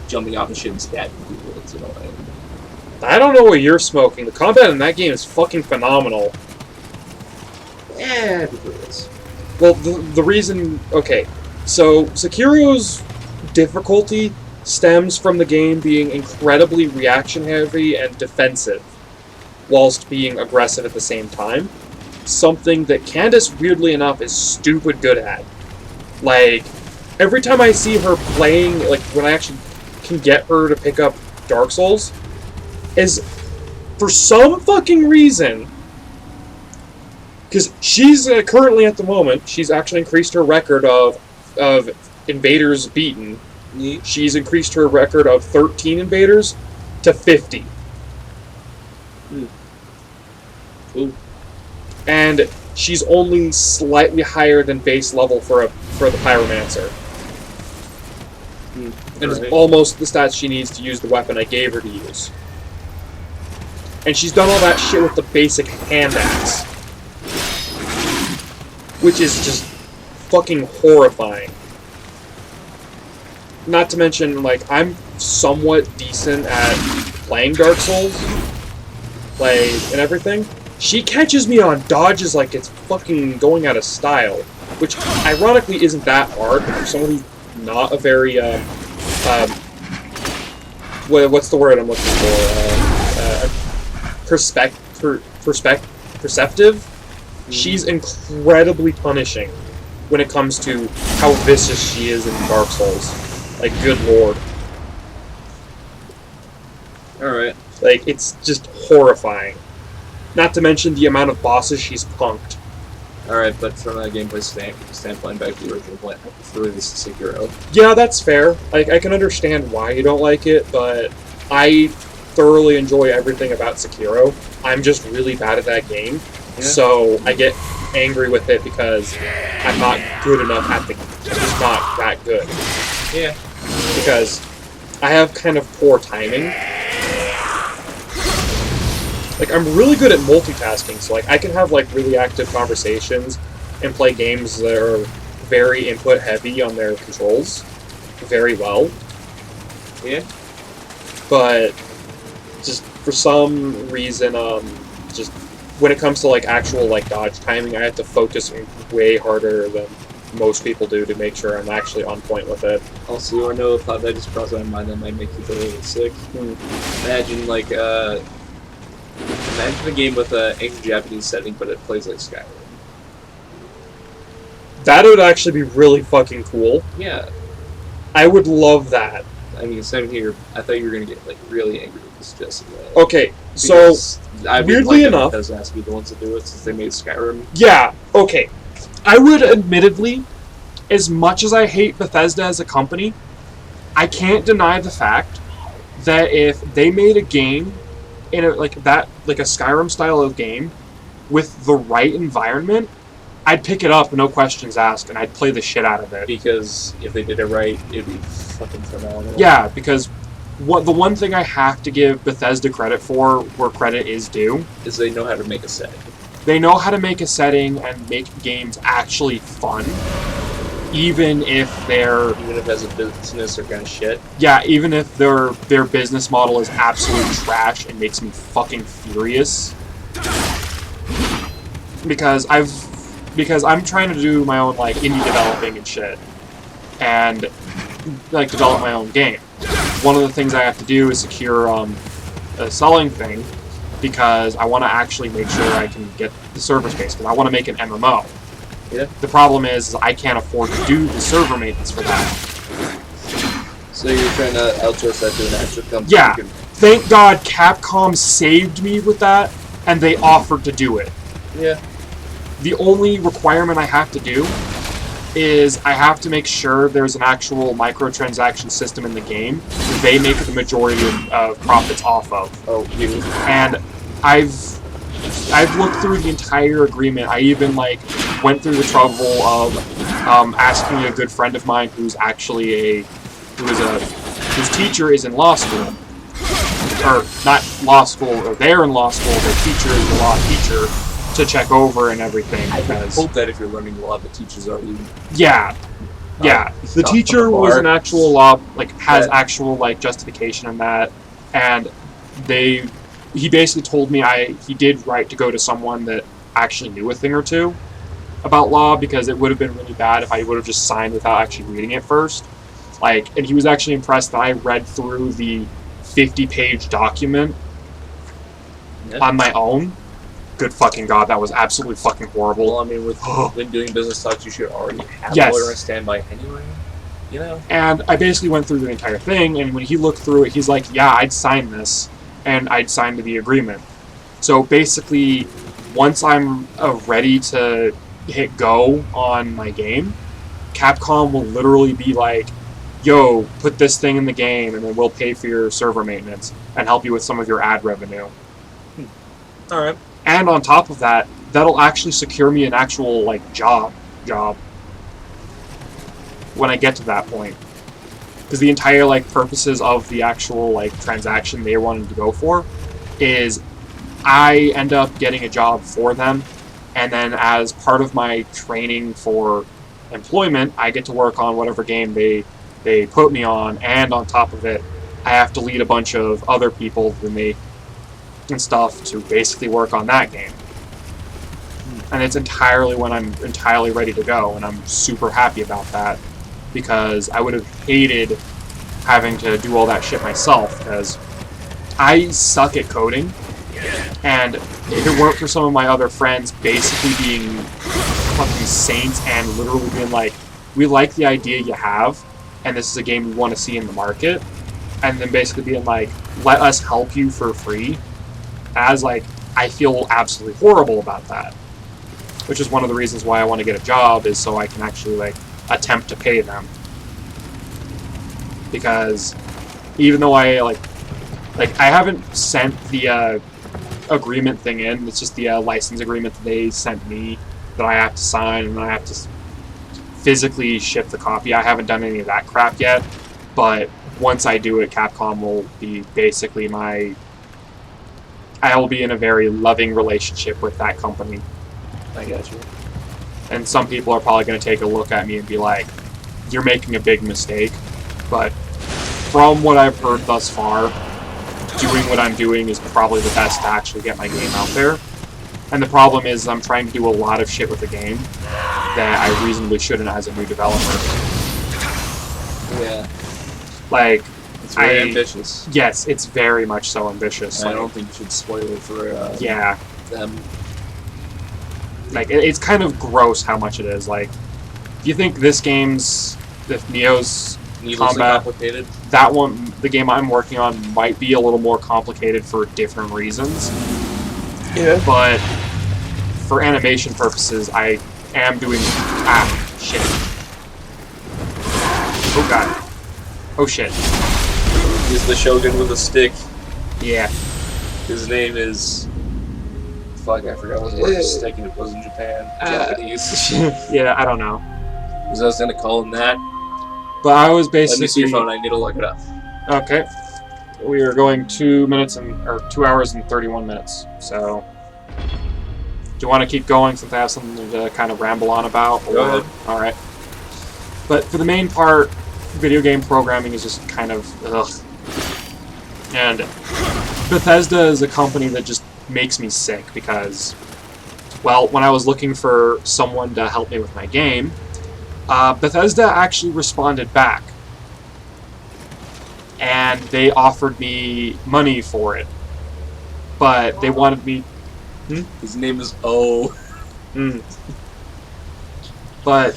jumping off the shit and stabbing people, it's annoying. I don't know what you're smoking. The combat in that game is fucking phenomenal. Yeah, it is. Well, the reason... Okay, so Sekiro's difficulty stems from the game being incredibly reaction-heavy and defensive, whilst being aggressive at the same time. Something that Candace, weirdly enough, is stupid good at. Like, every time I see her playing, like, when I actually can get her to pick up Dark Souls, is, for some fucking reason... Because she's currently, at the moment, she's actually increased her record of invaders beaten. She's increased her record of 13 invaders to 50. Ooh. And she's only slightly higher than base level for the Pyromancer. And it's almost the stats she needs to use the weapon I gave her to use. And she's done all that shit with the basic hand axe. Which is just fucking horrifying. Not to mention, like, I'm somewhat decent at playing Dark Souls. Like, and everything. She catches me on dodges like it's fucking going out of style. Which, ironically, isn't that hard for someone who's not a very, what's the word I'm looking for? Perceptive? She's incredibly punishing when it comes to how vicious she is in Dark Souls. Like, good lord. Alright. Like, it's just horrifying. Not to mention the amount of bosses she's punked. Alright, but from a gameplay standpoint, back to the original point, I prefer this to Sekiro. Yeah, that's fair. Like, I can understand why you don't like it, but I thoroughly enjoy everything about Sekiro. I'm just really bad at that game. Yeah. So I get angry with it because I'm not good enough at the game. I'm just not that good. Yeah. Because I have kind of poor timing. Like, I'm really good at multitasking, so like I can have like really active conversations and play games that are very input heavy on their controls very well. Yeah. But just for some reason, just when it comes to like actual like dodge timing, I have to focus way harder than most people do to make sure I'm actually on point with it. Also, you know, a thought that just crossed my mind that might make you feel a little sick. Imagine like imagine a game with an ancient Japanese setting, but it plays like Skyrim. That would actually be really fucking cool. Yeah. I would love that. I mean, same here. I thought you were gonna get like really angry with this suggestion. Okay, So, I'd weirdly enough, Bethesda has to be the ones to do it since they made Skyrim. yeah, okay. I would admittedly, as much as I hate Bethesda as a company, I can't deny the fact that if they made a game in a Skyrim style of game with the right environment, I'd pick it up, no questions asked, and I'd play the shit out of it. Because if they did it right, it'd be fucking phenomenal. Yeah, because the one thing I have to give Bethesda credit for, where credit is due, is they know how to make a setting. They know how to make a setting and make games actually fun, even if as a business are kind of shit. Yeah, even if their business model is absolute trash and makes me fucking furious. Because I'm trying to do my own like indie developing and shit, and like develop my own game. One of the things I have to do is secure a selling thing, because I want to actually make sure I can get the server space, because I want to make an MMO. Yeah. The problem is I can't afford to do the server maintenance for that. So you're trying to outsource that to an actual company? Yeah. Thank God Capcom saved me with that, and they offered to do it. Yeah. The only requirement I have to do is I have to make sure there's an actual microtransaction system in the game that they make the majority of profits off of. Oh, you. And I've looked through the entire agreement. I even went through the trouble of asking a good friend of mine who's actually whose teacher is in law school, or not law school, or they're in law school. Their teacher is a law teacher, to check over and everything. I because hope that if you're learning law, the teachers are you. Yeah. The teacher was an actual law, has actual justification in that, and he basically told me he did right to go to someone that actually knew a thing or two about law, because it would have been really bad if I would have just signed without actually reading it first. And he was actually impressed that I read through the 50-page document on my own. Good fucking God, that was absolutely fucking horrible. Well, I mean, when doing business talks, you should already have Yes. a lawyer on standby anyway. You know? And I basically went through the entire thing, and when he looked through it, he's like, yeah, I'd sign this, and I'd sign the agreement. So basically, once I'm ready to hit go on my game, Capcom will literally be like, yo, put this thing in the game, and then we'll pay for your server maintenance and help you with some of your ad revenue. Alright. And on top of that, that'll actually secure me an actual job when I get to that point. Because the entire purposes of the actual transaction they wanted to go for is I end up getting a job for them, and then as part of my training for employment, I get to work on whatever game they put me on, and on top of it, I have to lead a bunch of other people and stuff to basically work on that game. And it's entirely when I'm entirely ready to go, and I'm super happy about that, because I would have hated having to do all that shit myself, because I suck at coding, and if it weren't for some of my other friends basically being fucking saints and literally being like, we like the idea you have, and this is a game we want to see in the market, and then basically being like, let us help you for free, I feel absolutely horrible about that. Which is one of the reasons why I want to get a job, is so I can actually attempt to pay them. Because even though I haven't sent the agreement thing in, it's just the license agreement that they sent me that I have to sign, and I have to physically ship the copy. I haven't done any of that crap yet, but once I do it, Capcom will be basically I will be in a very loving relationship with that company. I got you. And some people are probably going to take a look at me and be like, you're making a big mistake. But from what I've heard thus far, doing what I'm doing is probably the best to actually get my game out there. And the problem is I'm trying to do a lot of shit with the game that I reasonably shouldn't as a new developer. Yeah. It's very ambitious. Yes, it's very much so ambitious. I don't think you should spoil it for them. It's kind of gross how much it is. Do you think if Nioh's Needlessly combat. complicated. That one, the game I'm working on, might be a little more complicated for different reasons. Yeah. But for animation purposes, I am doing... shit. Oh god. Oh shit. He's the Shogun with a stick. Yeah. His name is... Fuck, I forgot what the word stick was in Japan. Japanese. Yeah, I don't know. Because I was gonna call him that. But I was Let me see your basically... phone, I need to look it up. Okay. We are going 2 hours and 31 minutes. So, do you want to keep going since I have something to kind of ramble on about? Go ahead. All right. But for the main part, video game programming is just kind of ugh. And Bethesda is a company that just makes me sick because, well, when I was looking for someone to help me with my game, Bethesda actually responded back. And they offered me money for it. But they wanted me... His name is O. But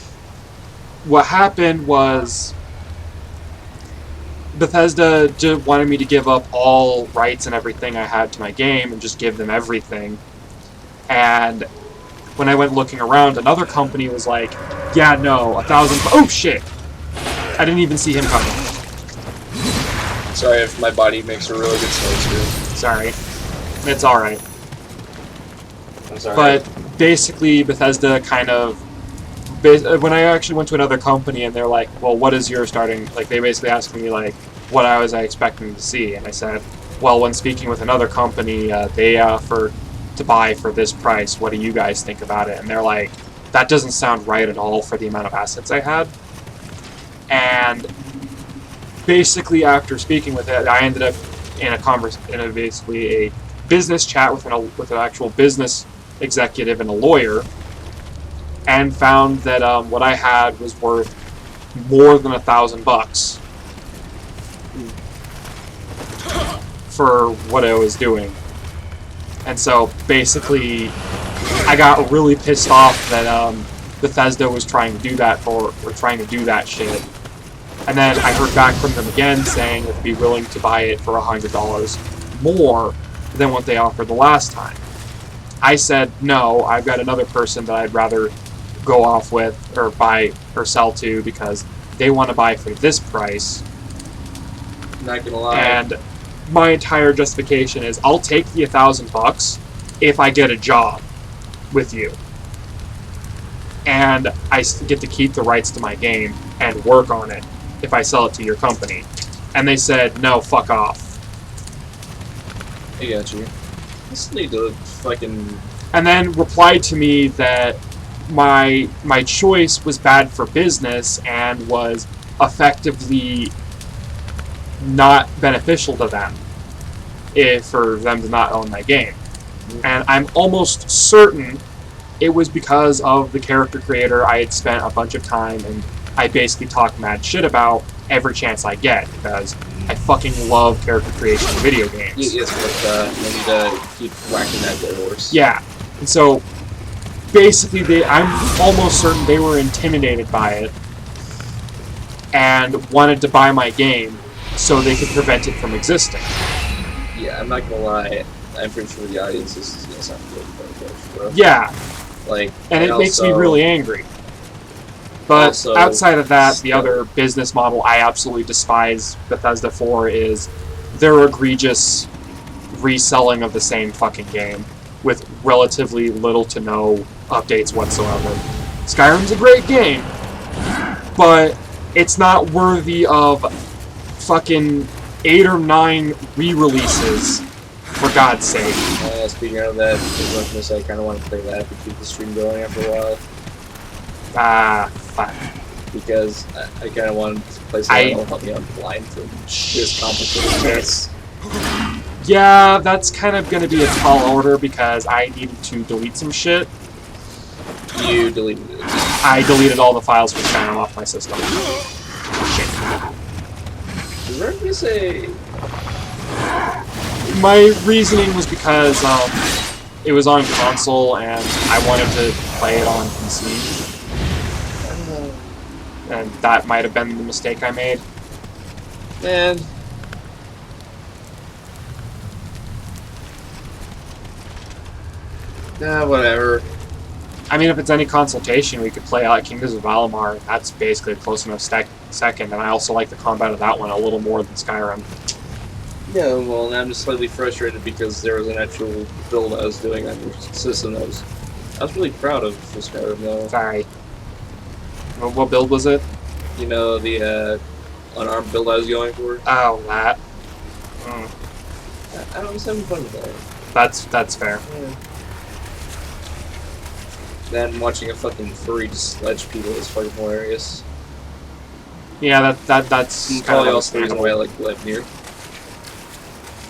what happened was Bethesda just wanted me to give up all rights and everything I had to my game and just give them everything. And when I went looking around, another company was like, yeah, no, 1,000... Oh, shit! I didn't even see him coming. Sorry if my body makes a really good noise here. Sorry. It's alright. I'm sorry. But basically, Bethesda kind of... When I actually went to another company and they're like, well, what is your starting... Like, they basically asked me, like, what I was expecting to see. And I said, well, when speaking with another company, they offered to buy for this price. What do you guys think about it? And they're like, that doesn't sound right at all for the amount of assets I had. And basically, after speaking with it, I ended up in basically a business chat with an actual business executive and a lawyer, and found that what I had was worth more than $1,000 for what I was doing. And so basically, I got really pissed off that Bethesda was trying to do that trying to do that shit. And then I heard back from them again saying they'd be willing to buy it for $100 more than what they offered the last time. I said, no, I've got another person that I'd rather go off with or buy or sell to because they want to buy for this price. Not gonna lie. And my entire justification is I'll take the $1,000 if I get a job with you. And I get to keep the rights to my game and work on it if I sell it to your company. And they said, no, fuck off. I got you. Just need to fucking... And then replied to me that my choice was bad for business and was effectively not beneficial to them for them to not own my game. And I'm almost certain it was because of the character creator I had spent a bunch of time and I basically talk mad shit about every chance I get because I fucking love character creation in video games. Yes, but you need to keep whacking that dead horse. Yeah, and so basically I'm almost certain they were intimidated by it and wanted to buy my game so they could prevent it from existing. Yeah, I'm not gonna lie. I'm pretty sure the audience is gonna sound good. Yeah. Like, and it makes me really angry. But also, outside of that, the other business model I absolutely despise Bethesda for is their egregious reselling of the same fucking game with relatively little to no updates whatsoever. Skyrim's a great game, but it's not worthy of fucking 8 or 9 re-releases, for God's sake. Speaking of that, I was going to say I kind of want to play that to keep the stream going after a while. Fuck. Because I kind of want to play something that'll help me unblind from this complicated mess. Yeah, that's kind of going to be a tall order because I needed to delete some shit. You deleted it. I deleted all the files from Skyrim off my system. Shit. Did you say... My reasoning was because it was on console and I wanted to play it on PC. And that might have been the mistake I made. Man. Nah, whatever. I mean, if it's any consultation, we could play out Kingdoms of Valimar. That's basically a close enough second, and I also like the combat of that one a little more than Skyrim. Yeah, well, I'm just slightly frustrated because there was an actual build I was doing on your system that I was really proud of for Skyrim, though. Sorry. What build was it? You know, the unarmed build I was going for? Oh, that. I was having fun with that. That's fair. Yeah. Then watching a fucking furry just sledge people is fucking hilarious. Yeah, that's kind Probably of also the reason why I like live here.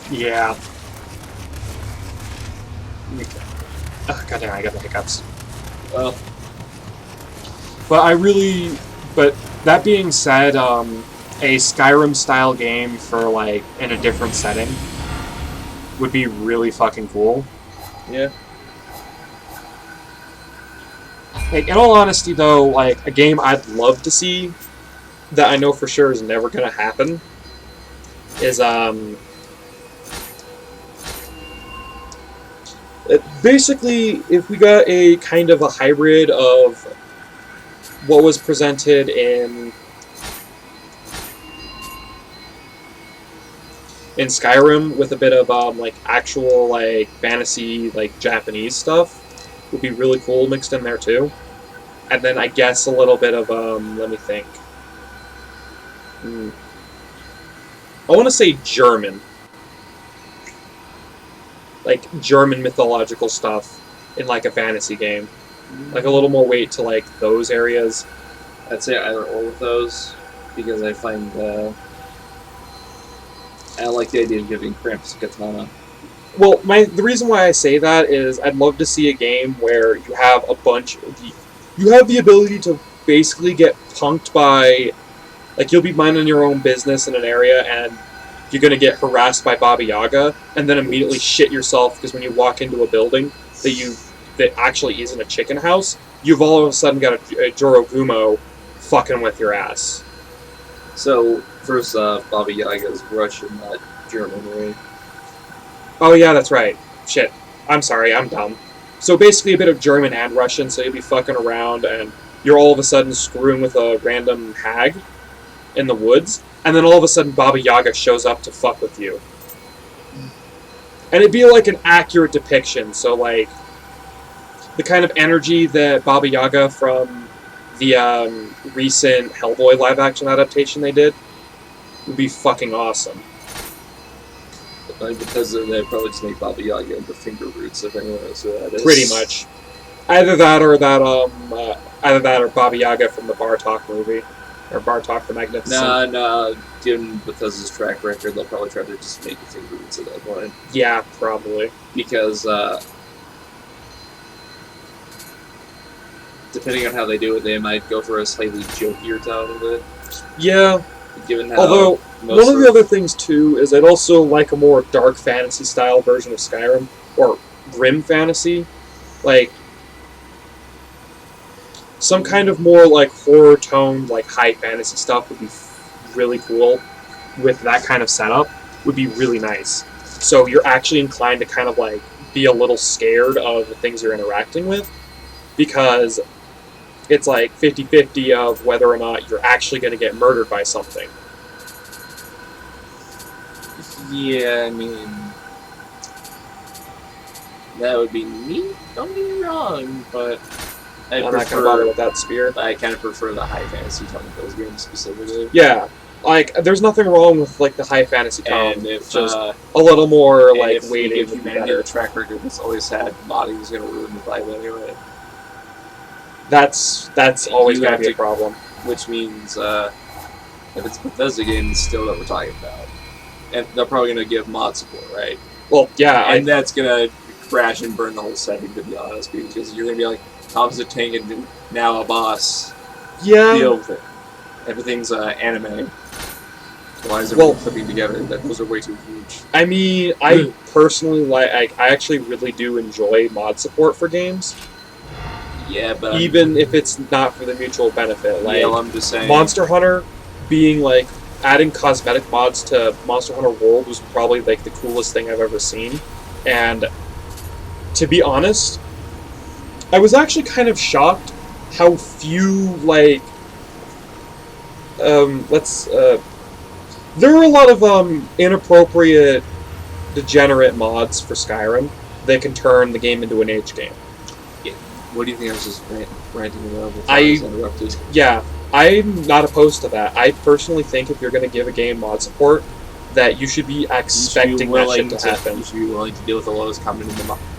Yeah. Oh, goddamn, I got the hiccups. Well, But that being said, a Skyrim style game for like in a different setting would be really fucking cool. yeah. Like, in all honesty, though, like a game I'd love to see that I know for sure is never gonna happen is basically if we got a kind of a hybrid of what was presented in Skyrim with a bit of like actual like fantasy like Japanese stuff would be really cool mixed in there too. And then I guess a little bit of let me think. I want to say German. Like German mythological stuff in like a fantasy game. Like a little more weight to like those areas. I'd say either or with those because I find I don't like the idea of giving Krampus a katana. Well, the reason why I say that is I'd love to see a game where you have you have the ability to basically get punked by, like you'll be minding your own business in an area and you're going to get harassed by Baba Yaga and then immediately shit yourself because when you walk into a building that actually isn't a chicken house, you've all of a sudden got a Jorogumo fucking with your ass. So, first off, Baba Yaga is Russian, not German, right? Oh yeah, that's right. Shit. I'm sorry, I'm dumb. So basically a bit of German and Russian, so you'll be fucking around and you're all of a sudden screwing with a random hag in the woods, and then all of a sudden Baba Yaga shows up to fuck with you. And it'd be like an accurate depiction, so like the kind of energy that Baba Yaga from the recent Hellboy live-action adaptation they did would be fucking awesome. Because they probably just make Baba Yaga into finger roots, if anyone knows who that is. Pretty much. Either that or Baba Yaga from the Bartok movie. Or Bartok the Magnificent. Nah, given Bethesda's track record, they'll probably try to just make finger roots at that point. Yeah, probably. Because, depending on how they do it, they might go for a slightly jokier tone of it. Yeah. Given how although, one of the other things, too, is I'd also like a more dark fantasy-style version of Skyrim. Or grim fantasy. Like, some kind of more, like, horror-toned, like, high fantasy stuff would be really cool. With that kind of setup, would be really nice. So you're actually inclined to kind of, like, be a little scared of the things you're interacting with. Because it's like 50-50 of whether or not you're actually going to get murdered by something. Yeah, I mean, that would be neat, don't get me wrong, but I'm not going to bother with that spear. I kind of prefer the high fantasy tone of those games specifically. Yeah, like, there's nothing wrong with, like, the high fantasy tone. And if, just a little more, like, if weighted if would be humanity better. the track record that's always had, modding is going to ruin the vibe anyway. That's always You going to have be a to- problem. Which means, if it's Bethesda games, still that we're talking about. And they're probably going to give mod support, right? Well, yeah, And that's going to crash and burn the whole setting, to be honest, because you're going to be like, Tom's a tank and now a boss. yeah. Deal with it. Everything's anime. Why is everything flipping together? Those are way too huge. I mean, I personally like. I actually really do enjoy mod support for games, Yeah, but even if it's not for the mutual benefit. Like yeah, well, I'm just saying. Monster Hunter being like adding cosmetic mods to Monster Hunter World was probably like the coolest thing I've ever seen. And to be honest, I was actually kind of shocked how few like there are a lot of inappropriate, degenerate mods for Skyrim. They can turn the game into an H game. What do you think? I was just ranting about before I was interrupted. Yeah, I'm not opposed to that. I personally think if you're going to give a game mod support, that you should be expecting that shit to happen. You should be willing to deal with the lowest common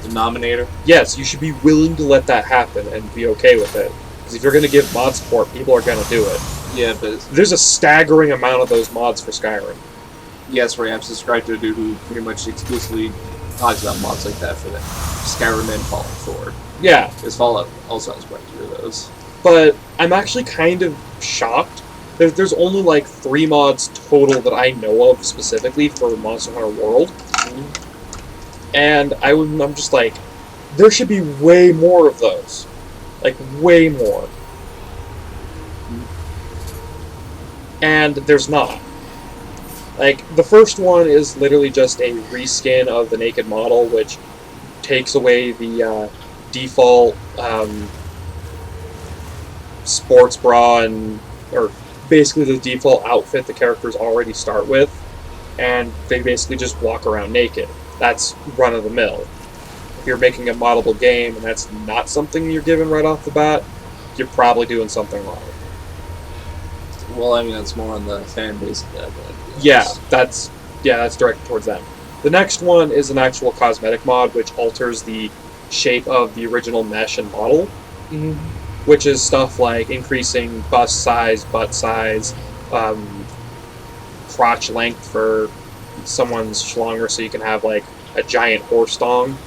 denominator. Yes, you should be willing to let that happen and be okay with it. Because if you're going to give mod support, people are going to do it. Yeah, but There's a staggering amount of those mods for Skyrim. yes, Ray, I'm subscribed to a dude who pretty much exclusively talks about mods like that for the Skyrim and Fallout 4. Yeah, Because Fallout also has quite a few of those. but I'm actually kind of shocked. There's only like 3 mods total that I know of specifically for Monster Hunter World. And I'm just like, there should be way more of those. Like, way more. And there's not. Like, the first one is literally just a reskin of the naked model, which takes away the default sports bra or basically the default outfit the characters already start with, and they basically just walk around naked. That's run of the mill. If you're making a moddable game and that's not something you're given right off the bat, you're probably doing something wrong. Well, I mean, that's more on the fan base of that. But Yeah, that's directed towards them. The next one is an actual cosmetic mod which alters the shape of the original mesh and model, which is stuff like increasing bust size, butt size, crotch length for someone's schlonger so you can have like a giant horse dong.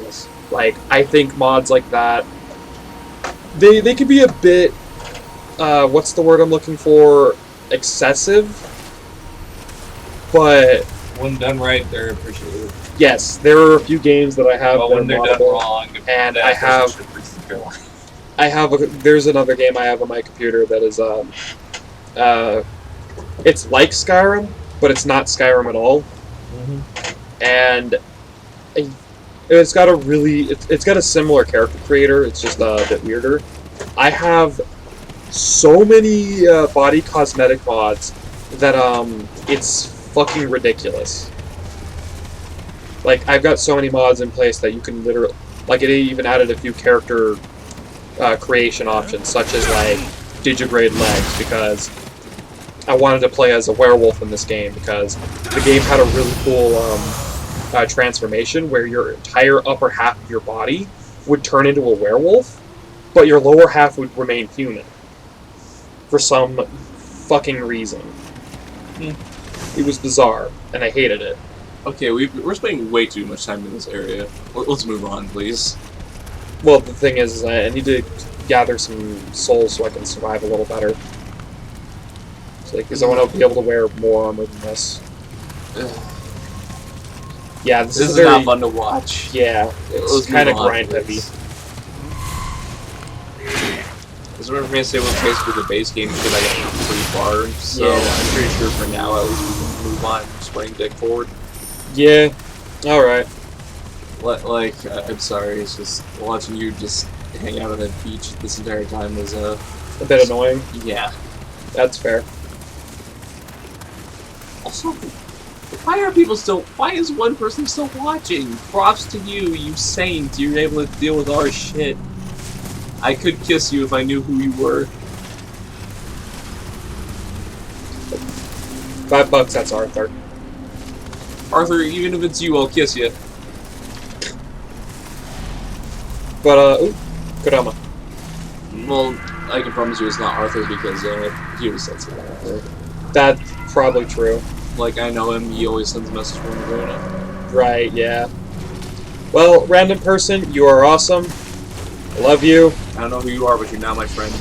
yes. Like, I think mods like that, they could be a bit, what's the word I'm looking for, excessive, but When done right, they're appreciated. yes, there are a few games that I have But that when are they're done moddable, wrong, and that I person have- should rethink their life. there's another game I have on my computer that is, it's like Skyrim, but it's not Skyrim at all, and it's got it's got a similar character creator, it's just a bit weirder. I have so many body cosmetic mods that it's fucking ridiculous. Like, I've got so many mods in place that you can literally, like, it even added a few character creation options, such as like digigrade legs, because I wanted to play as a werewolf in this game because the game had a really cool transformation where your entire upper half of your body would turn into a werewolf, but your lower half would remain human for some fucking reason. It was bizarre, and I hated it. Okay, we're spending way too much time in this area. Let's move on, please. Well, the thing is, I need to gather some souls so I can survive a little better. Because I want to be able to wear more armor than this. Yeah, this This is very, not fun to watch. Yeah, it's Let's kind of move on, grind heavy. please. This is what I'm going to say was basically the base game because I got pretty far, so Yeah. I'm pretty sure for now at least we can move on, just playing deck forward. Yeah, alright. Like, I'm sorry, it's just watching you just hang out on that beach this entire time was A bit annoying. yeah. That's fair. Also, why is one person still watching? Props to you, you saint, you're able to deal with our shit. I could kiss you if I knew who you were. $5, that's Arthur. Arthur, even if it's you, I'll kiss you. But, ooh, Kodama. Well, I can promise you it's not Arthur because he always said so. That's probably true. Like, I know him, he always sends a message when we're doing it. Right, yeah. Well, random person, you are awesome. I love you. I don't know who you are, but you're now my friend.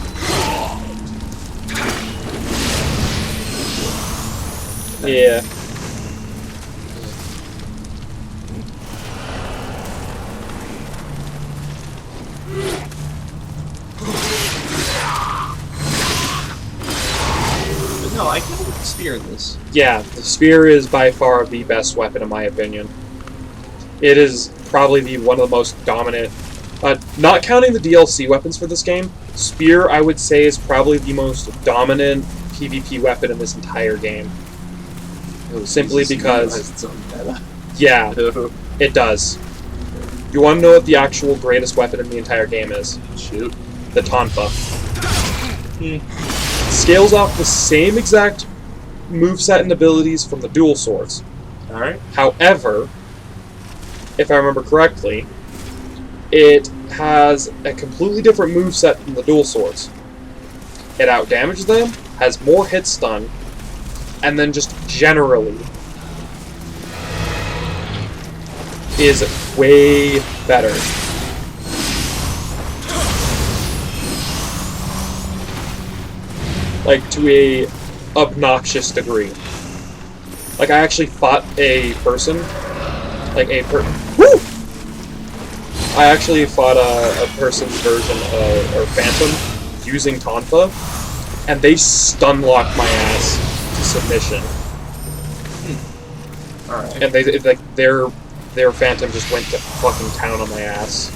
Yeah. But no, I kind of spear in this. Yeah, the spear is by far the best weapon in my opinion. It is probably one of the most dominant, not counting the DLC weapons for this game, spear I would say is probably the most dominant PvP weapon in this entire game. Simply because, Its own meta. yeah, it does. You want to know what the actual greatest weapon in the entire game is? Shoot. The Tonfa. Scales off the same exact moveset and abilities from the dual swords. Alright. However, if I remember correctly, it has a completely different moveset than the dual swords. It outdamages them, has more hit stun, and then just generally is way better. Like, to a obnoxious degree. Like, I actually fought a person, Woo! I actually fought a person's version of, or Phantom, using Tonfa, and they stun locked my ass to submission. Alright. And their Phantom just went to fucking town on my ass.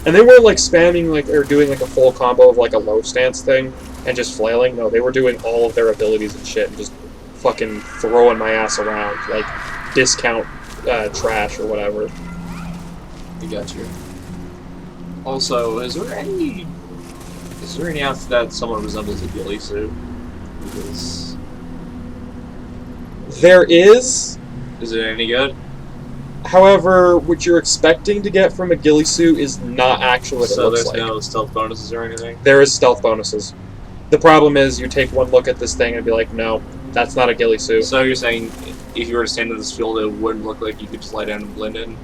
And they weren't like spamming or doing like a full combo of like a low stance thing and just flailing. No, they were doing all of their abilities and shit and just fucking throwing my ass around like discount trash or whatever. I got you. Also, is there any outfit that somewhat resembles a ghillie suit? Because There is. is it any good? However, what you're expecting to get from a ghillie suit is not actually what it So looks there's like. no stealth bonuses or anything? There is stealth bonuses. The problem is you take one look at this thing and be like, no, that's not a ghillie suit. So you're saying if you were to stand in this field, it wouldn't look like you could slide down and blend in?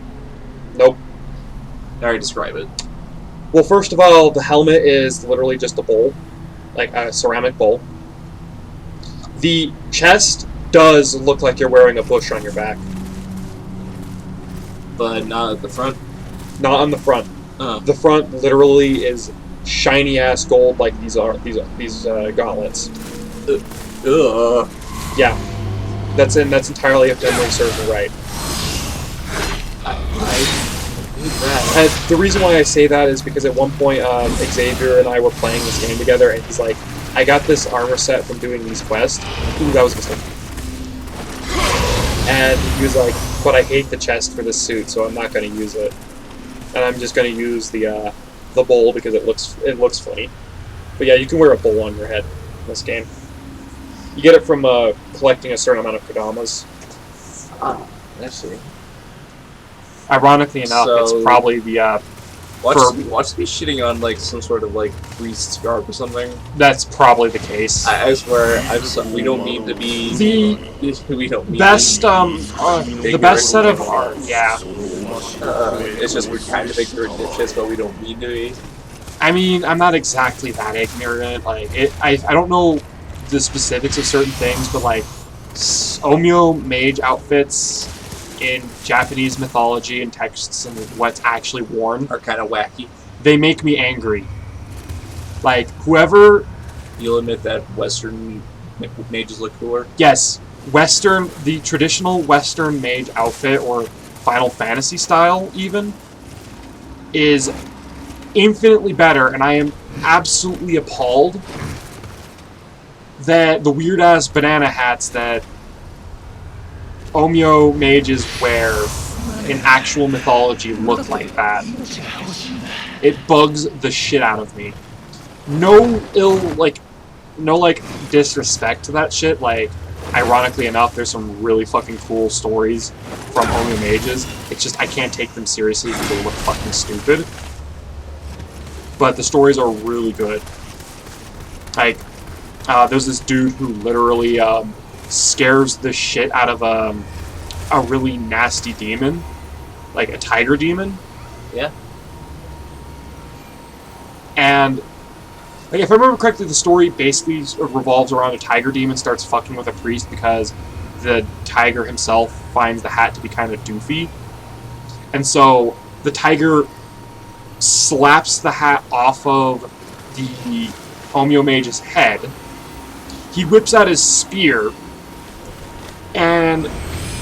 Nope. Alright, describe it. Well, first of all, the helmet is literally just a bowl, like a ceramic bowl. The chest does look like you're wearing a bush on your back. But not at the front? Not on the front. Oh. The front literally is shiny ass gold, like these gauntlets. Ugh. Yeah, that's entirely if memory serves me right. I hate that. And the reason why I say that is because at one point Xavier and I were playing this game together, and he's like, "I got this armor set from doing these quests." Ooh, that was a mistake. And he was like, "But I hate the chest for this suit, so I'm not going to use it, and I'm just going to use the bowl because it looks funny." But yeah, you can wear a bowl on your head in this game. You get it from collecting a certain amount of kodamas. Ah, I see. Ironically enough, So- it's probably the Watch to be shitting on like some sort of like priest's garb or something. that's probably the case. I swear, we don't mean to be. We don't mean Best to be the best set of art, yeah. it's just we're kind of ignorant bitches, but we don't mean to be. I mean, I'm not exactly that ignorant. Like, I don't know the specifics of certain things, but like, Omyo mage outfits in Japanese mythology and texts and what's actually worn Are kind of wacky. they make me angry. Like, whoever, You'll admit that Western mages look cooler. yes, the traditional Western mage outfit, or Final Fantasy style even, is infinitely better, and I am absolutely appalled that the weird-ass banana hats that Omyo mages wear in actual mythology look like that. It bugs the shit out of me. No disrespect to that shit. Like, ironically enough, there's some really fucking cool stories from Omyo mages. It's just I can't take them seriously because they look fucking stupid. But the stories are really good. Like, there's this dude who literally scares the shit out of a really nasty demon, like a tiger demon. Yeah. And like, if I remember correctly, the story basically revolves around a tiger demon starts fucking with a priest because the tiger himself finds the hat to be kind of doofy, and so the tiger slaps the hat off of the Omyo mage's head, he whips out his spear, and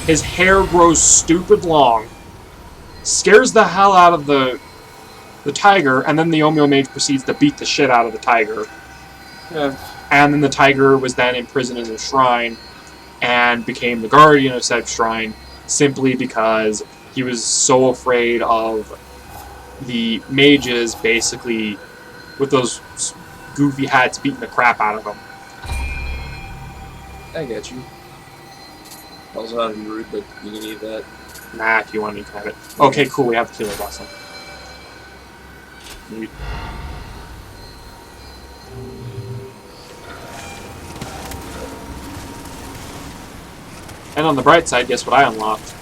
his hair grows stupid long, scares the hell out of the tiger, and then the Omeo Mage proceeds to beat the shit out of the tiger. Yeah. And then the tiger was then imprisoned in a shrine and became the guardian of said shrine simply because he was so afraid of the mages basically with those goofy hats beating the crap out of him. I get you. I was not to be rude, but you can eat that. Nah, if you want, you can have it. Okay, cool, we have the killer boss. Neat. And on the bright side, guess what I unlocked?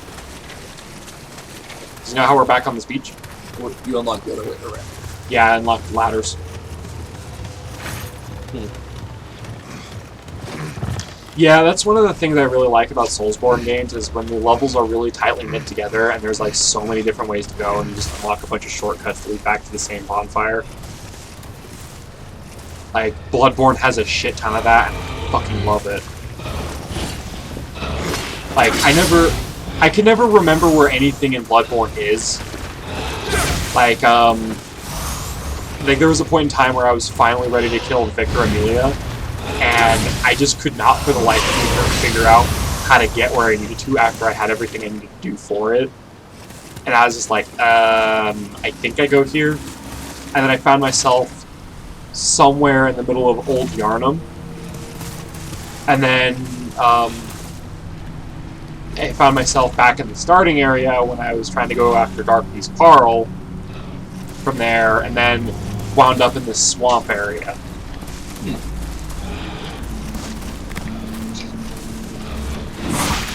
You know how we're back on this beach? You unlocked the other way around. Yeah, I unlocked ladders. Yeah, that's one of the things I really like about Soulsborne games is when the levels are really tightly knit together and there's like so many different ways to go and you just unlock a bunch of shortcuts to lead back to the same bonfire. Like, Bloodborne has a shit ton of that and I fucking love it. Like, I can never remember where anything in Bloodborne is. Like there was a point in time where I was finally ready to kill Victor Amelia, and I just could not for the life of me figure out how to get where I needed to after I had everything I needed to do for it. And I was just like, I think I go here. And then I found myself somewhere in the middle of Old Yarnum. And then, I found myself back in the starting area when I was trying to go after Dark Beast Carl from there, and then wound up in this swamp area.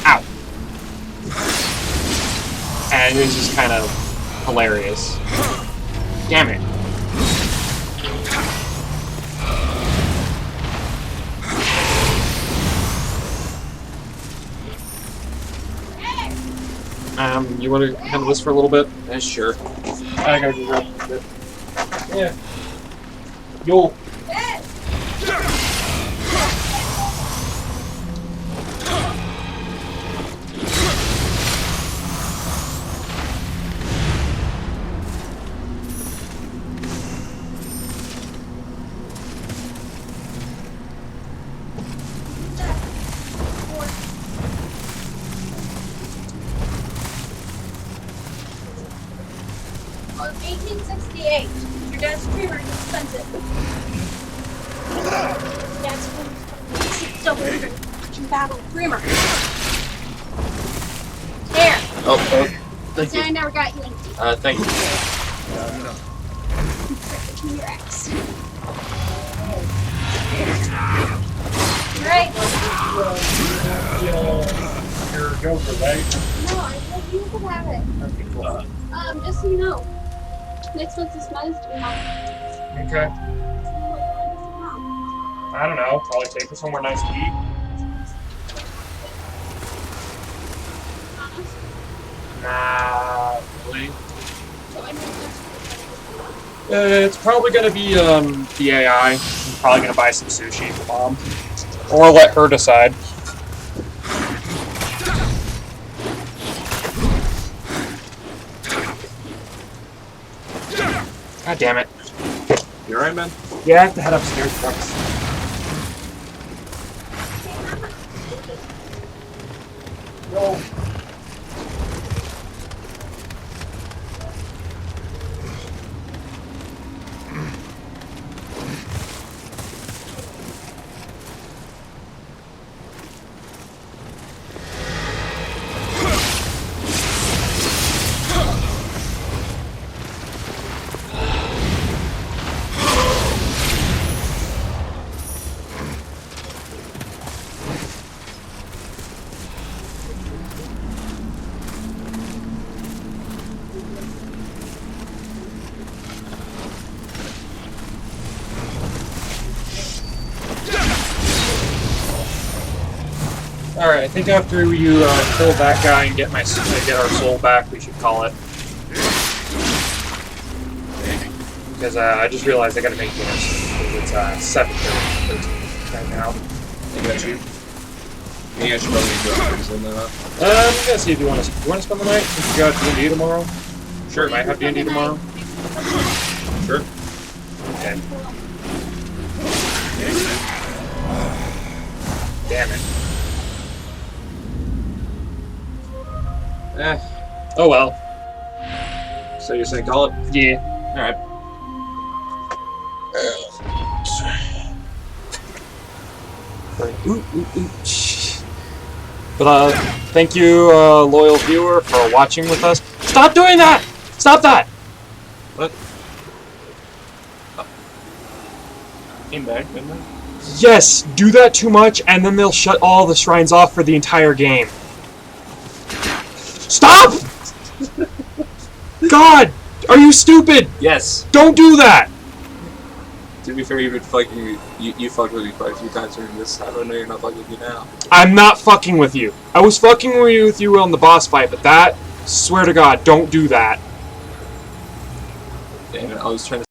Ow. And it was just kind of hilarious. Damn it. You want to handle this for a little bit? Yeah, sure. I gotta go grab a bit. Yeah. Yo. Oh, 1868. Your dad's creamer is expensive. Dad's creamer. Still very fucking battle creamer. There. Oh, thank I you. never got you. Thank you. Freaking your ex. Right. Your Joker, right? No, I said you could have it. Okay, cool. Just so you know. Next month is Mother's Day. Okay. I don't know. Probably take her somewhere nice to eat. Nah, really. It's probably gonna be the AI. I'm probably gonna buy some sushi for Mom, or let her decide. God damn it! You alright, man? Yeah, I have to head upstairs first. Yo. Alright, I think after you kill that guy and get our soul back, we should call it. Because I just realized I gotta make dinner soon, because it's 7:13 right now. I got you. Maybe I should probably do it pretty soon though. I'm gonna see if you want to spend the night. If you got D&D tomorrow. Sure, might have D&D tomorrow. Sure. Okay. Damn it. Oh well. So you're saying call it? Yeah. Alright. But thank you, loyal viewer, for watching with us. Stop doing that! Stop that! What? Oh. Came back, didn't I? Yes, do that too much, and then they'll shut all the shrines off for the entire game. Stop! God! Are you stupid? Yes! Don't do that! To be fair, you've been fucking... You fucked with me quite a few times during this time. I know you're not fucking with me now. I'm not fucking with you. I was fucking with you on the boss fight, but that, swear to God, don't do that. Damn it, I was trying to